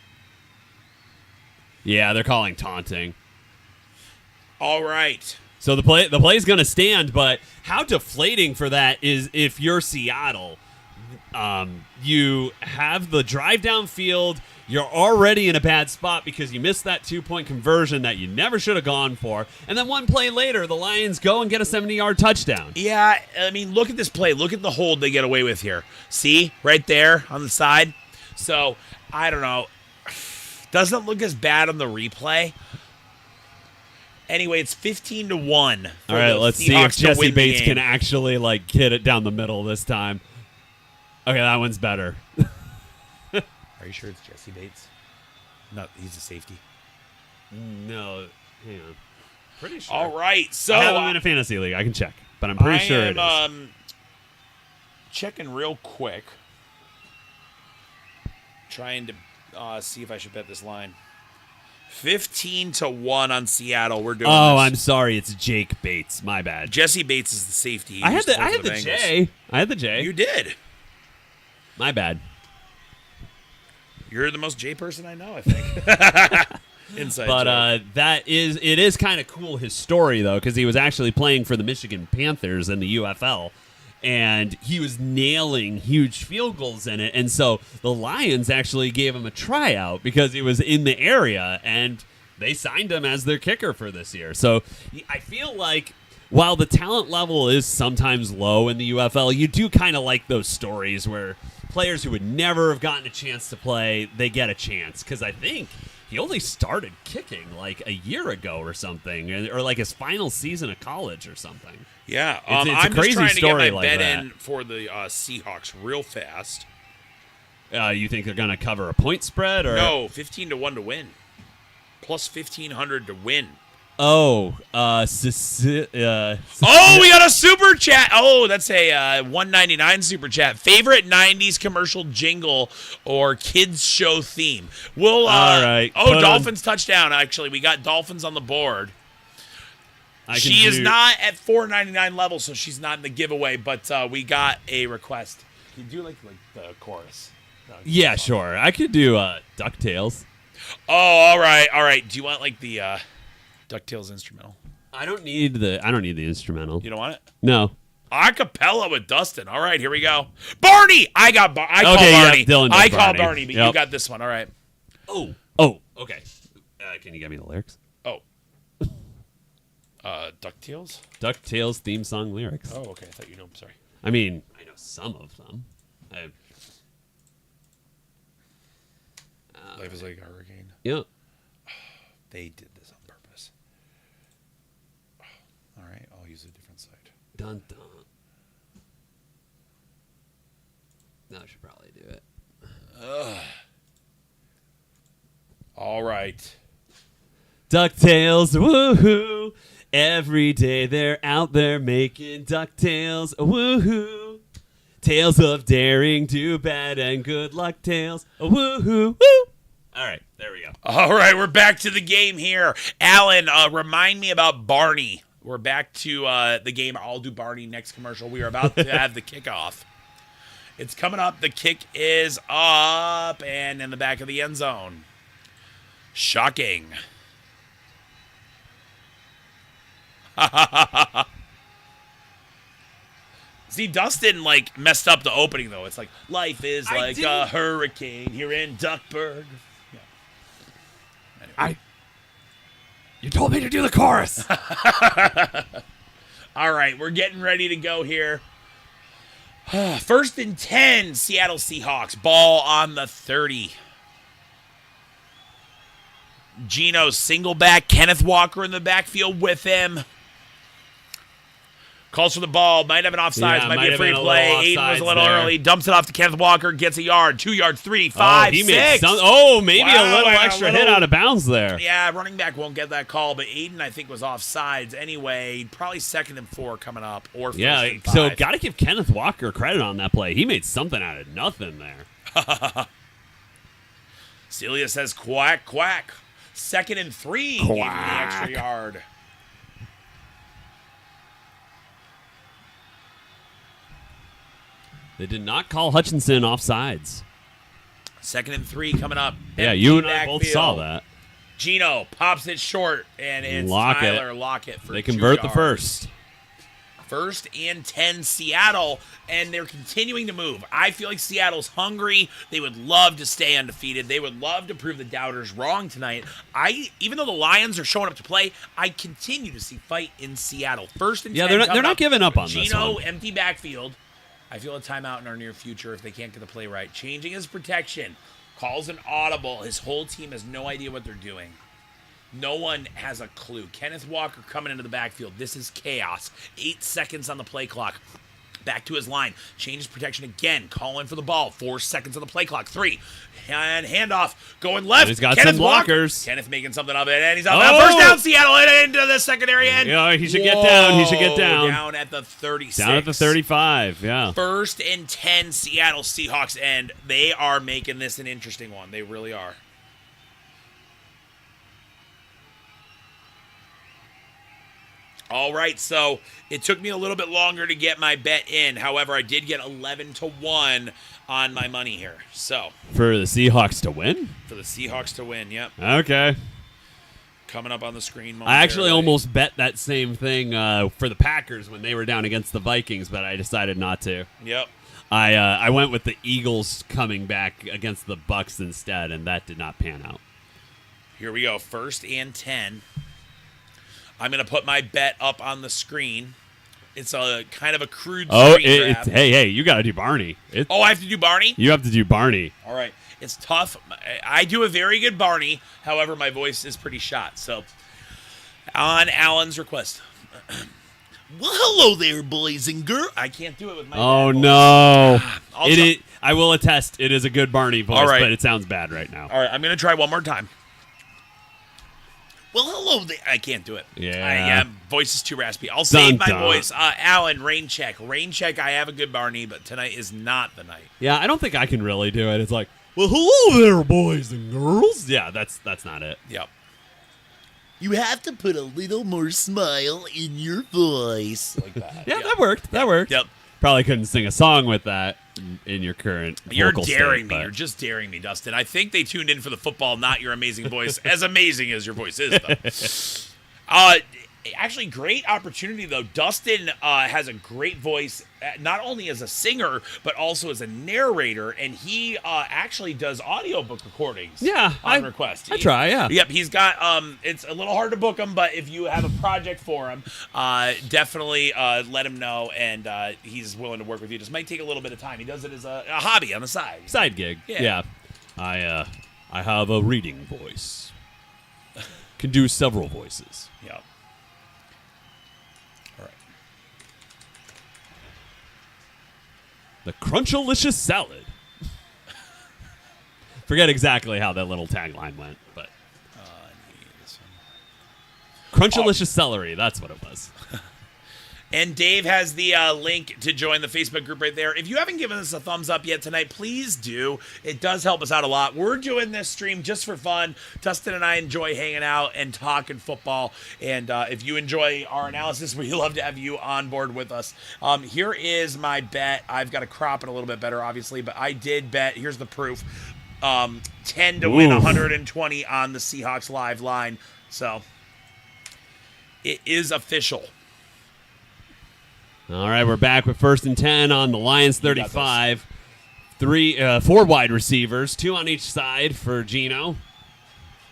[SPEAKER 2] yeah, they're calling taunting.
[SPEAKER 1] All right.
[SPEAKER 2] So the play is going to stand, but how deflating for that is if you're Seattle. You have the drive downfield. You're already in a bad spot because you missed that 2-point conversion that you never should have gone for. And then one play later, the Lions go and get a 70-yard touchdown.
[SPEAKER 1] Yeah, I mean, look at this play. Look at the hold they get away with here. See? Right there on the side. So, I don't know. Doesn't look as bad on the replay. Anyway, it's 15-1.
[SPEAKER 2] All right, let's see if Jesse Bates can actually get it down the middle this time. Okay, that one's better.
[SPEAKER 1] Are you sure it's Jesse Bates? No, he's a safety.
[SPEAKER 2] No, hang on. Pretty sure.
[SPEAKER 1] All right, so
[SPEAKER 2] I have him in a fantasy league. I can check, but I'm pretty sure it is.
[SPEAKER 1] Checking real quick. Trying to see if I should bet this line. 15-1 on Seattle. We're doing.
[SPEAKER 2] Oh,
[SPEAKER 1] this.
[SPEAKER 2] I'm sorry. It's Jake Bates. My bad.
[SPEAKER 1] Jesse Bates is the safety.
[SPEAKER 2] I had the J. I had the J.
[SPEAKER 1] You did.
[SPEAKER 2] My bad.
[SPEAKER 1] You're the most J person I know, I think. Inside
[SPEAKER 2] but
[SPEAKER 1] joke.
[SPEAKER 2] it is kind of cool, his story, though, because he was actually playing for the Michigan Panthers in the UFL, and he was nailing huge field goals in it. And so the Lions actually gave him a tryout because he was in the area, and they signed him as their kicker for this year. So I feel like while the talent level is sometimes low in the UFL, you do kind of like those stories where players who would never have gotten a chance to play, they get a chance. Because I think he only started kicking a year ago or something, or his final season of college or something.
[SPEAKER 1] Yeah,
[SPEAKER 2] it's
[SPEAKER 1] I'm
[SPEAKER 2] a crazy
[SPEAKER 1] just trying to
[SPEAKER 2] story
[SPEAKER 1] get my bet
[SPEAKER 2] that.
[SPEAKER 1] in for the Seahawks real fast.
[SPEAKER 2] You think they're going to cover a point spread? Or
[SPEAKER 1] No, 15 to 1 to win. Plus 1,500 to win.
[SPEAKER 2] Oh,
[SPEAKER 1] We got a super chat. Oh, that's a 199 super chat. Favorite 90s commercial jingle or kids show theme? We'll
[SPEAKER 2] all right.
[SPEAKER 1] Oh, Dolphins touchdown. Actually, we got Dolphins on the board. She is not at 499 level, so she's not in the giveaway. But we got a request. Can you do like the chorus?
[SPEAKER 2] Yeah, sure. I could do DuckTales.
[SPEAKER 1] Oh, all right. Do you want like the DuckTales instrumental?
[SPEAKER 2] I don't need the instrumental.
[SPEAKER 1] You don't want it?
[SPEAKER 2] No.
[SPEAKER 1] Acapella with Dustin. All right, here we go. Barney! I call Barney.
[SPEAKER 2] Dylan does
[SPEAKER 1] I call
[SPEAKER 2] Barney.
[SPEAKER 1] Barney, but you got this one. All right.
[SPEAKER 2] Oh, okay. Can you get me the lyrics?
[SPEAKER 1] Oh. DuckTales?
[SPEAKER 2] DuckTales theme song lyrics.
[SPEAKER 1] Oh, okay. I thought you know. I'm sorry.
[SPEAKER 2] I mean, I know some of them.
[SPEAKER 1] Life is like a hurricane.
[SPEAKER 2] Yeah.
[SPEAKER 1] They did this on purpose. All right, I'll use a different site.
[SPEAKER 2] Dun dun. No, I should probably do it.
[SPEAKER 1] All right.
[SPEAKER 2] DuckTales, woohoo! Every day they're out there making DuckTales, woohoo! Tales of daring, do bad, and good luck tales, woohoo! Woo! All right, there we go.
[SPEAKER 1] All right, we're back to the game here. Alan, remind me about Barney. We're back to the game. I'll do Barney next commercial. We are about to have the kickoff. It's coming up. The kick is up and in the back of the end zone. Shocking. See, Dustin, messed up the opening, though. It's like, life is like a hurricane here in Duckburg. Yeah. Anyway.
[SPEAKER 2] You told me to do the chorus.
[SPEAKER 1] All right, we're getting ready to go here. First and 10, Seattle Seahawks. Ball on the 30. Geno single back. Kenneth Walker in the backfield with him. Calls for the ball. Might have an offsides. Might be a free play. Aiden was a little early. Dumps it off to Kenneth Walker. Gets a yard. 2 yards. 3, 5, 6.
[SPEAKER 2] Maybe a little extra hit out of bounds there.
[SPEAKER 1] Yeah, running back won't get that call, but Aiden, I think, was offsides anyway. Probably 2nd and 4 coming up. Or first and 5.
[SPEAKER 2] So got to give Kenneth Walker credit on that play. He made something out of nothing there.
[SPEAKER 1] Celia says, quack, quack. 2nd and 3. Quack. Gave him the extra yard.
[SPEAKER 2] They did not call Hutchinson offsides.
[SPEAKER 1] 2nd and 3 coming up.
[SPEAKER 2] Yeah, you and I both saw that.
[SPEAKER 1] Geno pops it short, and it's Tyler Lockett for 2 yards.
[SPEAKER 2] They convert the first.
[SPEAKER 1] 1st and 10, Seattle, and they're continuing to move. I feel like Seattle's hungry. They would love to stay undefeated. They would love to prove the doubters wrong tonight. Even though the Lions are showing up to play, I continue to see fight in Seattle. 1st and 10.
[SPEAKER 2] Yeah, they're not giving up on this
[SPEAKER 1] Geno,
[SPEAKER 2] one.
[SPEAKER 1] empty backfield. I feel a timeout in our near future if they can't get the play right. Changing his protection. Calls an audible. His whole team has no idea what they're doing. No one has a clue. Kenneth Walker coming into the backfield. This is chaos. 8 seconds on the play clock. Back to his line. Changes protection again. Calling for the ball. 4 seconds on the play clock. 3. And handoff. Going left.
[SPEAKER 2] And he's got
[SPEAKER 1] Kenneth
[SPEAKER 2] some
[SPEAKER 1] Walker.
[SPEAKER 2] blockers.
[SPEAKER 1] Kenneth making something of it. And he's up. First down, Seattle. Into the secondary end.
[SPEAKER 2] Yeah, he should get down. He should get down.
[SPEAKER 1] Down at the 36.
[SPEAKER 2] Down at the 35, yeah.
[SPEAKER 1] 1st and 10, Seattle Seahawks. And they are making this an interesting one. They really are. All right, so it took me a little bit longer to get my bet in. However, I did get 11 to 1 on my money here. So
[SPEAKER 2] for the Seahawks to win?
[SPEAKER 1] For the Seahawks to win, yep.
[SPEAKER 2] Okay.
[SPEAKER 1] Coming up on the screen.
[SPEAKER 2] I actually almost bet that same thing for the Packers when they were down against the Vikings, but I decided not to.
[SPEAKER 1] Yep.
[SPEAKER 2] I went with the Eagles coming back against the Bucks instead, and that did not pan out.
[SPEAKER 1] Here we go. 1st and 10. I'm going to put my bet up on the screen. It's a kind of a crude screen grab.
[SPEAKER 2] Hey, you got to do Barney.
[SPEAKER 1] I have to do Barney?
[SPEAKER 2] You have to do Barney.
[SPEAKER 1] All right. It's tough. I do a very good Barney. However, my voice is pretty shot. So, on Alan's request. Well, hello there, boys and girls. I can't do it with my
[SPEAKER 2] Oh, no. I will attest it is a good Barney voice,
[SPEAKER 1] All right.
[SPEAKER 2] but it sounds bad right now.
[SPEAKER 1] All right, I'm going to try one more time. Well, hello. I can't do it.
[SPEAKER 2] Yeah.
[SPEAKER 1] Voice is too raspy. I'll save my
[SPEAKER 2] Dun.
[SPEAKER 1] voice. Alan, rain check. Rain check, I have a good Barney, but tonight is not the night.
[SPEAKER 2] Yeah, I don't think I can really do it. It's like, well, hello there, boys and girls. Yeah, that's not it.
[SPEAKER 1] Yep.
[SPEAKER 3] You have to put a little more smile in your voice.
[SPEAKER 1] Like that.
[SPEAKER 2] Yeah, that worked. That worked.
[SPEAKER 1] Yep.
[SPEAKER 2] Probably couldn't sing a song with that in your current
[SPEAKER 1] You're
[SPEAKER 2] vocal
[SPEAKER 1] daring
[SPEAKER 2] state,
[SPEAKER 1] me.
[SPEAKER 2] but-
[SPEAKER 1] You're just daring me, Dustin. I think they tuned in for the football, not your amazing voice. As amazing as your voice is, though. Actually, great opportunity, though. Dustin has a great voice, not only as a singer, but also as a narrator, and he actually does audiobook recordings on request.
[SPEAKER 2] I try, yeah.
[SPEAKER 1] Yep, he's got, it's a little hard to book him, but if you have a project for him, definitely let him know, and he's willing to work with you. Just might take a little bit of time. He does it as a hobby on the side.
[SPEAKER 2] Side gig.
[SPEAKER 1] Yeah.
[SPEAKER 2] I have a reading voice. Can do several voices.
[SPEAKER 1] Yep. All right.
[SPEAKER 2] The Crunchalicious Salad. Forget exactly how that little tagline went, but Crunchalicious Celery, that's what it was.
[SPEAKER 1] And Dave has the link to join the Facebook group right there. If you haven't given us a thumbs up yet tonight, please do. It does help us out a lot. We're doing this stream just for fun. Dustin and I enjoy hanging out and talking football. And if you enjoy our analysis, we love to have you on board with us. Here is my bet. I've got to crop it a little bit better, obviously, but I did bet. Here's the proof. 10 to win 120 on the Seahawks live line. So it is official.
[SPEAKER 2] All right, we're back with 1st and 10 on the Lions 35. 4 wide receivers, 2 on each side for Gino.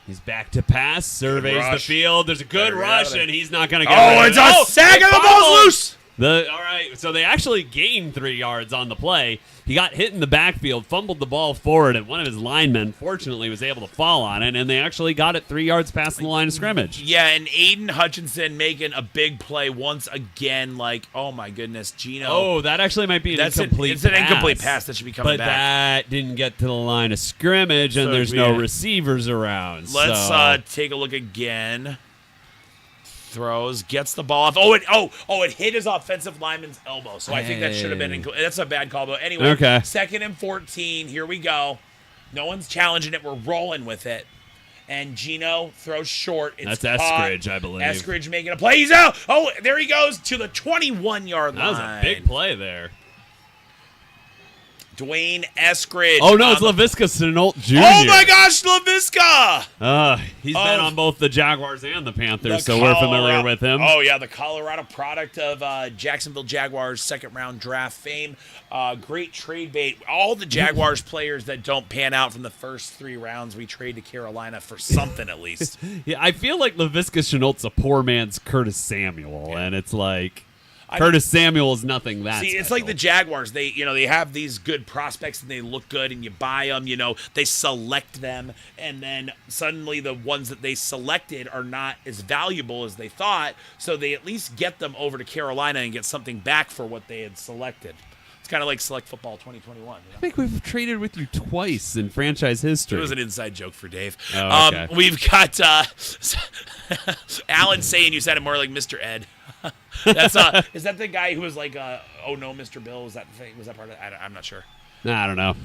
[SPEAKER 2] He's back to pass, surveys the field. There's a good rush, and he's not going to get
[SPEAKER 1] Oh, it's a sack and the ball's loose.
[SPEAKER 2] All right, so they actually gained 3 yards on the play. He got hit in the backfield, fumbled the ball forward, and one of his linemen, fortunately, was able to fall on it, and they actually got it 3 yards past the line of scrimmage.
[SPEAKER 1] Yeah, and Aiden Hutchinson making a big play once again. Like, oh my goodness, Gino.
[SPEAKER 2] Oh, that actually might be an incomplete pass.
[SPEAKER 1] It's an incomplete pass that should be coming
[SPEAKER 2] but
[SPEAKER 1] back.
[SPEAKER 2] That didn't get to the line of scrimmage, and
[SPEAKER 1] So
[SPEAKER 2] there's no receivers around.
[SPEAKER 1] Let's take a look again. Throws, gets the ball off. It hit his offensive lineman's elbow. So I think that should have been. That's a bad call, but anyway.
[SPEAKER 2] Okay.
[SPEAKER 1] 2nd and 14. Here we go. No one's challenging it. We're rolling with it. And Gino throws short. It's
[SPEAKER 2] That's
[SPEAKER 1] caught.
[SPEAKER 2] Eskridge, I believe.
[SPEAKER 1] Eskridge making a play. He's out. Oh, there he goes to the 21-yard line.
[SPEAKER 2] That was a big play there.
[SPEAKER 1] Dwayne Eskridge.
[SPEAKER 2] Oh, no, it's LaVisca Chenault Jr.
[SPEAKER 1] Oh, my gosh, LaVisca.
[SPEAKER 2] He's been on both the Jaguars and the Panthers, so we're familiar with him.
[SPEAKER 1] Oh, yeah, the Colorado product of Jacksonville Jaguars second-round draft fame. Great trade bait. All the Jaguars players that don't pan out from the first 3 rounds, we trade to Carolina for something at least.
[SPEAKER 2] Yeah, I feel like LaVisca Chenault's a poor man's Curtis Samuel, and it's like... Curtis Samuel is nothing that
[SPEAKER 1] See, it's
[SPEAKER 2] special.
[SPEAKER 1] like the Jaguars. They have these good prospects and they look good, and you buy them. They select them, and then suddenly the ones that they selected are not as valuable as they thought. So they at least get them over to Carolina and get something back for what they had selected. It's kind of like Select Football 2021.
[SPEAKER 2] I think we've traded with you twice in franchise history.
[SPEAKER 1] It was an inside joke for Dave.
[SPEAKER 2] Oh, okay.
[SPEAKER 1] We've got Alan saying you sounded more like Mr. Ed. That's is that the guy who was like, oh no, Mr. Bill? Was that the thing? Was that part of it? I'm not sure.
[SPEAKER 2] I don't know.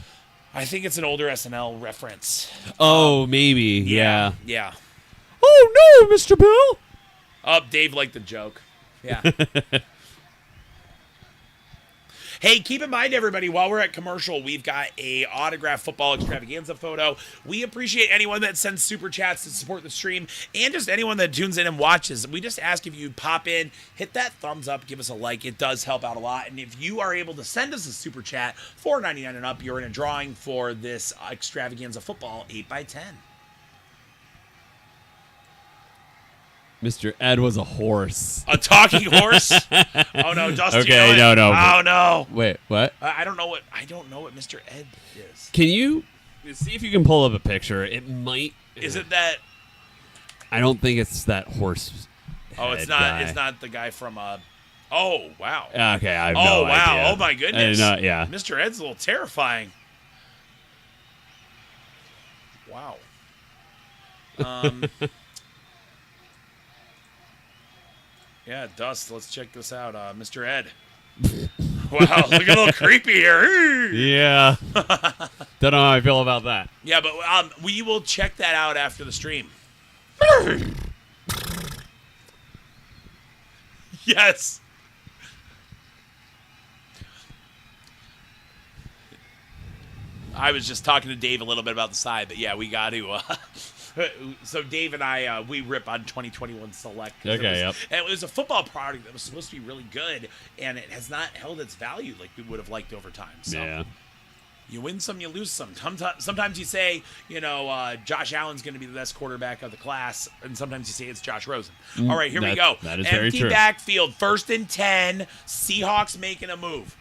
[SPEAKER 1] I think it's an older SNL reference.
[SPEAKER 2] Oh, maybe. Yeah.
[SPEAKER 1] Yeah.
[SPEAKER 2] Oh no, Mr. Bill.
[SPEAKER 1] Dave liked the joke. Yeah. Hey, keep in mind, everybody, while we're at commercial, we've got a autographed football extravaganza photo. We appreciate anyone that sends super chats to support the stream and just anyone that tunes in and watches. We just ask if you pop in, hit that thumbs up, give us a like. It does help out a lot. And if you are able to send us a super chat, $4.99 and up, you're in a drawing for this extravaganza football 8x10.
[SPEAKER 2] Mr. Ed was a horse.
[SPEAKER 1] A talking horse? Oh no, Dustin.
[SPEAKER 2] Okay,
[SPEAKER 1] you know
[SPEAKER 2] no.
[SPEAKER 1] Oh no.
[SPEAKER 2] Wait, what?
[SPEAKER 1] I don't know what Mr. Ed is.
[SPEAKER 2] Can you see if you can pull up a picture? It might.
[SPEAKER 1] Is it that?
[SPEAKER 2] I don't think it's that horse.
[SPEAKER 1] Oh, it's not.
[SPEAKER 2] guy.
[SPEAKER 1] It's not the guy from Oh, wow.
[SPEAKER 2] Okay, I have
[SPEAKER 1] Oh,
[SPEAKER 2] no
[SPEAKER 1] wow.
[SPEAKER 2] idea.
[SPEAKER 1] Oh, my goodness.
[SPEAKER 2] Yeah.
[SPEAKER 1] Mr. Ed's a little terrifying. Wow. Yeah, Dust, let's check this out. Mr. Ed. Wow, look a little creepy here.
[SPEAKER 2] Yeah. Don't know how I feel about that.
[SPEAKER 1] Yeah, but we will check that out after the stream. Yes. I was just talking to Dave a little bit about the side, but yeah, we got to. So Dave and I, we rip on 2021 Select.
[SPEAKER 2] Okay,
[SPEAKER 1] And it was a football product that was supposed to be really good, and it has not held its value like we would have liked over time. So
[SPEAKER 2] Yeah.
[SPEAKER 1] you win some, you lose some. Sometimes you say, Josh Allen's going to be the best quarterback of the class, and sometimes you say it's Josh Rosen. All right, here we go.
[SPEAKER 2] That is very true.
[SPEAKER 1] Empty backfield, 1st and 10. Seahawks making a move.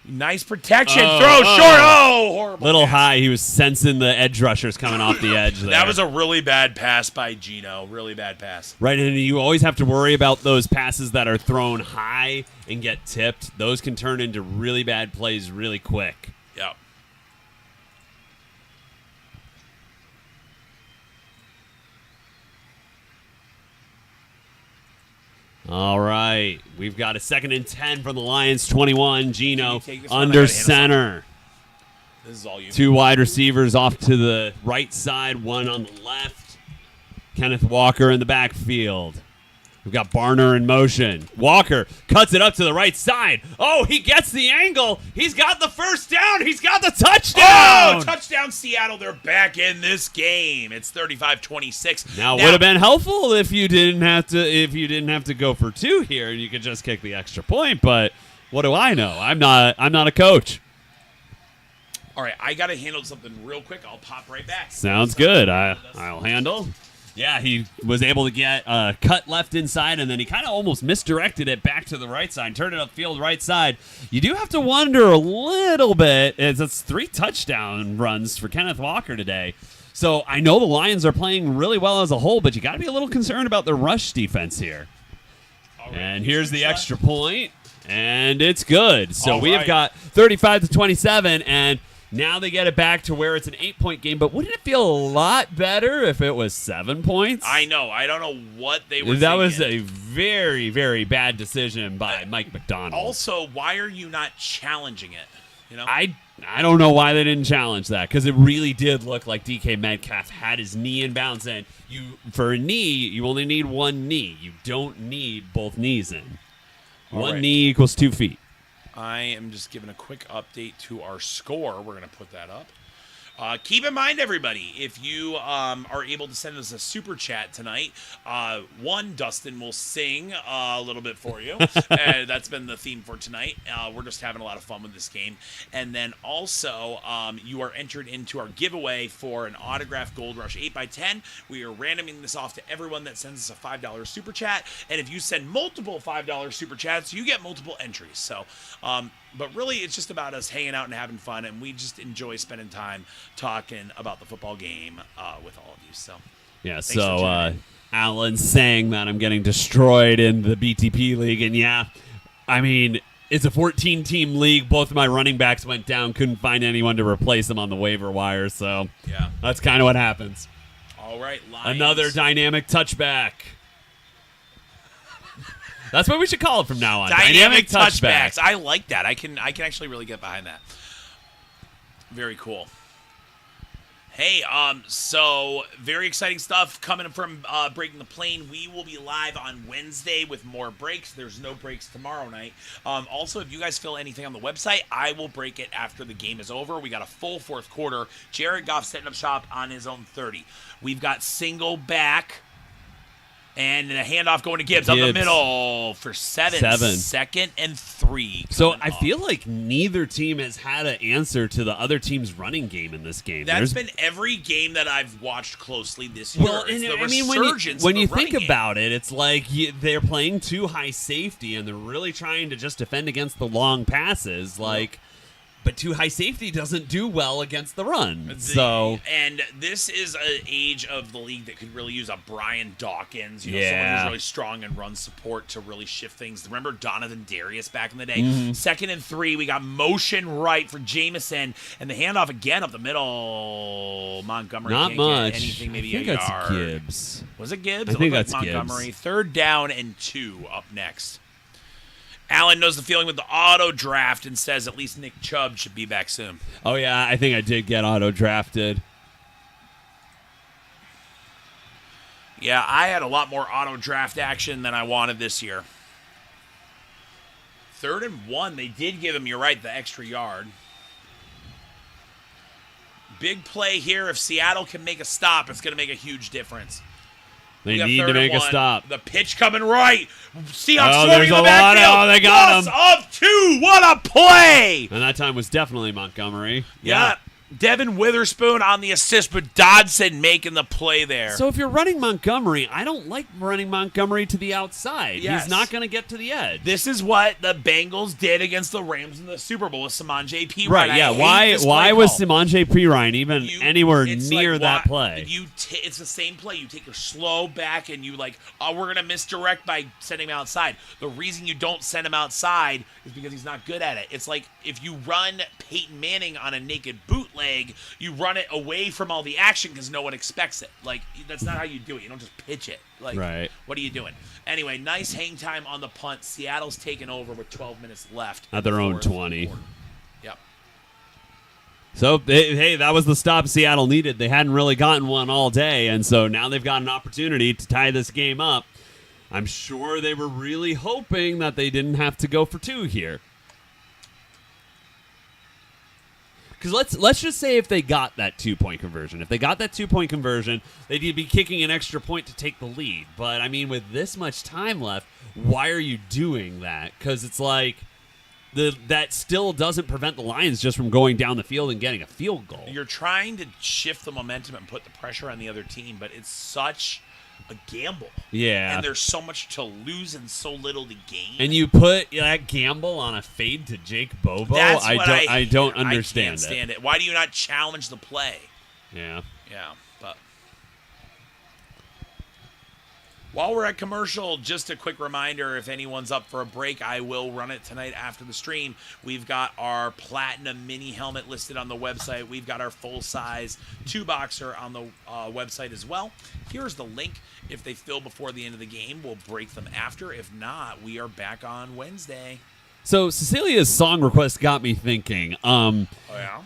[SPEAKER 1] Nice protection. Throw short. Oh, horrible.
[SPEAKER 2] Little
[SPEAKER 1] pass.
[SPEAKER 2] high. He was sensing the edge rushers coming off the edge there.
[SPEAKER 1] That was a really bad pass by Gino. Really bad pass.
[SPEAKER 2] Right, and you always have to worry about those passes that are thrown high and get tipped. Those can turn into really bad plays really quick.
[SPEAKER 1] Yep.
[SPEAKER 2] All right. We've got a 2nd and 10 from the Lions, 21. Gino
[SPEAKER 1] take this one? I
[SPEAKER 2] under
[SPEAKER 1] gotta handle
[SPEAKER 2] center.
[SPEAKER 1] This is all you.
[SPEAKER 2] 2 wide receivers off to the right side, 1 on the left. Kenneth Walker in the backfield. We've got Barner in motion. Walker cuts it up to the right side. Oh, he gets the angle. He's got the first down. He's got the touchdown.
[SPEAKER 1] Oh, touchdown Seattle. They're back in this game. It's 35-26.
[SPEAKER 2] Now, it would have been helpful if you didn't have to go for 2 here and you could just kick the extra point, but what do I know? I'm not a coach.
[SPEAKER 1] All right, I got to handle something real quick. I'll pop right back.
[SPEAKER 2] Sounds good. I'll handle. Yeah, he was able to get cut left inside, and then he kind of almost misdirected it back to the right side, turned it upfield right side. You do have to wonder a little bit, as it's 3 touchdown runs for Kenneth Walker today. So I know the Lions are playing really well as a whole, but you got to be a little concerned about their rush defense here.
[SPEAKER 1] All right,
[SPEAKER 2] And here's the extra point, and it's good. So
[SPEAKER 1] All
[SPEAKER 2] we have
[SPEAKER 1] right.
[SPEAKER 2] got 35-27, and now they get it back to where it's an 8-point game. But wouldn't it feel a lot better if it was 7 points?
[SPEAKER 1] I know. I don't know what they were
[SPEAKER 2] That
[SPEAKER 1] thinking.
[SPEAKER 2] was a very, very bad decision by Mike McDonald.
[SPEAKER 1] Also, why are you not challenging it?
[SPEAKER 2] I don't know why they didn't challenge that, because it really did look like DK Metcalf had his knee in bounds, and for a knee, you only need 1 knee. You don't need both knees in.
[SPEAKER 1] All
[SPEAKER 2] 1
[SPEAKER 1] right.
[SPEAKER 2] knee equals 2 feet.
[SPEAKER 1] I am just giving a quick update to our score. We're going to put that up. Keep in mind, everybody, if you are able to send us a super chat tonight, Dustin will sing a little bit for you. That's been the theme for tonight. We're just having a lot of fun with this game. And then also, you are entered into our giveaway for an autographed Gold Rush 8x10. We are randoming this off to everyone that sends us a $5 super chat. And if you send multiple $5 super chats, you get multiple entries. So, but really, it's just about us hanging out and having fun, and we just enjoy spending time talking about the football game with all of you. So,
[SPEAKER 2] Yeah,
[SPEAKER 1] Thanks for tuning in.
[SPEAKER 2] Alan's saying that I'm getting destroyed in the BTP league, and yeah, I mean, it's a 14-team league. Both of my running backs went down, couldn't find anyone to replace them on the waiver wire, so
[SPEAKER 1] yeah.
[SPEAKER 2] that's kind of what happens.
[SPEAKER 1] All right, Lions.
[SPEAKER 2] Another dynamic touchback. That's what we should call it from now on.
[SPEAKER 1] Dynamic touchbacks. I like that. I can actually really get behind that. Very cool. Hey, so very exciting stuff coming from Breaking the Plane. We will be live on Wednesday with more breaks. There's no breaks tomorrow night. Also, if you guys feel anything on the website, I will break it after the game is over. We got a full 4th quarter. Jared Goff setting up shop on his own 30. We've got single back. And a handoff going to Gibbs up the middle for 7. 2nd and 3.
[SPEAKER 2] So I feel like neither team has had an answer to the other team's running game in this game.
[SPEAKER 1] That's been every game that I've watched closely this year.
[SPEAKER 2] Well,
[SPEAKER 1] It's
[SPEAKER 2] and
[SPEAKER 1] the
[SPEAKER 2] I mean,
[SPEAKER 1] resurgence
[SPEAKER 2] when
[SPEAKER 1] of
[SPEAKER 2] you
[SPEAKER 1] the
[SPEAKER 2] think
[SPEAKER 1] running
[SPEAKER 2] about it, it's like they're playing too high safety, and they're really trying to just defend against the long passes. Like, But too high safety doesn't do well against the run.
[SPEAKER 1] And this is an age of the league that could really use a Brian Dawkins, someone who's really strong in run support to really shift things. Remember Donovan Darius back in the day? 2nd and 3, we got motion right for Jamison, and the handoff again up the middle. Montgomery
[SPEAKER 2] Not
[SPEAKER 1] can't
[SPEAKER 2] much.
[SPEAKER 1] get anything, maybe
[SPEAKER 2] I think
[SPEAKER 1] a
[SPEAKER 2] that's
[SPEAKER 1] yard.
[SPEAKER 2] Gibbs.
[SPEAKER 1] Was it Gibbs?
[SPEAKER 2] I
[SPEAKER 1] It
[SPEAKER 2] think
[SPEAKER 1] looked
[SPEAKER 2] that's
[SPEAKER 1] like Montgomery.
[SPEAKER 2] Gibbs.
[SPEAKER 1] 3rd down and 2 up next. Allen knows the feeling with the auto draft and says at least Nick Chubb should be back soon.
[SPEAKER 2] Oh, yeah, I think I did get auto-drafted.
[SPEAKER 1] Yeah, I had a lot more auto draft action than I wanted this year. 3rd and 1, they did give him, you're right, the extra yard. Big play here. If Seattle can make a stop, it's going to make a huge difference.
[SPEAKER 2] They need to make a stop.
[SPEAKER 1] The pitch coming right. Seahawks
[SPEAKER 2] Oh,
[SPEAKER 1] throwing
[SPEAKER 2] there's
[SPEAKER 1] in
[SPEAKER 2] a
[SPEAKER 1] the backfield.
[SPEAKER 2] lot. Oh, they got him.
[SPEAKER 1] Loss of 2. What a play.
[SPEAKER 2] And that time was definitely Montgomery.
[SPEAKER 1] Yeah. Devin Witherspoon on the assist, but Dodson making the play there.
[SPEAKER 2] So if you're running Montgomery, I don't like running Montgomery to the outside.
[SPEAKER 1] Yes.
[SPEAKER 2] He's not going to get to the edge.
[SPEAKER 1] This is what the Bengals did against the Rams in the Super Bowl with Simon J. P.
[SPEAKER 2] Right, yeah. Why was Simon J. Pirine even anywhere near that play?
[SPEAKER 1] It's the same play. You take a slow back and you we're going to misdirect by sending him outside. The reason you don't send him outside is because he's not good at it. It's like if you run Peyton Manning on a naked bootleg, you run it away from all the action because no one expects it. That's not how you do it. You don't just pitch it.
[SPEAKER 2] Right.
[SPEAKER 1] What are you doing? Anyway, nice hang time on the punt. Seattle's taken over with 12 minutes left.
[SPEAKER 2] At their own 20.
[SPEAKER 1] Yep.
[SPEAKER 2] So, hey, that was the stop Seattle needed. They hadn't really gotten one all day, and so now they've got an opportunity to tie this game up. I'm sure they were really hoping that they didn't have to go for 2 here. Because let's just say if they got that 2-point conversion. If they got that 2-point conversion, they'd be kicking an extra point to take the lead. But, I mean, with this much time left, why are you doing that? Because it's like that still doesn't prevent the Lions just from going down the field and getting a field goal.
[SPEAKER 1] You're trying to shift the momentum and put the pressure on the other team, but it's such a gamble.
[SPEAKER 2] Yeah.
[SPEAKER 1] And there's so much to lose and so little to gain.
[SPEAKER 2] And you put that gamble on a fade to Jake Bobo?
[SPEAKER 1] That's
[SPEAKER 2] I
[SPEAKER 1] what
[SPEAKER 2] don't understand
[SPEAKER 1] I can't stand it. Why do you not challenge the play?
[SPEAKER 2] Yeah.
[SPEAKER 1] Yeah, but while we're at commercial, just a quick reminder, if anyone's up for a break, I will run it tonight after the stream. We've got our Platinum Mini helmet listed on the website. We've got our full-size 2-boxer on the website as well. Here's the link. If they fill before the end of the game, we'll break them after. If not, we are back on Wednesday.
[SPEAKER 2] So Cecilia's song request got me thinking.
[SPEAKER 1] Oh, yeah?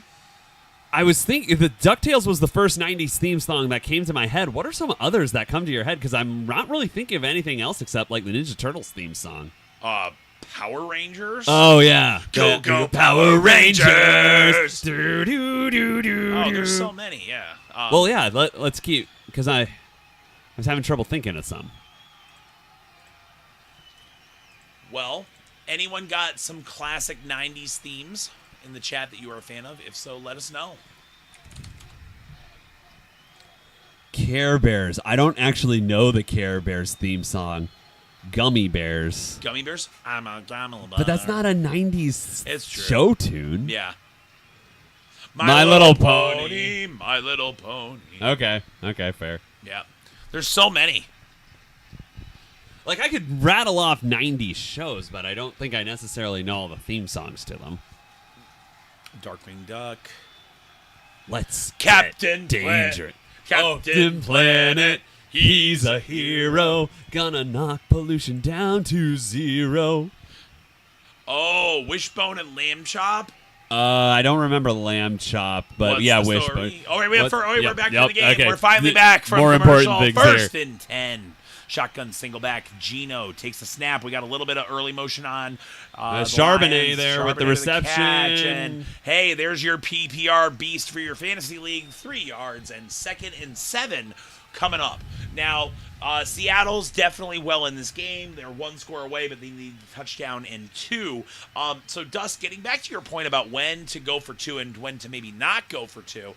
[SPEAKER 2] I was thinking, the DuckTales was the first 90s theme song that came to my head. What are some others that come to your head? Because I'm not really thinking of anything else except like the Ninja Turtles theme song.
[SPEAKER 1] Power Rangers?
[SPEAKER 2] Oh, yeah.
[SPEAKER 1] Go Power Rangers!
[SPEAKER 2] Do, do, do, do,
[SPEAKER 1] Oh, there's so many, yeah.
[SPEAKER 2] Well, yeah, let's keep, because I was having trouble thinking of some.
[SPEAKER 1] Well, anyone got some classic 90s themes in the chat that you are a fan of? If so, let us know.
[SPEAKER 2] Care Bears. I don't actually know the Care Bears theme song. Gummy Bears.
[SPEAKER 1] Gummy Bears? I'm a gummy bear.
[SPEAKER 2] But that's not a 90s
[SPEAKER 1] It's true.
[SPEAKER 2] show tune.
[SPEAKER 1] Yeah.
[SPEAKER 2] My Little Pony.
[SPEAKER 1] My Little Pony.
[SPEAKER 2] Okay, fair.
[SPEAKER 1] Yeah. There's so many.
[SPEAKER 2] Like, I could rattle off 90s shows, but I don't think I necessarily know all the theme songs to them.
[SPEAKER 1] Darkwing Duck.
[SPEAKER 2] Let's
[SPEAKER 1] Captain
[SPEAKER 2] get dangerous.
[SPEAKER 1] Captain
[SPEAKER 2] Planet. He's a hero. Gonna knock pollution down to 0.
[SPEAKER 1] Oh, Wishbone and Lamb Chop.
[SPEAKER 2] I don't remember Lamb Chop, but
[SPEAKER 1] What's
[SPEAKER 2] yeah,
[SPEAKER 1] the
[SPEAKER 2] Wishbone.
[SPEAKER 1] story? Oh, wait, we're back to the game.
[SPEAKER 2] Okay.
[SPEAKER 1] We're finally back from
[SPEAKER 2] More
[SPEAKER 1] commercial.
[SPEAKER 2] important things
[SPEAKER 1] First
[SPEAKER 2] here.
[SPEAKER 1] and 10. Shotgun single back. Gino takes the snap. We got a little bit of early motion on the
[SPEAKER 2] Charbonnet
[SPEAKER 1] Lions.
[SPEAKER 2] there with the
[SPEAKER 1] Charbonnet
[SPEAKER 2] reception.
[SPEAKER 1] catch. And hey, there's your PPR beast for your fantasy league. 3 yards and 2nd and 7 coming up. Now, Seattle's definitely well in this game. They're 1 score away, but they need a touchdown and 2. So, Dust, getting back to your point about when to go for 2 and when to maybe not go for 2.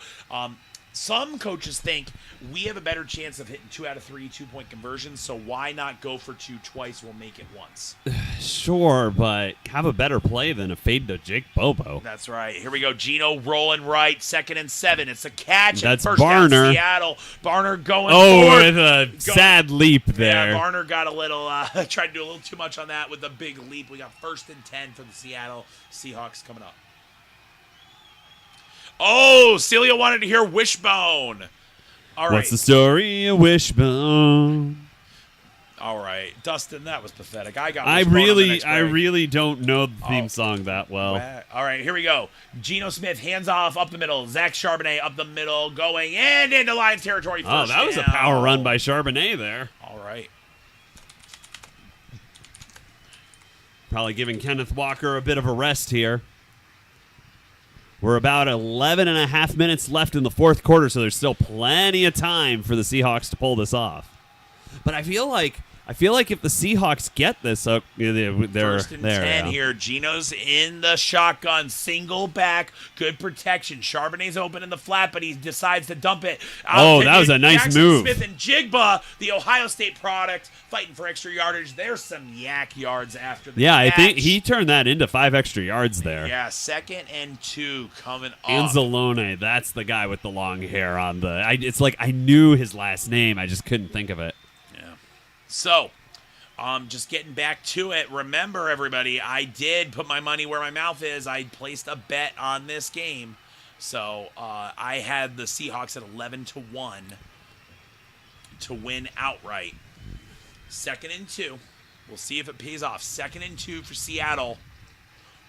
[SPEAKER 1] some coaches think we have a better chance of hitting 2 out of 3 2-point conversions, so why not go for 2 twice? We'll make it once.
[SPEAKER 2] Sure, but have a better play than a fade to Jake Bobo.
[SPEAKER 1] That's right. Here we go. Gino rolling right, 2nd and 7. It's a catch.
[SPEAKER 2] That's
[SPEAKER 1] and first
[SPEAKER 2] Barner.
[SPEAKER 1] down Seattle. Barner going
[SPEAKER 2] Oh,
[SPEAKER 1] forward.
[SPEAKER 2] with a sad leap there.
[SPEAKER 1] Yeah, Barner got a little, tried to do a little too much on that with the big leap. We got 1st and 10 for the Seattle Seahawks coming up. Oh, Celia wanted to hear Wishbone. All right.
[SPEAKER 2] What's the story of Wishbone?
[SPEAKER 1] All right, Dustin, that was pathetic. I
[SPEAKER 2] really don't know the theme song that well.
[SPEAKER 1] All right, here we go. Geno Smith, hands off, up the middle. Zach Charbonnet up the middle, going and into Lions territory.
[SPEAKER 2] Oh, that was a power run by Charbonnet there.
[SPEAKER 1] All right.
[SPEAKER 2] Probably giving Kenneth Walker a bit of a rest here. We're about 11 and a half minutes left in the fourth quarter, so there's still plenty of time for the Seahawks to pull this off. But I feel like if the Seahawks get this up, they're
[SPEAKER 1] 1st and 10
[SPEAKER 2] yeah.
[SPEAKER 1] here. Geno's in the shotgun, single back, good protection. Charbonnet's open in the flat, but he decides to dump it.
[SPEAKER 2] Oh, that was a nice
[SPEAKER 1] Jackson
[SPEAKER 2] move.
[SPEAKER 1] Smith and Jigba, the Ohio State product, fighting for extra yardage. There's some yak yards after the catch.
[SPEAKER 2] I think he turned that into 5 extra yards there.
[SPEAKER 1] Yeah, 2nd and 2 coming up.
[SPEAKER 2] Anzalone, that's the guy with the long hair on the. It's like I knew his last name, I just couldn't think of it.
[SPEAKER 1] So, just getting back to it. Remember, everybody, I did put my money where my mouth is. I placed a bet on this game. So, I had the Seahawks at 11-1 to win outright. 2nd and 2. We'll see if it pays off. 2nd and 2 for Seattle.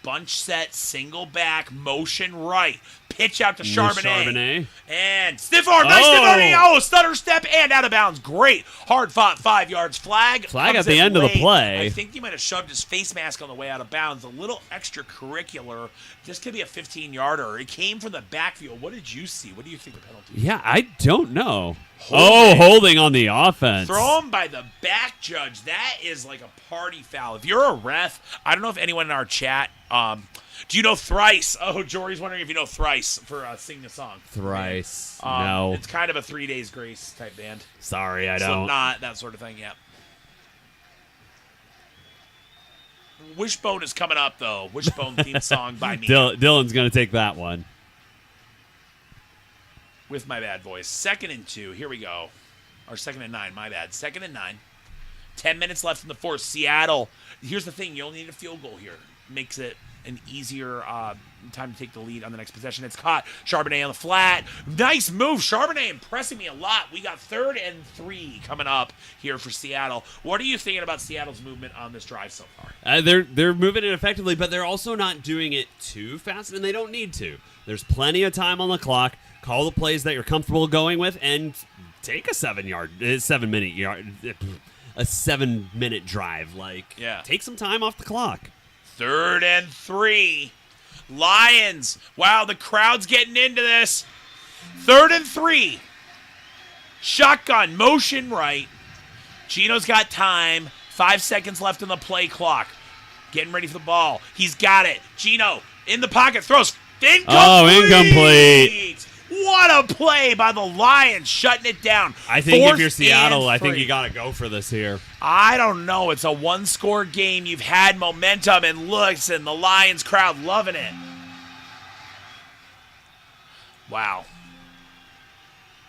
[SPEAKER 1] Bunch set, single back, motion right. Pitch out to Charbonnet. And stiff arm. Nice stiff arm. Oh, stutter step and out of bounds. Great. Hard fought 5 yards. Flag
[SPEAKER 2] at the end of the play.
[SPEAKER 1] I think he might have shoved his face mask on the way out of bounds. A little extracurricular. This could be a 15-yarder. It came from the backfield. What did you see? What do you think the penalty was?
[SPEAKER 2] Yeah, I don't know. Holding on the offense.
[SPEAKER 1] Thrown by the back judge. That is like a party foul. If you're a ref, I don't know if anyone in our chat, do you know Thrice? Oh, Jory's wondering if you know Thrice for singing the song.
[SPEAKER 2] Thrice. No.
[SPEAKER 1] It's kind of a 3 Days Grace type band.
[SPEAKER 2] Sorry, I don't.
[SPEAKER 1] Slipknot, that sort of thing, yeah. Wishbone is coming up, though. Wishbone theme song by me.
[SPEAKER 2] Dylan's going to take that one.
[SPEAKER 1] With my bad voice. 2nd and 2. Here we go. Or 2nd and 9. My bad. 2nd and 9. 10 minutes left in the fourth. Seattle. Here's the thing. You only need a field goal here. Makes it an easier time to take the lead on the next possession. It's caught. Charbonnet on the flat. Nice move. Charbonnet impressing me a lot. We got 3rd and 3 coming up here for Seattle. What are you thinking about Seattle's movement on this drive so far?
[SPEAKER 2] They're moving it effectively, but they're also not doing it too fast, and they don't need to. There's plenty of time on the clock. Call the plays that you're comfortable going with, and take a 7-minute drive. Take some time off the clock.
[SPEAKER 1] 3rd and 3. Lions. Wow, the crowd's getting into this. 3rd and 3. Shotgun, motion right. Geno's got time. 5 seconds left on the play clock. Getting ready for the ball. He's got it. Geno in the pocket, throws. Incomplete.
[SPEAKER 2] Oh, incomplete.
[SPEAKER 1] What a play by the Lions, shutting it down.
[SPEAKER 2] I think if you're Seattle, I think you got to go for this here.
[SPEAKER 1] I don't know. It's a one-score game. You've had momentum, and listen, the Lions crowd loving it. Wow.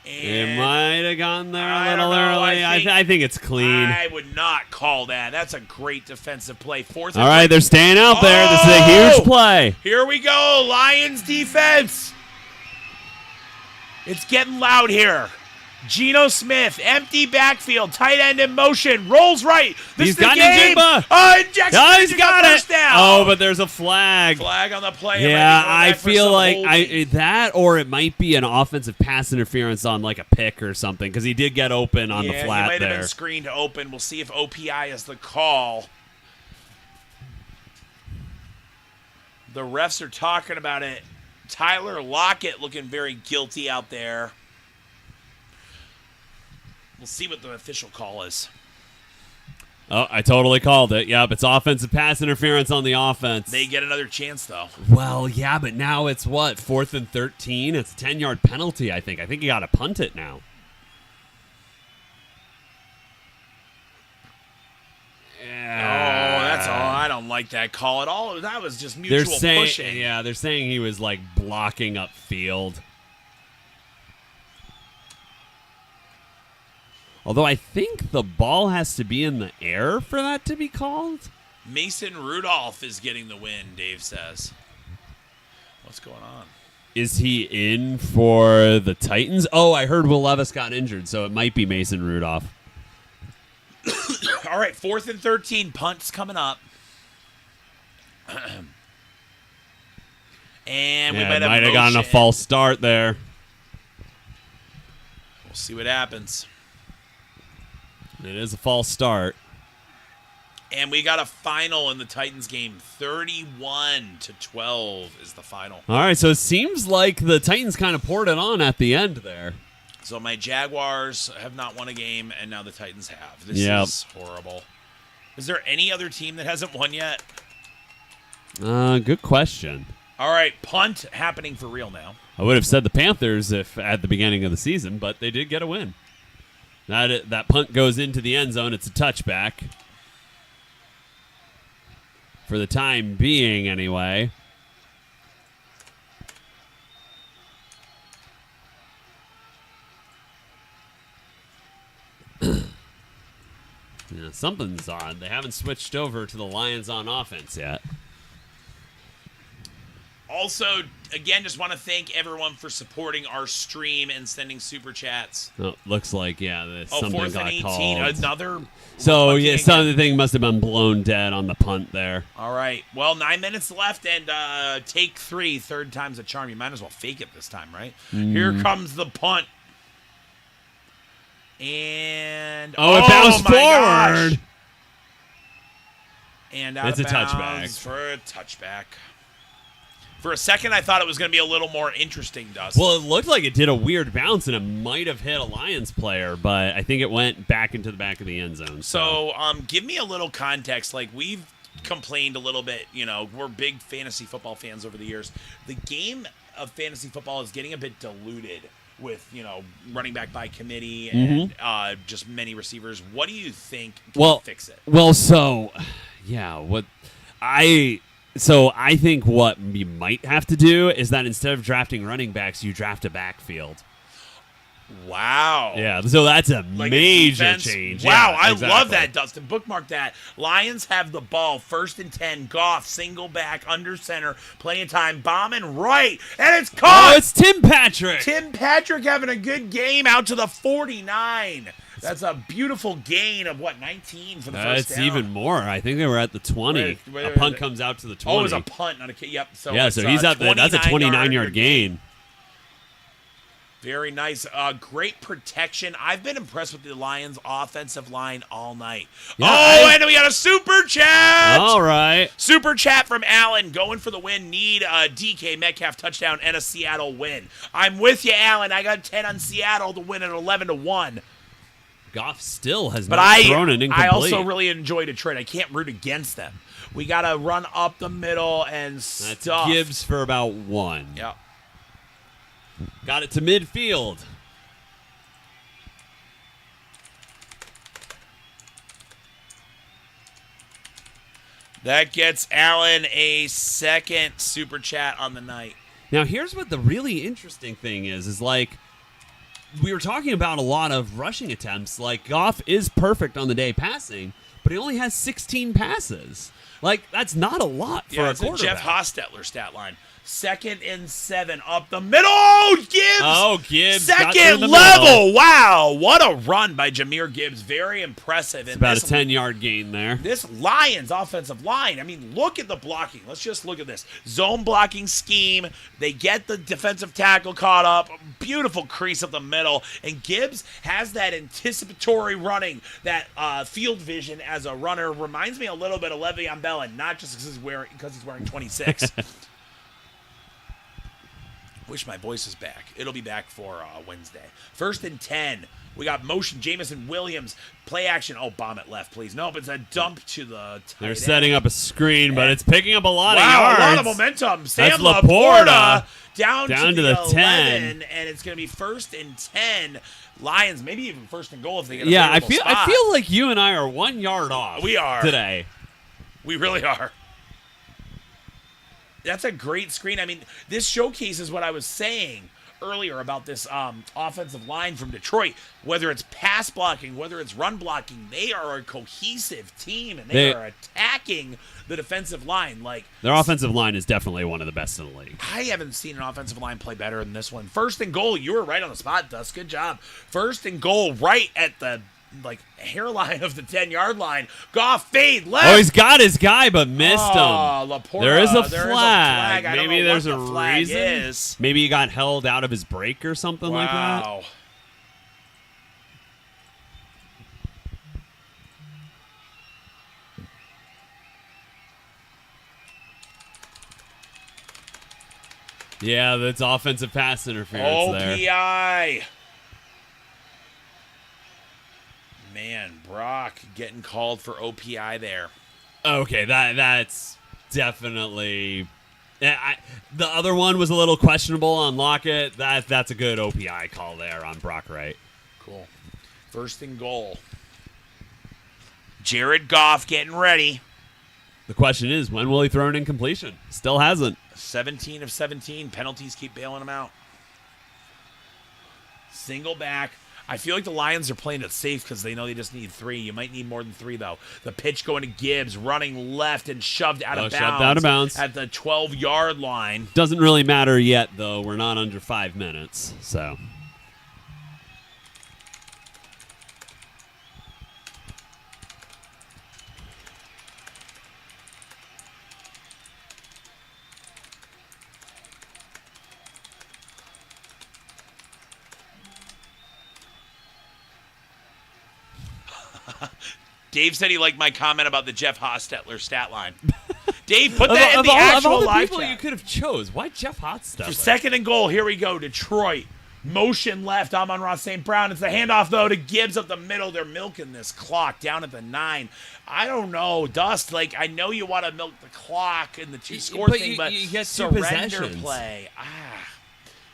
[SPEAKER 2] It might have gone there a
[SPEAKER 1] I
[SPEAKER 2] little
[SPEAKER 1] don't know.
[SPEAKER 2] early. I think it's clean.
[SPEAKER 1] I would not call that. That's a great defensive play. 4th and
[SPEAKER 2] All right, they're staying out there. This is a huge play.
[SPEAKER 1] Here we go. Lions defense. It's getting loud here. Geno Smith, empty backfield, tight end in motion, rolls right. This is the game. Jackson
[SPEAKER 2] he's got it.
[SPEAKER 1] Down.
[SPEAKER 2] Oh, but there's a flag.
[SPEAKER 1] Flag on the play.
[SPEAKER 2] Yeah, I feel like that, or it might be an offensive pass interference on like a pick or something, because he did get open on the flat
[SPEAKER 1] he might
[SPEAKER 2] there.
[SPEAKER 1] have been screened open. We'll see if OPI is the call. The refs are talking about it. Tyler Lockett looking very guilty out there. We'll see what the official call is.
[SPEAKER 2] Oh, I totally called it. Yep, it's offensive pass interference on the offense.
[SPEAKER 1] They get another chance, though.
[SPEAKER 2] Well, yeah, but now it's what? 4th and 13? It's a 10-yard penalty, I think. I think you got to punt it now.
[SPEAKER 1] Oh, that's all. I don't like that call at all. That was just mutual pushing.
[SPEAKER 2] Yeah, they're saying he was like blocking up field. Although I think the ball has to be in the air for that to be called.
[SPEAKER 1] Mason Rudolph is getting the win, Dave says. What's going on?
[SPEAKER 2] Is he in for the Titans? Oh, I heard Will Levis got injured, so it might be Mason Rudolph.
[SPEAKER 1] All right, 4th and 13, punts coming up. And we might have
[SPEAKER 2] gotten a false start there.
[SPEAKER 1] We'll see what happens.
[SPEAKER 2] It is a false start.
[SPEAKER 1] And we got a final in the Titans game. 31-12 is the final.
[SPEAKER 2] All right, so it seems like the Titans kind of poured it on at the end there.
[SPEAKER 1] So my Jaguars have not won a game, and now the Titans have. This is horrible. Is there any other team that hasn't won yet?
[SPEAKER 2] Good question.
[SPEAKER 1] All right, punt happening for real now.
[SPEAKER 2] I would have said the Panthers if at the beginning of the season, but they did get a win. That punt goes into the end zone. It's a touchback. For the time being, anyway. Yeah, something's odd. They haven't switched over to the Lions on offense yet.
[SPEAKER 1] Also, again, just want to thank everyone for supporting our stream and sending super chats.
[SPEAKER 2] Oh, looks like, something
[SPEAKER 1] 4th
[SPEAKER 2] got
[SPEAKER 1] and 18,
[SPEAKER 2] called.
[SPEAKER 1] another.
[SPEAKER 2] So, yeah, something must have been blown dead on the punt there.
[SPEAKER 1] All right. Well, 9 minutes left and take 3. Third time's a charm. You might as well fake it this time, right? Here comes the punt. And
[SPEAKER 2] it bounced forward.
[SPEAKER 1] Gosh. And
[SPEAKER 2] it's a
[SPEAKER 1] bounds
[SPEAKER 2] touchback.
[SPEAKER 1] For a touchback. For a second, I thought it was going to be a little more interesting, Dustin.
[SPEAKER 2] Well, it looked like it did a weird bounce, and it might have hit a Lions player, but I think it went back into the back of the end zone.
[SPEAKER 1] So, give me a little context. Like, we've complained a little bit. You know, we're big fantasy football fans over the years. The game of fantasy football is getting a bit diluted with, running back by committee and just many receivers. What do you think can fix it?
[SPEAKER 2] Well, so, yeah, So I think what you might have to do is that instead of drafting running backs, you draft a backfield.
[SPEAKER 1] Wow.
[SPEAKER 2] Yeah, so that's a major change.
[SPEAKER 1] Wow,
[SPEAKER 2] Yeah,
[SPEAKER 1] I
[SPEAKER 2] exactly.
[SPEAKER 1] love that, Dustin. Bookmark that. Lions have the ball, 1st and 10. Goff, single back, under center, plenty of time, bombing right, and it's caught!
[SPEAKER 2] Oh, it's Tim Patrick!
[SPEAKER 1] Tim Patrick having a good game out to the 49. That's a beautiful gain of, 19 for the first down?
[SPEAKER 2] It's even more. I think they were at the 20. A punt comes out to the 20.
[SPEAKER 1] Oh, it was a punt, not a kick. Yep. So
[SPEAKER 2] he's at that's a 29-yard gain.
[SPEAKER 1] Very nice. Great protection. I've been impressed with the Lions' offensive line all night. Yeah, and we got a super chat.
[SPEAKER 2] All right.
[SPEAKER 1] Super chat from Alan. Going for the win. Need a DK Metcalf touchdown and a Seattle win. I'm with you, Alan. I got 10 on Seattle to win at 11-1.
[SPEAKER 2] Goff still has not thrown an incomplete.
[SPEAKER 1] I also really enjoy Detroit. I can't root against them. We got to run up the middle and stuff.
[SPEAKER 2] That's Gibbs for about 1.
[SPEAKER 1] Yep.
[SPEAKER 2] Got it to midfield.
[SPEAKER 1] That gets Allen a second super chat on the night.
[SPEAKER 2] Now, here's what the really interesting thing is like, we were talking about a lot of rushing attempts. Like, Goff is perfect on the day passing, but he only has 16 passes. Like, that's not a lot for a quarterback.
[SPEAKER 1] It's a Jeff Hostetler stat line. 2nd and 7 up the middle. Oh, Gibbs!
[SPEAKER 2] Oh, Gibbs.
[SPEAKER 1] Second level. Wow. What a run by Jahmyr Gibbs. Very impressive.
[SPEAKER 2] It's about a 10-yard gain there.
[SPEAKER 1] This Lions offensive line, I mean, look at the blocking. Let's just look at this. Zone blocking scheme. They get the defensive tackle caught up. Beautiful crease up the middle. And Gibbs has that anticipatory running, that field vision as a runner. Reminds me a little bit of Le'Veon Bell, and not just because he's wearing 26. Wish my voice was back. It'll be back for Wednesday. 1st and 10. We got motion. Jamison Williams. Play action. Oh, bomb it left, please. Nope, it's a dump to the tight
[SPEAKER 2] They're
[SPEAKER 1] end.
[SPEAKER 2] setting up a screen, but it's picking up a lot of
[SPEAKER 1] Wow,
[SPEAKER 2] yards.
[SPEAKER 1] a lot of momentum. Sam
[SPEAKER 2] That's
[SPEAKER 1] Laporta down to the
[SPEAKER 2] 10.
[SPEAKER 1] 11, and it's going to be 1st and 10. Lions, maybe even 1st and goal if they get a
[SPEAKER 2] Yeah, I
[SPEAKER 1] favorable spot.
[SPEAKER 2] I feel like you and I are 1 yard off.
[SPEAKER 1] We are.
[SPEAKER 2] Today.
[SPEAKER 1] We really are. That's a great screen. I mean, this showcases what I was saying earlier about this offensive line from Detroit. Whether it's pass blocking, whether it's run blocking, they are a cohesive team, and they are attacking the defensive line. Like,
[SPEAKER 2] their offensive line is definitely one of the best in the league.
[SPEAKER 1] I haven't seen an offensive line play better than this one. 1st and goal. You were right on the spot, Dust. Good job. 1st and goal, right at the hairline of the 10-yard line. Goff fade left.
[SPEAKER 2] Oh, he's got his guy, but missed him.
[SPEAKER 1] Laporta,
[SPEAKER 2] There is a
[SPEAKER 1] there
[SPEAKER 2] flag.
[SPEAKER 1] I don't
[SPEAKER 2] Maybe
[SPEAKER 1] know
[SPEAKER 2] there's
[SPEAKER 1] what
[SPEAKER 2] a
[SPEAKER 1] the flag
[SPEAKER 2] reason.
[SPEAKER 1] is.
[SPEAKER 2] Maybe he got held out of his break or something like that.
[SPEAKER 1] Wow.
[SPEAKER 2] Yeah, that's offensive pass interference there.
[SPEAKER 1] OPI. Man, Brock getting called for OPI there.
[SPEAKER 2] Okay, that's definitely. The other one was a little questionable on Lockett. That's a good OPI call there on Brock Wright.
[SPEAKER 1] Cool. 1st and goal. Jared Goff getting ready.
[SPEAKER 2] The question is, when will he throw an incompletion? Still hasn't.
[SPEAKER 1] 17 of 17. Penalties keep bailing him out. Single back. I feel like the Lions are playing it safe because they know they just need 3. You might need more than 3, though. The pitch going to Gibbs, running left and shoved out of bounds. At the 12-yard line.
[SPEAKER 2] Doesn't really matter yet, though. We're not under 5 minutes, so.
[SPEAKER 1] Dave said he liked my comment about the Jeff Hostetler stat line. Dave, put that in the actual
[SPEAKER 2] of all the
[SPEAKER 1] live
[SPEAKER 2] people
[SPEAKER 1] chat.
[SPEAKER 2] You could have chose. Why Jeff Hostetler?
[SPEAKER 1] For 2nd and goal, here we go. Detroit. Motion left. Amon-Ra St. Brown. It's the handoff, though, to Gibbs up the middle. They're milking this clock down at the 9. I don't know, Dust. Like, I know you want to milk the clock and the 2-score thing, but
[SPEAKER 2] you get 2
[SPEAKER 1] surrender
[SPEAKER 2] possessions.
[SPEAKER 1] play.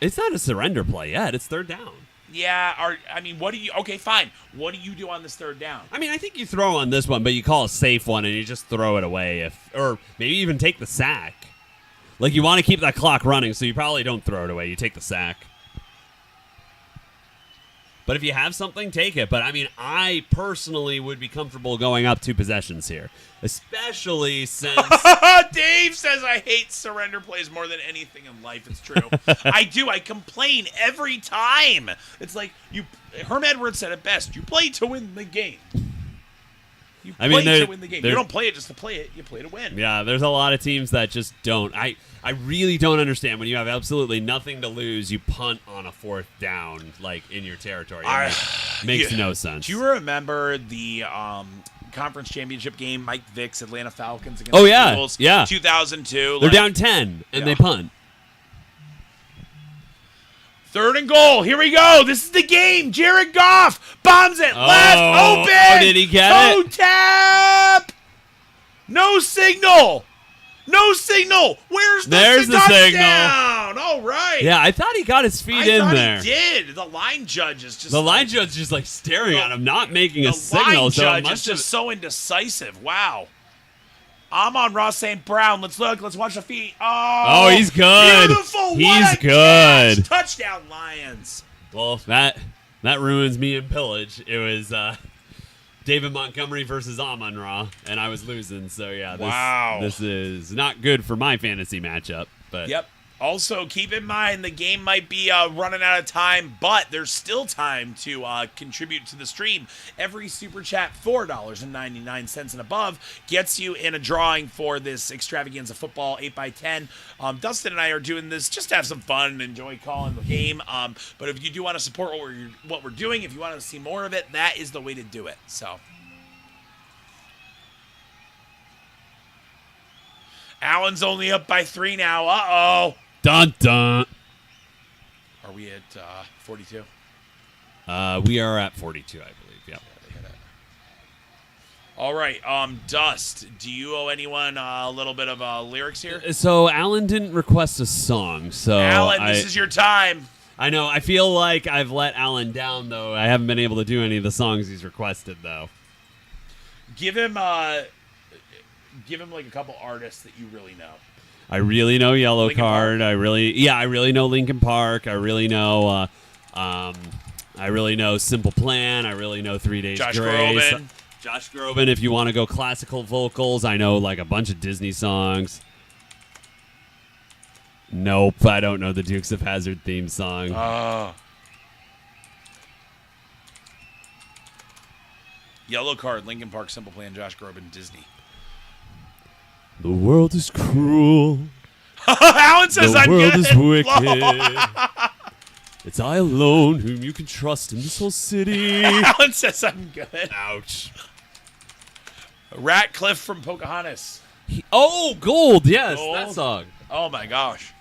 [SPEAKER 2] It's not a surrender play yet. It's 3rd down.
[SPEAKER 1] Yeah, what do you... Okay, fine. What do you do on this 3rd down?
[SPEAKER 2] I mean, I think you throw on this one, but you call a safe one and you just throw it away. Or maybe even take the sack. Like, you want to keep that clock running, so you probably don't throw it away. You take the sack. But if you have something, take it. But, I mean, I personally would be comfortable going up 2 possessions here. Especially since...
[SPEAKER 1] Dave says I hate surrender plays more than anything in life. It's true. I do. I complain every time. It's like, Herm Edwards said it best. You play to win the game. You play to win the game. You don't play it just to play it. You play to win.
[SPEAKER 2] Yeah, there's a lot of teams that just don't. I really don't understand when you have absolutely nothing to lose, you punt on a 4th down, like, in your territory. Makes no sense.
[SPEAKER 1] Do you remember the conference championship game, Mike Vick's Atlanta Falcons against the Eagles?
[SPEAKER 2] Yeah.
[SPEAKER 1] 2002.
[SPEAKER 2] They're down 10, and they punt.
[SPEAKER 1] 3rd and goal. Here we go. This is the game. Jared Goff bombs it. Left open.
[SPEAKER 2] Oh, did he get
[SPEAKER 1] Toe
[SPEAKER 2] it?
[SPEAKER 1] tap. No signal. No signal. There's the touchdown. All right.
[SPEAKER 2] Yeah, I thought he got his feet in there.
[SPEAKER 1] He did. The line judge is just
[SPEAKER 2] like staring at him, not making a signal.
[SPEAKER 1] The line
[SPEAKER 2] so
[SPEAKER 1] judge is just so indecisive. Wow. Amon-Ra St. Brown. Let's look. Let's watch the feet.
[SPEAKER 2] Oh, he's good.
[SPEAKER 1] Beautiful.
[SPEAKER 2] He's good.
[SPEAKER 1] Catch. Touchdown, Lions.
[SPEAKER 2] Well, that ruins me in pillage. It was David Montgomery versus Amon-Ra, and I was losing. So, yeah, this is not good for my fantasy matchup. But
[SPEAKER 1] Yep. Also, keep in mind the game might be running out of time, but there's still time to contribute to the stream. Every Super Chat, $4.99 and above, gets you in a drawing for this Extravaganza Football 8x10. Dustin and I are doing this just to have some fun and enjoy calling the game. But if you do want to support what we're doing, if you want to see more of it, that is the way to do it. So, Allen's only up by 3 now. Uh-oh.
[SPEAKER 2] Dun dun.
[SPEAKER 1] we at 42?
[SPEAKER 2] We are at 42, I believe. Yep.
[SPEAKER 1] They hit it. All right, Dust, do you owe anyone a little bit of lyrics here?
[SPEAKER 2] So Alan didn't request a song, so
[SPEAKER 1] Alan, this is your time.
[SPEAKER 2] I know. I feel like I've let Alan down, though. I haven't been able to do any of the songs he's requested, though.
[SPEAKER 1] Give him like a couple artists that you really know.
[SPEAKER 2] I really know Yellow
[SPEAKER 1] Linkin
[SPEAKER 2] Card.
[SPEAKER 1] Park?
[SPEAKER 2] I really know Linkin Park. I really know Simple Plan. I really know 3 Days
[SPEAKER 1] Josh
[SPEAKER 2] Grace.
[SPEAKER 1] Groban.
[SPEAKER 2] Josh Groban. If you want to go classical vocals, I know like a bunch of Disney songs. Nope, I don't know the Dukes of Hazzard theme song.
[SPEAKER 1] Yellow Card, Linkin Park, Simple Plan, Josh Groban, Disney.
[SPEAKER 2] The world is cruel.
[SPEAKER 1] Alan says
[SPEAKER 2] The
[SPEAKER 1] I'm
[SPEAKER 2] world
[SPEAKER 1] good.
[SPEAKER 2] is wicked. It's I alone whom you can trust in this whole city.
[SPEAKER 1] Alan says I'm good.
[SPEAKER 2] Ouch.
[SPEAKER 1] Ratcliffe from Pocahontas.
[SPEAKER 2] Gold. Yes,
[SPEAKER 1] Gold?
[SPEAKER 2] that song.
[SPEAKER 1] Oh my gosh.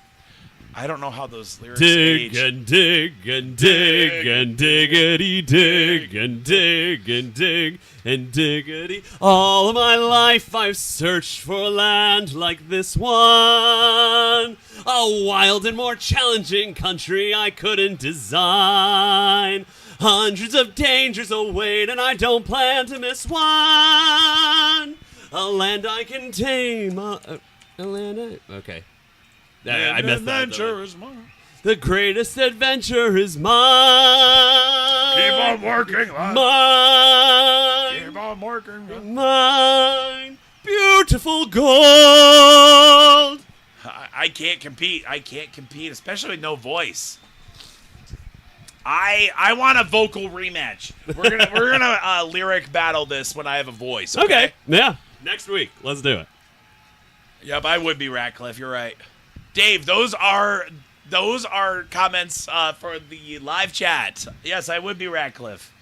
[SPEAKER 1] I don't know how those lyrics
[SPEAKER 2] Dig
[SPEAKER 1] age.
[SPEAKER 2] and dig and dig and diggity dig and dig and dig and diggity. All of my life I've searched for a land like this one. A wild and more challenging country I couldn't design. Hundreds of dangers await and I don't plan to miss one. A land I can tame. Okay. I messed that
[SPEAKER 1] Adventure
[SPEAKER 2] up.
[SPEAKER 1] is mine.
[SPEAKER 2] The greatest adventure is mine.
[SPEAKER 1] Keep on working, lad.
[SPEAKER 2] Mine.
[SPEAKER 1] Keep on working. Lad.
[SPEAKER 2] Mine. Beautiful gold.
[SPEAKER 1] I can't compete. I can't compete, especially with no voice. I want a vocal rematch. We're gonna lyric battle this when I have a voice. Okay.
[SPEAKER 2] Yeah. Next week. Let's do it.
[SPEAKER 1] Yep, I would be Ratcliffe. You're right. Dave, those are comments for the live chat. Yes, I would be Ratcliffe.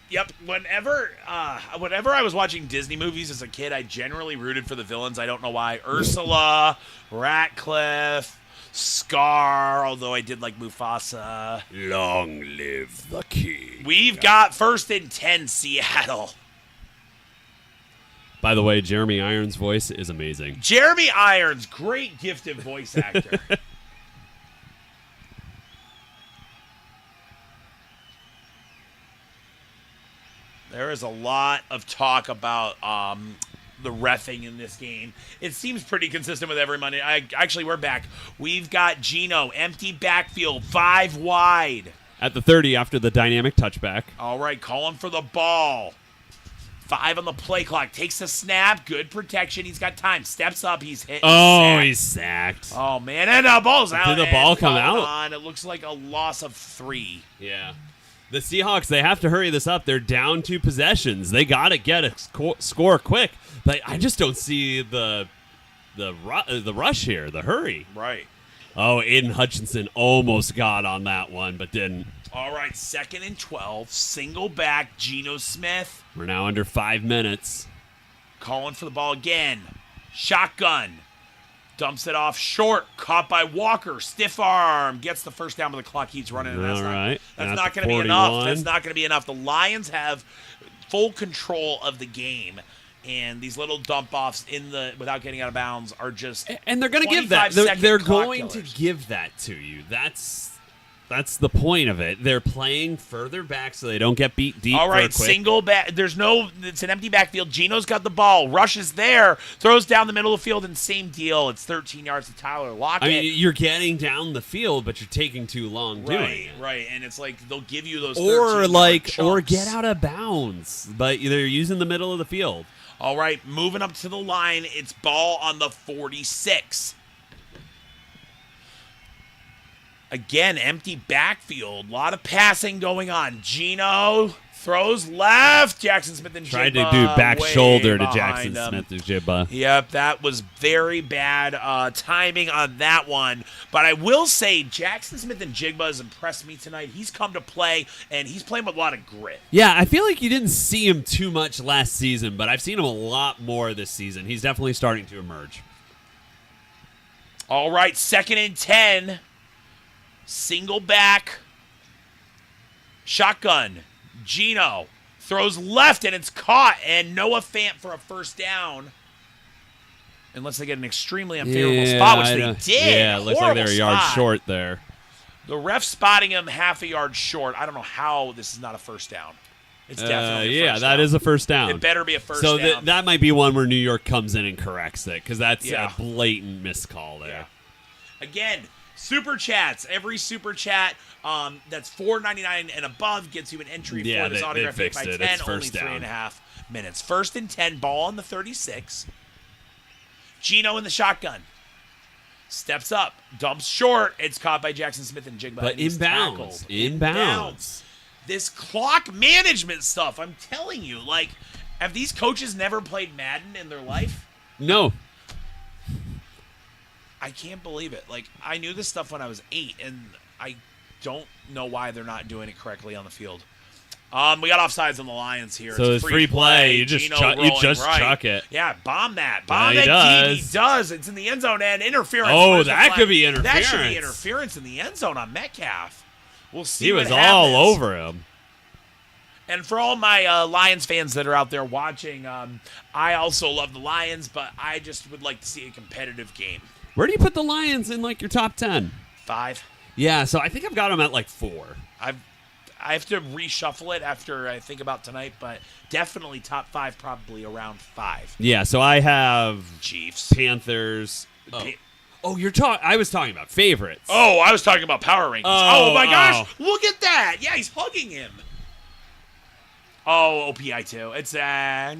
[SPEAKER 1] Yep. Whenever I was watching Disney movies as a kid, I generally rooted for the villains. I don't know why. Ursula, Ratcliffe, Scar, although I did like Mufasa.
[SPEAKER 2] Long live the king.
[SPEAKER 1] We've got 1st and 10, Seattle.
[SPEAKER 2] By the way, Jeremy Irons' voice is amazing.
[SPEAKER 1] Jeremy Irons, great gifted voice actor. There is a lot of talk about the reffing in this game. It seems pretty consistent with every Monday. Actually, we're back. We've got Geno, empty backfield, 5 wide.
[SPEAKER 2] At the 30 after the dynamic touchback.
[SPEAKER 1] All right, calling for the ball. 5 on the play clock. Takes the snap. Good protection. He's got time. Steps up. He's hit.
[SPEAKER 2] He's sacked.
[SPEAKER 1] Oh, man. And the ball's out.
[SPEAKER 2] Did the ball come
[SPEAKER 1] Hold
[SPEAKER 2] out?
[SPEAKER 1] on. It looks like a loss of 3.
[SPEAKER 2] Yeah. The Seahawks, they have to hurry this up. They're down 2 possessions. They got to get a score quick. But I just don't see the rush here, the hurry.
[SPEAKER 1] Right.
[SPEAKER 2] Oh, Aiden Hutchinson almost got on that one, but didn't.
[SPEAKER 1] All right, 2nd and 12. Single back, Geno Smith.
[SPEAKER 2] We're now under 5 minutes.
[SPEAKER 1] Calling for the ball again. Shotgun. Dumps it off short. Caught by Walker. Stiff arm. Gets the first down, but the clock keeps running. And that's
[SPEAKER 2] All right.
[SPEAKER 1] That's
[SPEAKER 2] At
[SPEAKER 1] not
[SPEAKER 2] the
[SPEAKER 1] going to be enough.
[SPEAKER 2] 41.
[SPEAKER 1] That's not going to be enough. The Lions have full control of the game. And these little dump offs without getting out of bounds are just
[SPEAKER 2] And they're going to give that. They're going to give that to you. That's the point of it. They're playing further back so they don't get beat deep.
[SPEAKER 1] All right,
[SPEAKER 2] quick.
[SPEAKER 1] single back. It's an empty backfield. Geno's got the ball. Rushes there. Throws down the middle of the field, and same deal. It's 13 yards to Tyler Lockett.
[SPEAKER 2] I mean, you're getting down the field, but you're taking too long doing it.
[SPEAKER 1] Right, and it's like they'll give you those
[SPEAKER 2] Or get out of bounds, but they're using the middle of the field.
[SPEAKER 1] All right, moving up to the line. It's ball on the 46. Again, empty backfield. A lot of passing going on. Geno throws left. Jackson Smith and Jigba
[SPEAKER 2] Tried to do back
[SPEAKER 1] way
[SPEAKER 2] shoulder to
[SPEAKER 1] behind
[SPEAKER 2] Jackson
[SPEAKER 1] him.
[SPEAKER 2] Smith and Jigba.
[SPEAKER 1] Yep, that was very bad timing on that one. But I will say Jackson Smith and Jigba has impressed me tonight. He's come to play, and he's playing with a lot of grit.
[SPEAKER 2] Yeah, I feel like you didn't see him too much last season, but I've seen him a lot more this season. He's definitely starting to emerge.
[SPEAKER 1] All right, 2nd and 10. Single back. Shotgun. Gino throws left, and it's caught. And Noah Fant for a first down. Unless they get an extremely unfavorable spot, which they did.
[SPEAKER 2] Yeah, it looks like they're a yard short there.
[SPEAKER 1] The ref spotting him half a yard short. I don't know how this is not a first down. It's definitely a first down.
[SPEAKER 2] That is a first down.
[SPEAKER 1] It better be a first down.
[SPEAKER 2] So that might be one where New York comes in and corrects it, because that's a blatant miscall there.
[SPEAKER 1] Yeah. Again, super chats. Every super chat that's $4.99 and above gets you an entry for this autograph hit by 10.
[SPEAKER 2] It's
[SPEAKER 1] only
[SPEAKER 2] first down.
[SPEAKER 1] 3.5 minutes. 1st and 10. Ball on the 36. Gino in the shotgun. Steps up. Dumps short. It's caught by Jackson Smith and Jigba.
[SPEAKER 2] But inbounds.
[SPEAKER 1] This clock management stuff, I'm telling you, like, have these coaches never played Madden in their life?
[SPEAKER 2] No.
[SPEAKER 1] I can't believe it. Like, I knew this stuff when I was 8, and I don't know why they're not doing it correctly on the field. We got offsides on the Lions here.
[SPEAKER 2] So it's free play. You just chuck it.
[SPEAKER 1] Yeah, bomb that.
[SPEAKER 2] He does.
[SPEAKER 1] He does. It's in the end zone and interference.
[SPEAKER 2] Oh, that could be interference.
[SPEAKER 1] That should be interference in the end zone on Metcalf. We'll see.
[SPEAKER 2] He was all over him.
[SPEAKER 1] And for all my Lions fans that are out there watching, I also love the Lions, but I just would like to see a competitive game.
[SPEAKER 2] Where do you put the Lions in, like, your top 10?
[SPEAKER 1] 5.
[SPEAKER 2] Yeah, so I think I've got them at, like, 4.
[SPEAKER 1] I have to reshuffle it after I think about tonight, but definitely top 5, probably around 5.
[SPEAKER 2] Yeah, so I have
[SPEAKER 1] Chiefs,
[SPEAKER 2] Panthers. I was talking about favorites.
[SPEAKER 1] Oh, I was talking about power rankings. Oh my gosh, look at that! Yeah, he's hugging him. Oh, OPI too. It's that's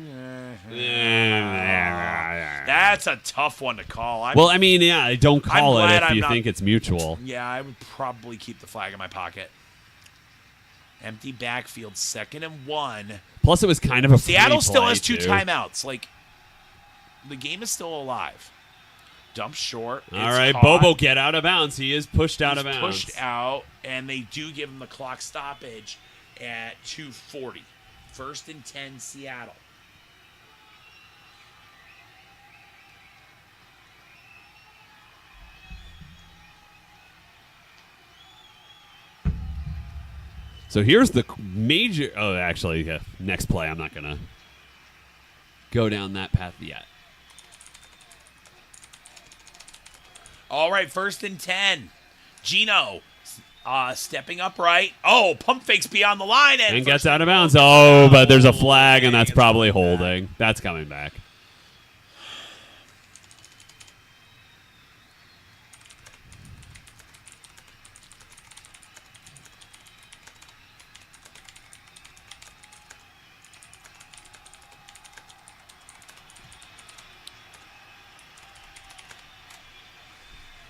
[SPEAKER 1] a tough one to call.
[SPEAKER 2] Don't call it if you think it's mutual.
[SPEAKER 1] Yeah, I would probably keep the flag in my pocket. Empty backfield, 2nd and 1.
[SPEAKER 2] Plus, it was kind of a
[SPEAKER 1] Seattle still has 2
[SPEAKER 2] too.
[SPEAKER 1] timeouts. Like, the game is still alive. Dump short.
[SPEAKER 2] All right, caught. Bobo, get out of bounds. He is pushed out of bounds.
[SPEAKER 1] Pushed out, and they do give him the clock stoppage at 2:40. 1st and 10, Seattle.
[SPEAKER 2] So here's the major... Oh, actually, next play, I'm not going to go down that path yet.
[SPEAKER 1] All right, 1st and 10. Gino stepping upright. Oh, pump fakes beyond the line.
[SPEAKER 2] And gets out of bounds. Oh, but there's a flag, and that's probably holding. That's coming back.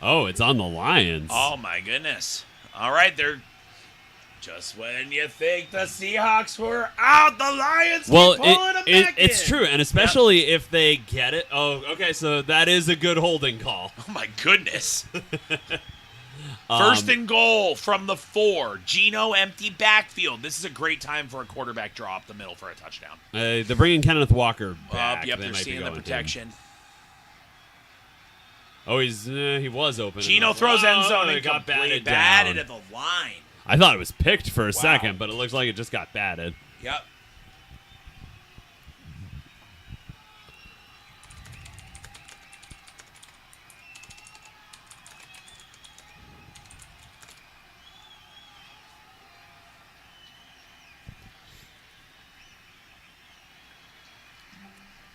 [SPEAKER 2] Oh, it's on the Lions.
[SPEAKER 1] Oh, my goodness. All right, they're just when you think the Seahawks were out, the Lions keep pulling them back
[SPEAKER 2] it's
[SPEAKER 1] in.
[SPEAKER 2] True, and especially if they get it. Oh, okay, so that is a good holding call.
[SPEAKER 1] Oh, my goodness. 1st and goal from the 4. Gino, empty backfield. This is a great time for a quarterback draw up the middle for a touchdown.
[SPEAKER 2] They're bringing Kenneth Walker back.
[SPEAKER 1] They're seeing the protection.
[SPEAKER 2] Oh, he was open.
[SPEAKER 1] Gino throws end zone and
[SPEAKER 2] got batted
[SPEAKER 1] at the line.
[SPEAKER 2] I thought it was picked for a second, but it looks like it just got batted.
[SPEAKER 1] Yep.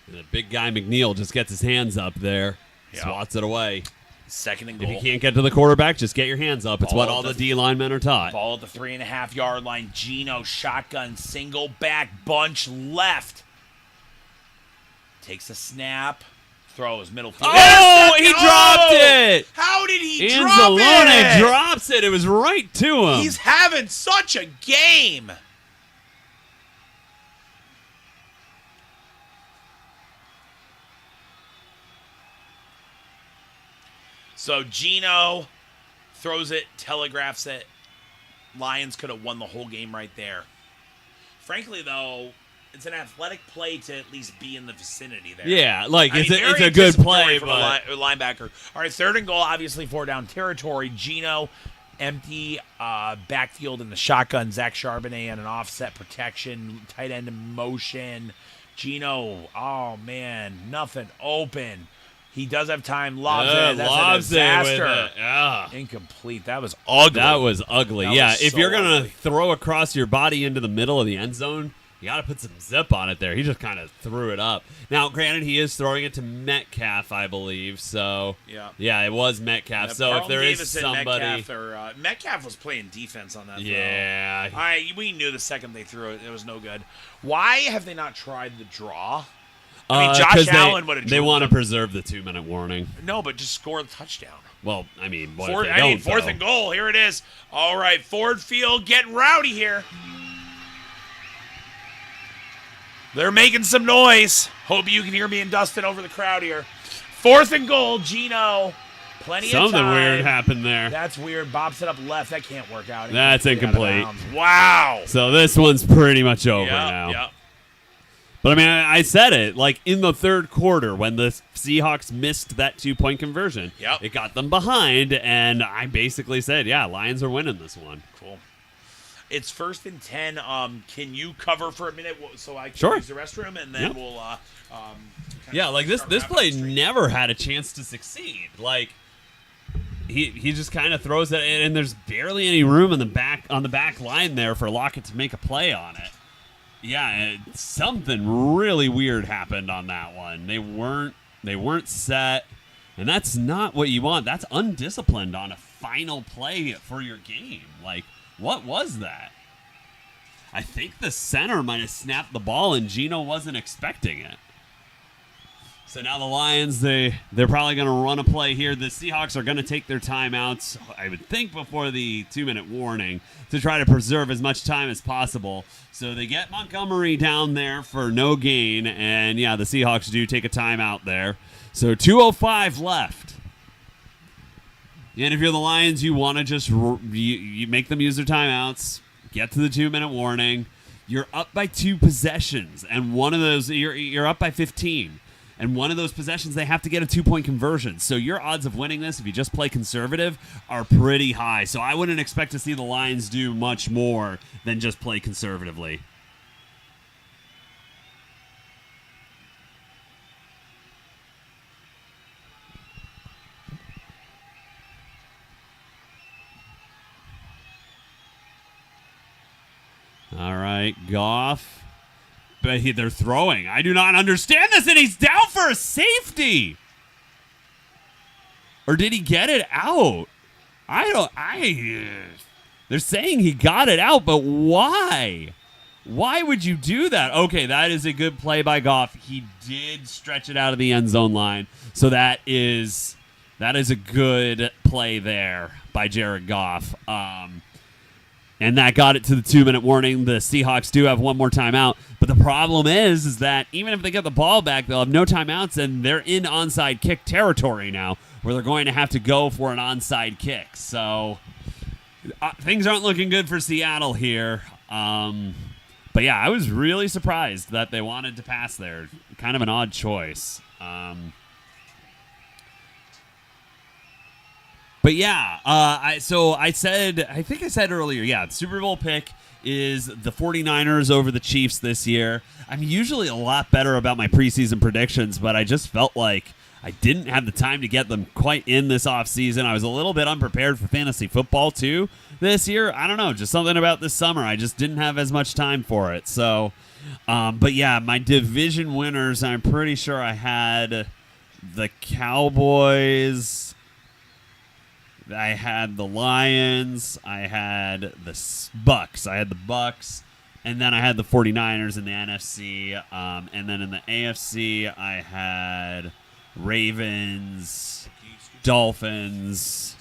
[SPEAKER 2] The big guy McNeil just gets his hands up there. Swats it away.
[SPEAKER 1] 2nd and goal.
[SPEAKER 2] If you can't get to the quarterback, just get your hands up. It's what all the D linemen are taught.
[SPEAKER 1] Ball at the 3.5-yard line. Gino, shotgun, single back, bunch left. Takes a snap. Throws middle field.
[SPEAKER 2] Oh, he dropped it.
[SPEAKER 1] How did he drop
[SPEAKER 2] Anzalone
[SPEAKER 1] it?
[SPEAKER 2] drops it. It was right to him.
[SPEAKER 1] He's having such a game. So Gino throws it, telegraphs it. Lions could have won the whole game right there. Frankly, though, it's an athletic play to at least be in the vicinity there.
[SPEAKER 2] Yeah, like
[SPEAKER 1] I mean,
[SPEAKER 2] it's
[SPEAKER 1] very
[SPEAKER 2] a good
[SPEAKER 1] anticipatory
[SPEAKER 2] play,
[SPEAKER 1] from
[SPEAKER 2] but
[SPEAKER 1] a linebacker. All right, 3rd and goal, obviously 4 down territory. Gino, empty backfield in the shotgun. Zach Charbonnet on an offset protection, tight end in motion. Gino, oh man, nothing open. He does have time. Lobs it. That's
[SPEAKER 2] lobs
[SPEAKER 1] a disaster.
[SPEAKER 2] it with it. Yeah.
[SPEAKER 1] Incomplete. That was ugly.
[SPEAKER 2] That was ugly.
[SPEAKER 1] That
[SPEAKER 2] yeah,
[SPEAKER 1] was
[SPEAKER 2] if
[SPEAKER 1] so
[SPEAKER 2] you're gonna
[SPEAKER 1] ugly.
[SPEAKER 2] throw across your body into the middle of the end zone, you got to put some zip on it there. He just kind of threw it up. Now, granted, he is throwing it to Metcalf, I believe. So, yeah, it was Metcalf.
[SPEAKER 1] Yeah,
[SPEAKER 2] so
[SPEAKER 1] Carlton
[SPEAKER 2] if there
[SPEAKER 1] Davis
[SPEAKER 2] is
[SPEAKER 1] and
[SPEAKER 2] somebody,
[SPEAKER 1] Metcalf was playing defense on that
[SPEAKER 2] yeah,
[SPEAKER 1] throw. We knew the second they threw it, it was no good. Why have they not tried the draw? I mean, Josh Allen would have.
[SPEAKER 2] They want to preserve the 2-minute warning.
[SPEAKER 1] No, but just score the touchdown.
[SPEAKER 2] Well, I mean, what
[SPEAKER 1] Fourth,
[SPEAKER 2] if they don't,
[SPEAKER 1] fourth
[SPEAKER 2] though?
[SPEAKER 1] and goal. Here it is. All right, Ford Field getting rowdy here. They're making some noise. Hope you can hear me and Dustin over the crowd here. 4th and goal, Gino. Plenty of time.
[SPEAKER 2] Something weird happened there.
[SPEAKER 1] That's weird. Bobs it up left. That can't work out.
[SPEAKER 2] That's incomplete.
[SPEAKER 1] Wow.
[SPEAKER 2] So this one's pretty much over
[SPEAKER 1] Yep,
[SPEAKER 2] now.
[SPEAKER 1] yep.
[SPEAKER 2] But, I mean, I said it. Like, in the 3rd quarter, when the Seahawks missed that 2-point conversion, it got them behind, and I basically said, yeah, Lions are winning this one.
[SPEAKER 1] Cool. It's 1st and 10. Can you cover for a minute so I can use the restroom, and then we'll
[SPEAKER 2] yeah, like this play never had a chance to succeed. Like he just kind of throws it, and there's barely any room on the back line there for Lockett to make a play on it. Yeah, something really weird happened on that one. They weren't set, and that's not what you want. That's undisciplined on a final play for your game. Like, what was that? I think the center might have snapped the ball, and Gino wasn't expecting it. So now the Lions, they're probably going to run a play here. The Seahawks are going to take their timeouts, I would think, before the 2-minute warning to try to preserve as much time as possible. So they get Montgomery down there for no gain, and yeah, the Seahawks do take a timeout there. So 2:05 left. And if you're the Lions, you want to just you make them use their timeouts, get to the 2-minute warning. You're up by 2 possessions, and one of those you're up by 15. And one of those possessions, they have to get a 2-point conversion. So your odds of winning this, if you just play conservative, are pretty high. So I wouldn't expect to see the Lions do much more than just play conservatively. All right, Goff. But they're throwing. I do not understand this, and he's down for a safety. Or did he get it out? They're saying he got it out, but why? Why would you do that? Okay, that is a good play by Goff. He did stretch it out of the end zone line. So that is a good play there by Jared Goff. And that got it to the 2-minute warning. The Seahawks do have one more timeout. But the problem is that even if they get the ball back, they'll have no timeouts, and they're in onside kick territory now, where they're going to have to go for an onside kick. So things aren't looking good for Seattle here. But yeah, I was really surprised that they wanted to pass there. Kind of an odd choice. But yeah, I think I said earlier, yeah, the Super Bowl pick is the 49ers over the Chiefs this year. I'm usually a lot better about my preseason predictions, but I just felt like I didn't have the time to get them quite in this offseason. I was a little bit unprepared for fantasy football, too, this year. I don't know, just something about this summer. I just didn't have as much time for it. So, but yeah, my division winners, I'm pretty sure I had the Cowboys, I had the Lions, I had the Bucks. I had the Bucks, and then I had the 49ers in the NFC. And then in the AFC, I had Ravens, Dolphins.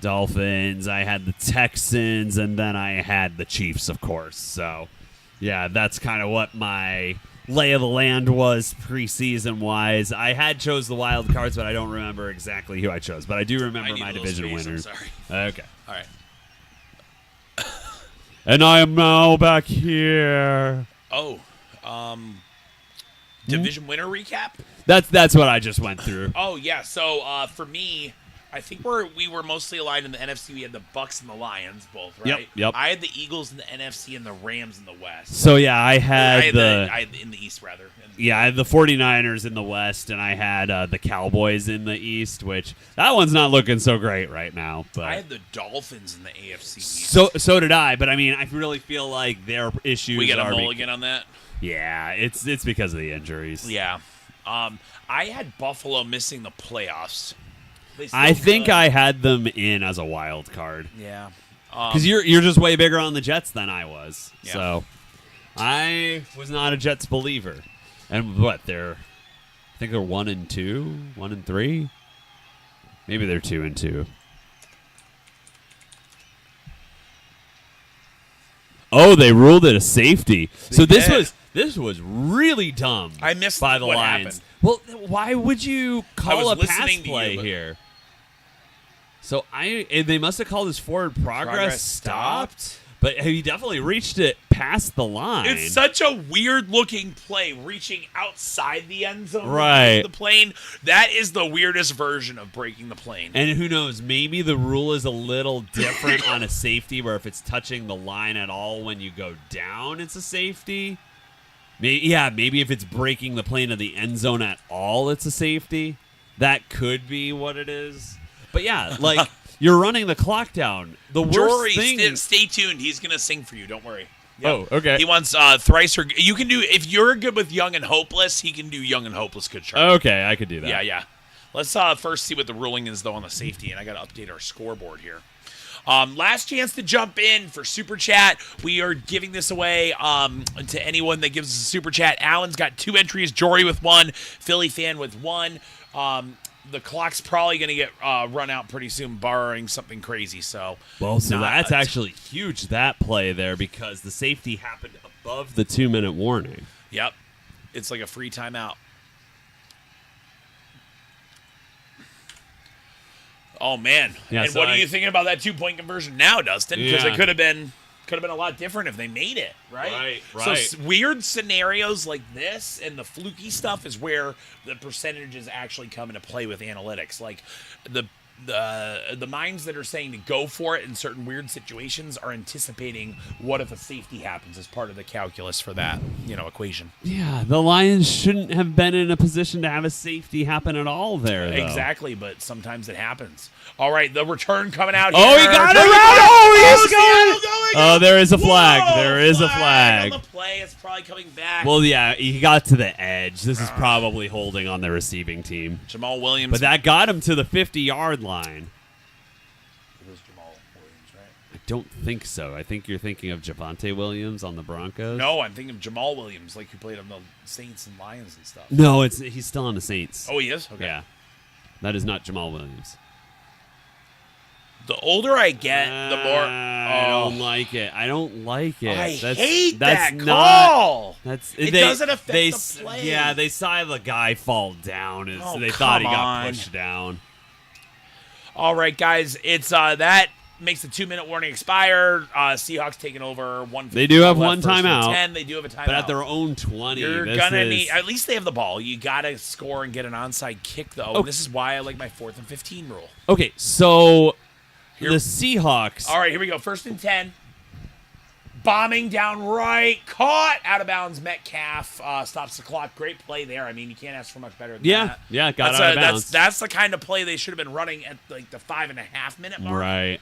[SPEAKER 2] I had the Texans, and then I had the Chiefs, of course. So, yeah, that's kind of what my lay of the land was preseason-wise. I had chose the wild cards, but I don't remember exactly who I chose. But I do remember my division winners.
[SPEAKER 1] I'm sorry.
[SPEAKER 2] Okay.
[SPEAKER 1] All right.
[SPEAKER 2] And I am now back here.
[SPEAKER 1] Oh, division winner recap.
[SPEAKER 2] That's what I just went through.
[SPEAKER 1] Oh yeah. So for me, I think we were mostly aligned in the NFC. We had the Bucks and the Lions both, right?
[SPEAKER 2] Yep.
[SPEAKER 1] I had the Eagles in the NFC and the Rams in the West.
[SPEAKER 2] So yeah, I
[SPEAKER 1] I
[SPEAKER 2] had
[SPEAKER 1] had in the East rather.
[SPEAKER 2] I had the 49ers in the West, and I had the Cowboys in the East, which that one's not looking so great right now. But
[SPEAKER 1] I had the Dolphins in the AFC East.
[SPEAKER 2] so did I. But I mean, I really feel like their issues.
[SPEAKER 1] We got a
[SPEAKER 2] are
[SPEAKER 1] mulligan on that.
[SPEAKER 2] Yeah, it's because of the injuries.
[SPEAKER 1] Yeah. I had Buffalo missing the playoffs.
[SPEAKER 2] I think I had them in as a wild card.
[SPEAKER 1] Yeah.
[SPEAKER 2] Because you're just way bigger on the Jets than I was.
[SPEAKER 1] Yeah.
[SPEAKER 2] So I was not a Jets believer. And what, I think they're 1-2, 1-3? Maybe they're 2-2. Oh, they ruled it a safety. So this was really dumb.
[SPEAKER 1] I missed
[SPEAKER 2] by the
[SPEAKER 1] what
[SPEAKER 2] Lions.
[SPEAKER 1] happened.
[SPEAKER 2] Well, why would you call a
[SPEAKER 1] was
[SPEAKER 2] pass
[SPEAKER 1] listening to
[SPEAKER 2] play
[SPEAKER 1] you, but-
[SPEAKER 2] here? So they must have called his forward progress stopped, but he definitely reached it past the line.
[SPEAKER 1] It's such a weird looking play, reaching outside the end zone.
[SPEAKER 2] Right.
[SPEAKER 1] The plane. That is the weirdest version of breaking the plane.
[SPEAKER 2] And who knows, maybe the rule is a little different on a safety where if it's touching the line at all when you go down, it's a safety. Maybe if it's breaking the plane of the end zone at all, it's a safety. That could be what it is. But yeah, like you're running the clock down. The worst
[SPEAKER 1] Jory,
[SPEAKER 2] thing.
[SPEAKER 1] stay tuned. He's gonna sing for you. Don't worry.
[SPEAKER 2] Oh, okay.
[SPEAKER 1] He wants thrice or you can do if you're good with Young and Hopeless. He can do Young and Hopeless. Good try.
[SPEAKER 2] Okay, I could do that.
[SPEAKER 1] Yeah. Let's first see what the ruling is though on the safety, and I got to update our scoreboard here. Last chance to jump in for Super Chat. We are giving this away to anyone that gives us a Super Chat. Alan's got 2 entries, Jory with 1, Philly fan with 1. The clock's probably going to get run out pretty soon, barring something crazy. So
[SPEAKER 2] that's actually huge, that play there, because the safety happened above the 2-minute warning.
[SPEAKER 1] Yep. It's like a free timeout. Oh, man.
[SPEAKER 2] Yeah,
[SPEAKER 1] and
[SPEAKER 2] so
[SPEAKER 1] what are you thinking about that 2-point conversion now, Dustin? Because
[SPEAKER 2] Yeah.
[SPEAKER 1] it could have been a lot different if they made it, right?
[SPEAKER 2] Right.
[SPEAKER 1] So weird scenarios like this and the fluky stuff is where the percentages actually come into play with analytics. Like the minds that are saying to go for it in certain weird situations are anticipating what if a safety happens as part of the calculus for that, equation.
[SPEAKER 2] Yeah, the Lions shouldn't have been in a position to have a safety happen at all there, though.
[SPEAKER 1] Exactly, but sometimes it happens. All right, the return coming out here.
[SPEAKER 2] Oh, he got it! Oh, he's going! Oh, there is a flag.
[SPEAKER 1] Whoa,
[SPEAKER 2] there is a flag.
[SPEAKER 1] On the play, it's probably coming back.
[SPEAKER 2] Well, yeah, he got to the edge. This is probably holding on the receiving team.
[SPEAKER 1] Jamal Williams.
[SPEAKER 2] But that got him to the 50-yard line.
[SPEAKER 1] It was Jamal Williams, right?
[SPEAKER 2] I don't think so. I think you're thinking of Javonte Williams on the Broncos.
[SPEAKER 1] No, I'm thinking of Jamal Williams, like who played on the Saints and Lions and stuff.
[SPEAKER 2] No, he's still on the Saints.
[SPEAKER 1] Oh, he is? Okay.
[SPEAKER 2] Yeah. That is not Jamal Williams.
[SPEAKER 1] The older I get, the more...
[SPEAKER 2] I don't like it. I
[SPEAKER 1] hate
[SPEAKER 2] that's
[SPEAKER 1] that
[SPEAKER 2] not,
[SPEAKER 1] call.
[SPEAKER 2] It
[SPEAKER 1] doesn't affect the play.
[SPEAKER 2] Yeah, they saw the guy fall down.
[SPEAKER 1] Oh,
[SPEAKER 2] they thought he
[SPEAKER 1] come
[SPEAKER 2] got
[SPEAKER 1] on.
[SPEAKER 2] pushed down.
[SPEAKER 1] All right, guys. It's that makes the 2-minute warning expire. Seahawks taking over.
[SPEAKER 2] They do have one timeout.
[SPEAKER 1] 10. They do have a timeout.
[SPEAKER 2] But at their own 20.
[SPEAKER 1] You're gonna need. At least they have the ball. You gotta score and get an onside kick, though.
[SPEAKER 2] Okay.
[SPEAKER 1] And this is why I like my 4th and 15 rule.
[SPEAKER 2] Okay, so
[SPEAKER 1] Here-
[SPEAKER 2] the Seahawks.
[SPEAKER 1] All right, here we go. 1st and 10. Bombing down right. Caught out of bounds. Metcalf stops the clock. Great play there. I mean, you can't ask for much better than that.
[SPEAKER 2] Yeah, got out of bounds.
[SPEAKER 1] That's the kind of play they should have been running at like the 5.5-minute mark.
[SPEAKER 2] Right.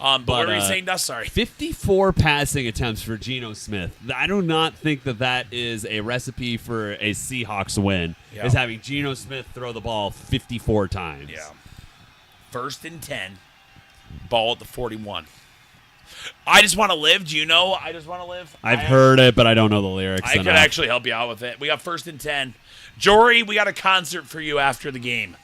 [SPEAKER 1] But what were you saying, Dust? Sorry.
[SPEAKER 2] 54 passing attempts for Geno Smith. I do not think that is a recipe for a Seahawks win,
[SPEAKER 1] Yeah.
[SPEAKER 2] is having Geno Smith throw the ball 54 times.
[SPEAKER 1] Yeah. 1st and 10. Ball at the 41. I Just Want to Live. Do you know I Just Want to Live?
[SPEAKER 2] I've heard it, but I don't know the lyrics.
[SPEAKER 1] I could actually help you out with it. We got 1st and 10. Jory, we got a concert for you after the game.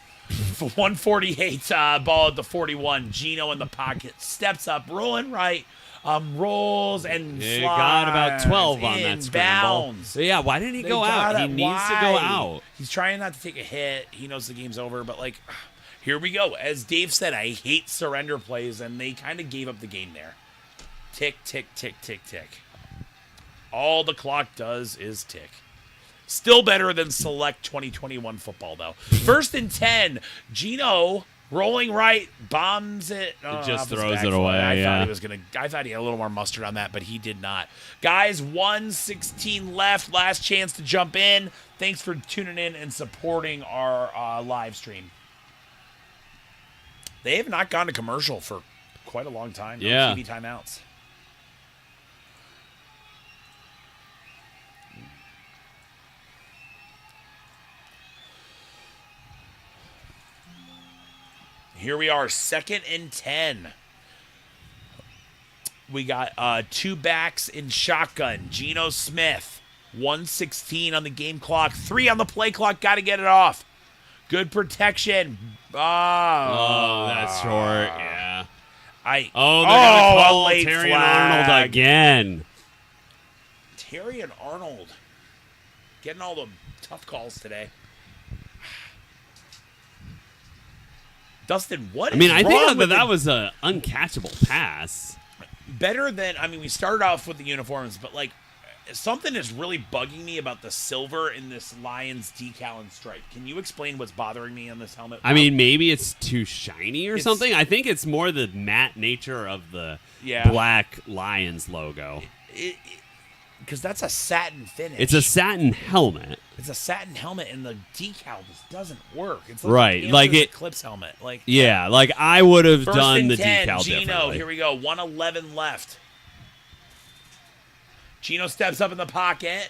[SPEAKER 1] 148, ball at the 41. Geno in the pocket. Steps up, rolling right. Rolls and
[SPEAKER 2] He
[SPEAKER 1] slides.
[SPEAKER 2] got about 12 on that
[SPEAKER 1] in
[SPEAKER 2] scramble.
[SPEAKER 1] bounds.
[SPEAKER 2] So yeah, why didn't he
[SPEAKER 1] They
[SPEAKER 2] go out?
[SPEAKER 1] got
[SPEAKER 2] He
[SPEAKER 1] it.
[SPEAKER 2] needs to go
[SPEAKER 1] Why?
[SPEAKER 2] out.
[SPEAKER 1] He's trying not to take a hit. He knows the game's over, but like, here we go. As Dave said, I hate surrender plays, and they kind of gave up the game there. Tick, tick, tick, tick, tick. All the clock does is tick. Still better than select 2021 football, though. 1st and 10. Gino rolling right, bombs it.
[SPEAKER 2] Just
[SPEAKER 1] off his
[SPEAKER 2] throws
[SPEAKER 1] back
[SPEAKER 2] it
[SPEAKER 1] foot.
[SPEAKER 2] away,
[SPEAKER 1] I
[SPEAKER 2] yeah.
[SPEAKER 1] thought he had a little more mustard on that, but he did not. Guys, 1:16 left. Last chance to jump in. Thanks for tuning in and supporting our live stream. They have not gone to commercial for quite a long time. No
[SPEAKER 2] Yeah.
[SPEAKER 1] TV timeouts. Here we are, 2nd and 10. We got 2 backs in shotgun. Geno Smith, 1:16 on the game clock, 3 on the play clock. Got to get it off. Good protection.
[SPEAKER 2] Oh, that's short. Yeah.
[SPEAKER 1] They're
[SPEAKER 2] gonna
[SPEAKER 1] a
[SPEAKER 2] call
[SPEAKER 1] late
[SPEAKER 2] Terry
[SPEAKER 1] flag.
[SPEAKER 2] and Arnold again.
[SPEAKER 1] Terry and Arnold getting all the tough calls today. Dustin, what is
[SPEAKER 2] I
[SPEAKER 1] wrong
[SPEAKER 2] think
[SPEAKER 1] with
[SPEAKER 2] that was an uncatchable pass.
[SPEAKER 1] better than, we started off with the uniforms, but like something is really bugging me about the silver in this Lions decal and stripe. Can you explain what's bothering me on this helmet?
[SPEAKER 2] Maybe it's too shiny or something. I think it's more the matte nature of the black Lions logo.
[SPEAKER 1] Because that's a satin finish.
[SPEAKER 2] It's a satin helmet.
[SPEAKER 1] It's a satin helmet, and the decal just doesn't work. It's
[SPEAKER 2] Right, like
[SPEAKER 1] an
[SPEAKER 2] it-
[SPEAKER 1] Eclipse helmet. Like
[SPEAKER 2] Yeah, like I would have
[SPEAKER 1] 1st
[SPEAKER 2] done
[SPEAKER 1] and
[SPEAKER 2] the
[SPEAKER 1] 10,
[SPEAKER 2] decal
[SPEAKER 1] Gino,
[SPEAKER 2] differently.
[SPEAKER 1] here we go. 1:11 left. Gino steps up in the pocket,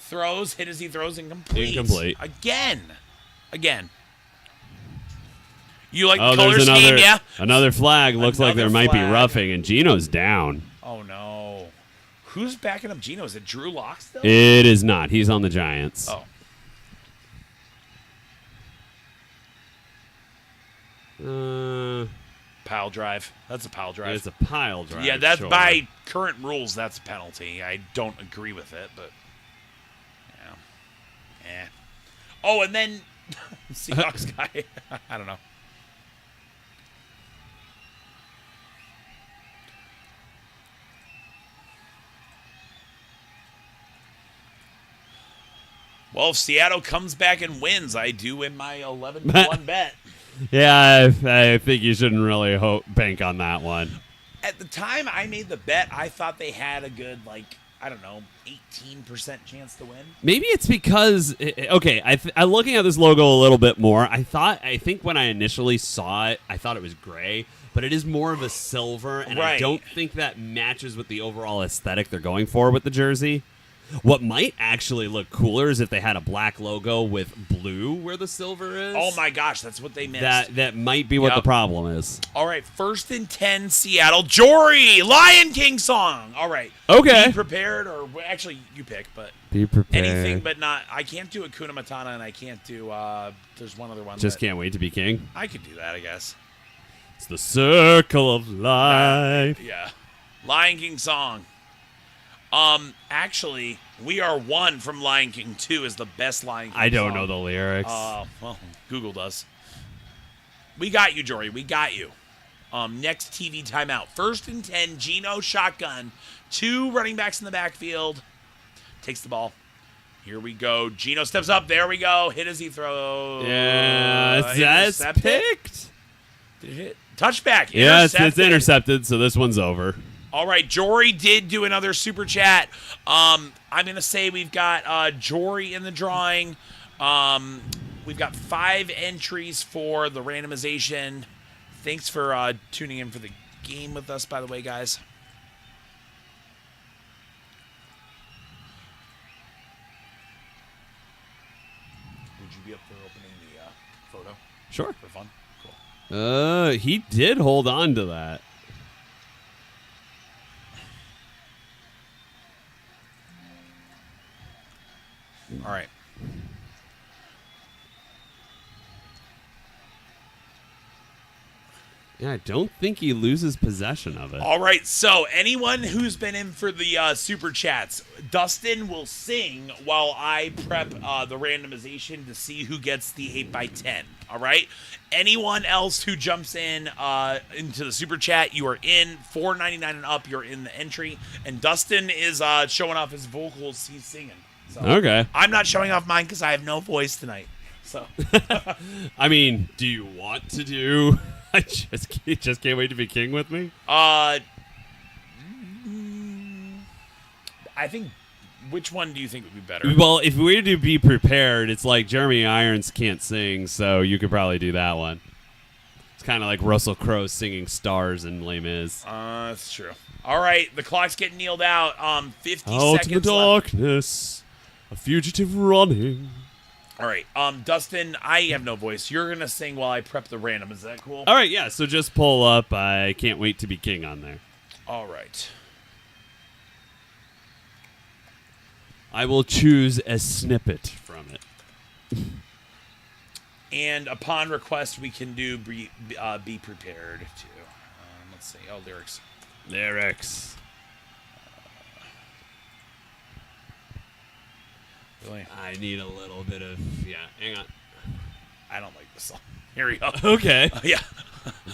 [SPEAKER 1] throws, hit as he throws, incomplete.
[SPEAKER 2] Incomplete.
[SPEAKER 1] Again. You like the color
[SPEAKER 2] there's
[SPEAKER 1] scheme, yeah?
[SPEAKER 2] another flag. Looks like there
[SPEAKER 1] Another
[SPEAKER 2] might be
[SPEAKER 1] flag.
[SPEAKER 2] roughing, and Gino's down.
[SPEAKER 1] Oh, no. Who's backing up Gino? Is it Drew Lock still?
[SPEAKER 2] It is not. He's on the Giants.
[SPEAKER 1] Oh. Pile drive. That's a pile drive.
[SPEAKER 2] It's a pile drive.
[SPEAKER 1] Yeah, that's
[SPEAKER 2] sure.
[SPEAKER 1] by current rules, that's a penalty. I don't agree with it, but yeah. Oh, and then Seahawks guy. I don't know. Well, if Seattle comes back and wins, I do win my 11-1 bet.
[SPEAKER 2] Yeah, I think you shouldn't really bank on that one.
[SPEAKER 1] At the time I made the bet, I thought they had a good, 18% chance to win.
[SPEAKER 2] Maybe it's because I'm looking at this logo a little bit more. I think when I initially saw it, I thought it was gray, but it is more of a silver, and I
[SPEAKER 1] Right.
[SPEAKER 2] don't think that matches with the overall aesthetic they're going for with the jersey. What might actually look cooler is if they had a black logo with blue where the silver is.
[SPEAKER 1] Oh my gosh, that's what they missed.
[SPEAKER 2] That might be what the
[SPEAKER 1] Yep.
[SPEAKER 2] problem is.
[SPEAKER 1] All right, 1st and 10, Seattle. Jory, Lion King song. All right.
[SPEAKER 2] Okay.
[SPEAKER 1] Be prepared, or actually, you pick, but
[SPEAKER 2] Be prepared.
[SPEAKER 1] anything but not. I can't do Hakuna Matata, and I can't do, there's one other one.
[SPEAKER 2] Just
[SPEAKER 1] that
[SPEAKER 2] can't wait to be king.
[SPEAKER 1] I could do that, I guess.
[SPEAKER 2] It's the circle of life.
[SPEAKER 1] Yeah. Lion King song. Actually, We Are One from Lion King 2 is the best Lion King
[SPEAKER 2] I don't
[SPEAKER 1] song.
[SPEAKER 2] know the lyrics.
[SPEAKER 1] Well, Google does. We got you, Jory. We got you. Next TV timeout. 1st and 10, Geno shotgun. 2 running backs in the backfield. Takes the ball. Here we go. Geno steps up. There we go. Hit as he throws.
[SPEAKER 2] Yeah, that's
[SPEAKER 1] Intercepted?
[SPEAKER 2] picked.
[SPEAKER 1] Did it hit? Touchback.
[SPEAKER 2] Yeah, it's
[SPEAKER 1] Intercepted.
[SPEAKER 2] intercepted, so this one's over.
[SPEAKER 1] All right, Jory did do another super chat. I'm going to say we've got Jory in the drawing. We've got 5 entries for the randomization. Thanks for tuning in for the game with us, by the way, guys. Would you be up for opening the photo
[SPEAKER 2] Sure.
[SPEAKER 1] for fun? Cool.
[SPEAKER 2] He did hold on to that.
[SPEAKER 1] All right.
[SPEAKER 2] Yeah, I don't think he loses possession of it.
[SPEAKER 1] All right, so anyone who's been in for the super chats, Dustin will sing while I prep the randomization to see who gets the 8x10. All right. Anyone else who jumps in into the super chat, you are in. $4.99 and up, you're in the entry. And Dustin is showing off his vocals. He's singing. So
[SPEAKER 2] Okay.
[SPEAKER 1] I'm not showing off mine because I have no voice tonight. So
[SPEAKER 2] I mean, do you want to do? I just can't wait to be king with me.
[SPEAKER 1] I think. Which one do you think would be better?
[SPEAKER 2] Well, if we were to be prepared, it's like Jeremy Irons can't sing, so you could probably do that one. It's kind of like Russell Crowe singing "Stars" in Les Mis.
[SPEAKER 1] That's true. All right, the clock's getting kneeled out. 50
[SPEAKER 2] Out
[SPEAKER 1] seconds
[SPEAKER 2] in the darkness, a fugitive running.
[SPEAKER 1] All right, Dustin, I have no voice. You're gonna sing while I prep the random. Is that cool?
[SPEAKER 2] All right, yeah. So just pull up. I can't wait to be king on there.
[SPEAKER 1] All right.
[SPEAKER 2] I will choose a snippet from it.
[SPEAKER 1] And upon request, we can do be prepared too. Let's see. Oh, lyrics.
[SPEAKER 2] Lyrics.
[SPEAKER 1] Really?
[SPEAKER 2] I need a little bit of hang on.
[SPEAKER 1] I don't like this song. Here we go.
[SPEAKER 2] Okay.
[SPEAKER 1] Yeah.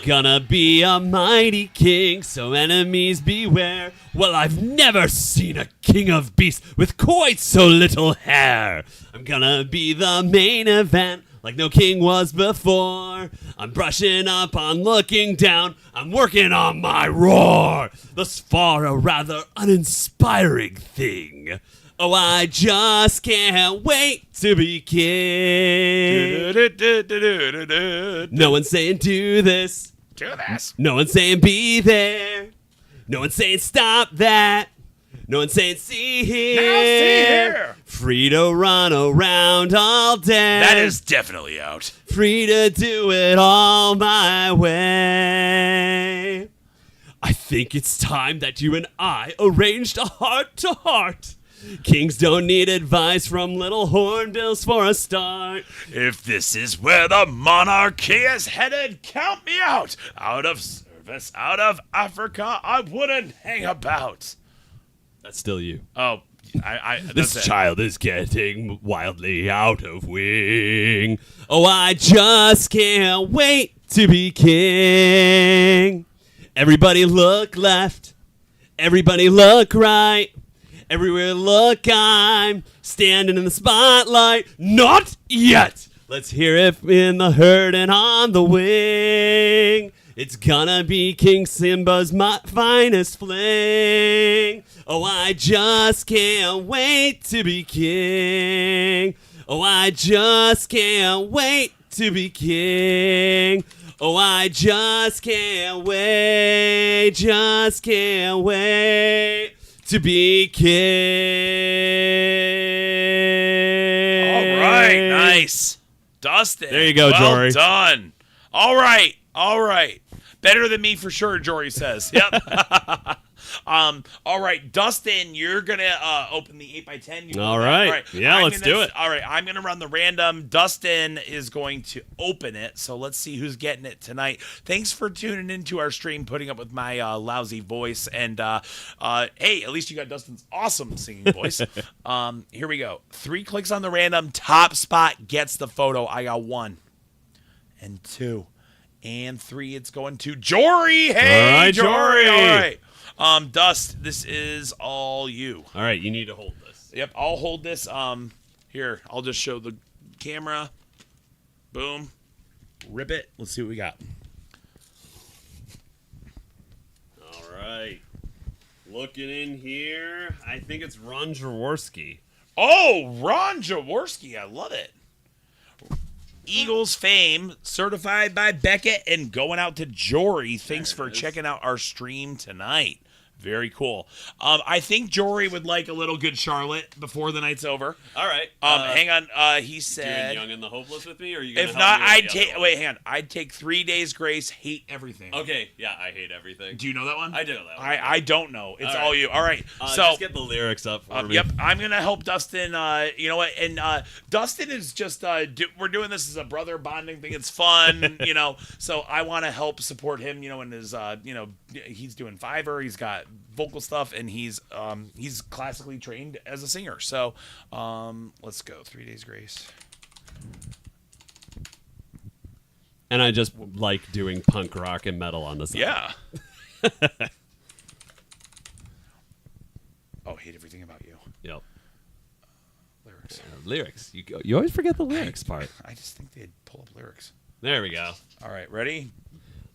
[SPEAKER 2] Gonna be a mighty king, so enemies beware. Well, I've never seen a king of beasts with quite so little hair. I'm gonna be the main event, like no king was before. I'm brushing up on looking down. I'm working on my roar. Thus far, a rather uninspiring thing. Oh, I just can't wait to be king. No one's saying do this.
[SPEAKER 1] Do this.
[SPEAKER 2] No one's saying be there. No one's saying stop that. No one's saying see here.
[SPEAKER 1] Now see here.
[SPEAKER 2] Free to run around all day.
[SPEAKER 1] That is definitely out.
[SPEAKER 2] Free to do it all my way. I think it's time that you and I arranged a heart-to-heart. Kings don't need advice from little hornbills for a start.
[SPEAKER 1] If this is where the monarchy is headed, count me out. Out of service, out of Africa, I wouldn't hang about.
[SPEAKER 2] That's still you.
[SPEAKER 1] Oh,
[SPEAKER 2] This
[SPEAKER 1] that's it.
[SPEAKER 2] child is getting wildly out of wing. Oh, I just can't wait to be king. Everybody look left. Everybody look right. Everywhere look, I'm standing in the spotlight. Not yet. Let's hear it in the herd and on the wing. It's gonna be King Simba's finest fling. Oh, I just can't wait to be king. Oh, I just can't wait to be king. Oh, I just can't wait to be king.
[SPEAKER 1] All right, nice. Dustin.
[SPEAKER 2] There you go,
[SPEAKER 1] well
[SPEAKER 2] Jory.
[SPEAKER 1] Done. All right. Better than me for sure, Jory says. Yep. All right, Dustin, you're gonna open the 8x10.
[SPEAKER 2] All right. Yeah, let's do it.
[SPEAKER 1] All right, I'm gonna run the random. Dustin is going to open it. So let's see who's getting it tonight. Thanks for tuning into our stream, putting up with my lousy voice, and hey, at least you got Dustin's awesome singing voice. Here we go. 3 clicks on the random. Top spot gets the photo. I got 1 and 2 and 3. It's going to Jory. Hey,
[SPEAKER 2] All right,
[SPEAKER 1] Jory.
[SPEAKER 2] Jory.
[SPEAKER 1] All right. Dust, this is all you.
[SPEAKER 2] All right, you need to hold this.
[SPEAKER 1] Yep, I'll hold this. Here, I'll just show the camera. Boom. Rip it. Let's see what we got.
[SPEAKER 2] All right. Looking in here, I think it's Ron Jaworski.
[SPEAKER 1] Oh, Ron Jaworski. I love it. Eagles fame, certified by Beckett, and going out to Jory. Thanks for checking out our stream tonight. Very cool. I think Jory would like a little Good Charlotte before the night's over.
[SPEAKER 2] All right.
[SPEAKER 1] Hang on. He said,
[SPEAKER 2] doing Young and the Hopeless with me, or are you gonna
[SPEAKER 1] if
[SPEAKER 2] help
[SPEAKER 1] not,
[SPEAKER 2] me with
[SPEAKER 1] I'd
[SPEAKER 2] the
[SPEAKER 1] take.
[SPEAKER 2] other one?
[SPEAKER 1] Wait, hang on. I'd take 3 Days Grace. Hate everything.
[SPEAKER 2] Okay, yeah, I hate everything.
[SPEAKER 1] Do you know that one?
[SPEAKER 2] I do know that one.
[SPEAKER 1] I don't know. It's
[SPEAKER 2] All
[SPEAKER 1] all
[SPEAKER 2] right.
[SPEAKER 1] you. All right. So
[SPEAKER 2] just get the lyrics up for me.
[SPEAKER 1] yep, I'm gonna help Dustin. You know what? And Dustin is just we're doing this as a brother bonding thing. It's fun, you know. So I want to help support him. You know, in his he's doing Fiverr. He's got vocal stuff, and he's classically trained as a singer. So let's go. 3 Days Grace.
[SPEAKER 2] And I just like doing punk rock and metal on the side.
[SPEAKER 1] Yeah. Oh, hate everything about you.
[SPEAKER 2] Yep.
[SPEAKER 1] Lyrics.
[SPEAKER 2] Lyrics. You always forget the lyrics part.
[SPEAKER 1] I just think they'd pull up lyrics.
[SPEAKER 2] There we go.
[SPEAKER 1] All right, ready?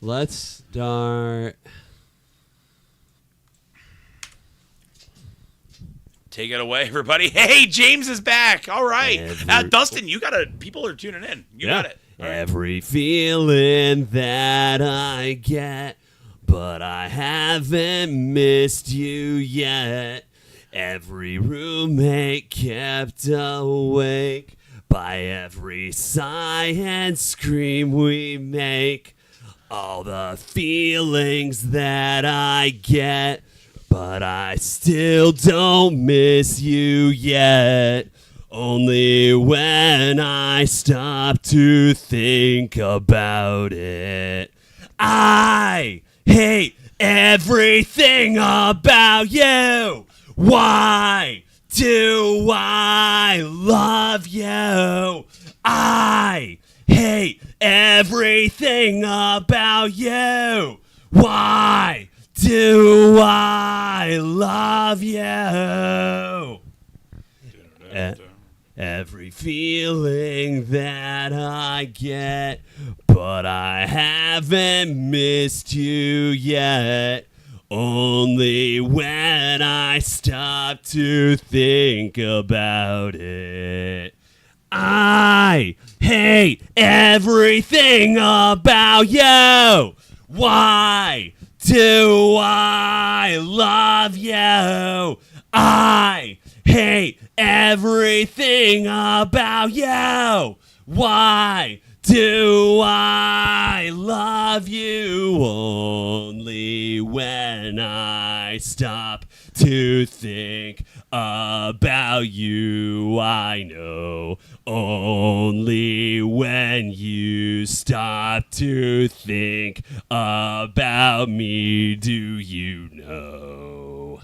[SPEAKER 2] Let's start.
[SPEAKER 1] Take it away, everybody. Hey, James is back. All right. Dustin, people are tuning in. You got it. All right.
[SPEAKER 2] Every feeling that I get, but I haven't missed you yet. Every roommate kept awake by every sigh and scream we make. All the feelings that I get, but I still don't miss you yet. Only when I stop to think about it. I hate everything about you. Why do I love you? I hate everything about you. Why do I love you? Every feeling that I get, but I haven't missed you yet. Only when I stop to think about it. I hate everything about you. Why do I love you? I hate everything about you. Why do I love you? Only when I stop to think about you. I know. Only when you stop to think about me do you know.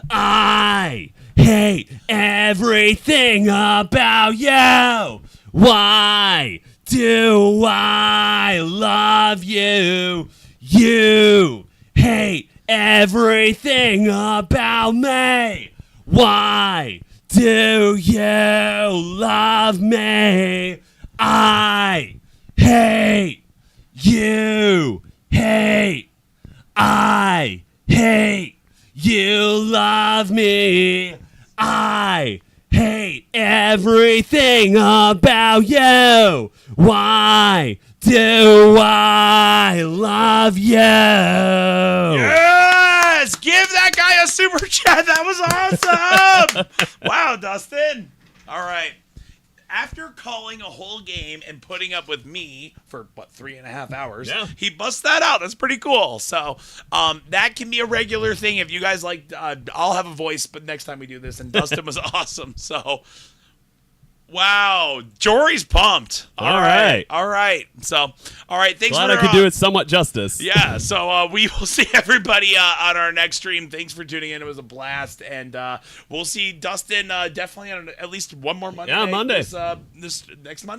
[SPEAKER 2] I hate everything about you. Why do I love you? You hate everything about me. Why do you love me? I hate you. I hate you love me. I hate everything about you. Why do I love you?
[SPEAKER 1] Yes! Give that guy a super chat. That was awesome. Wow, Dustin. All right. After calling a whole game and putting up with me for, 3.5 hours, he busts that out. That's pretty cool. So that can be a regular thing. If you guys like, I'll have a voice, but next time we do this. And Dustin was awesome. So, wow. Jory's pumped. All right. So, all right. Thanks
[SPEAKER 2] Glad
[SPEAKER 1] for
[SPEAKER 2] I could do it somewhat justice.
[SPEAKER 1] Yeah, so we will see everybody on our next stream. Thanks for tuning in. It was a blast. And we'll see Dustin definitely on at least one more Monday.
[SPEAKER 2] Yeah, Monday.
[SPEAKER 1] This next Monday.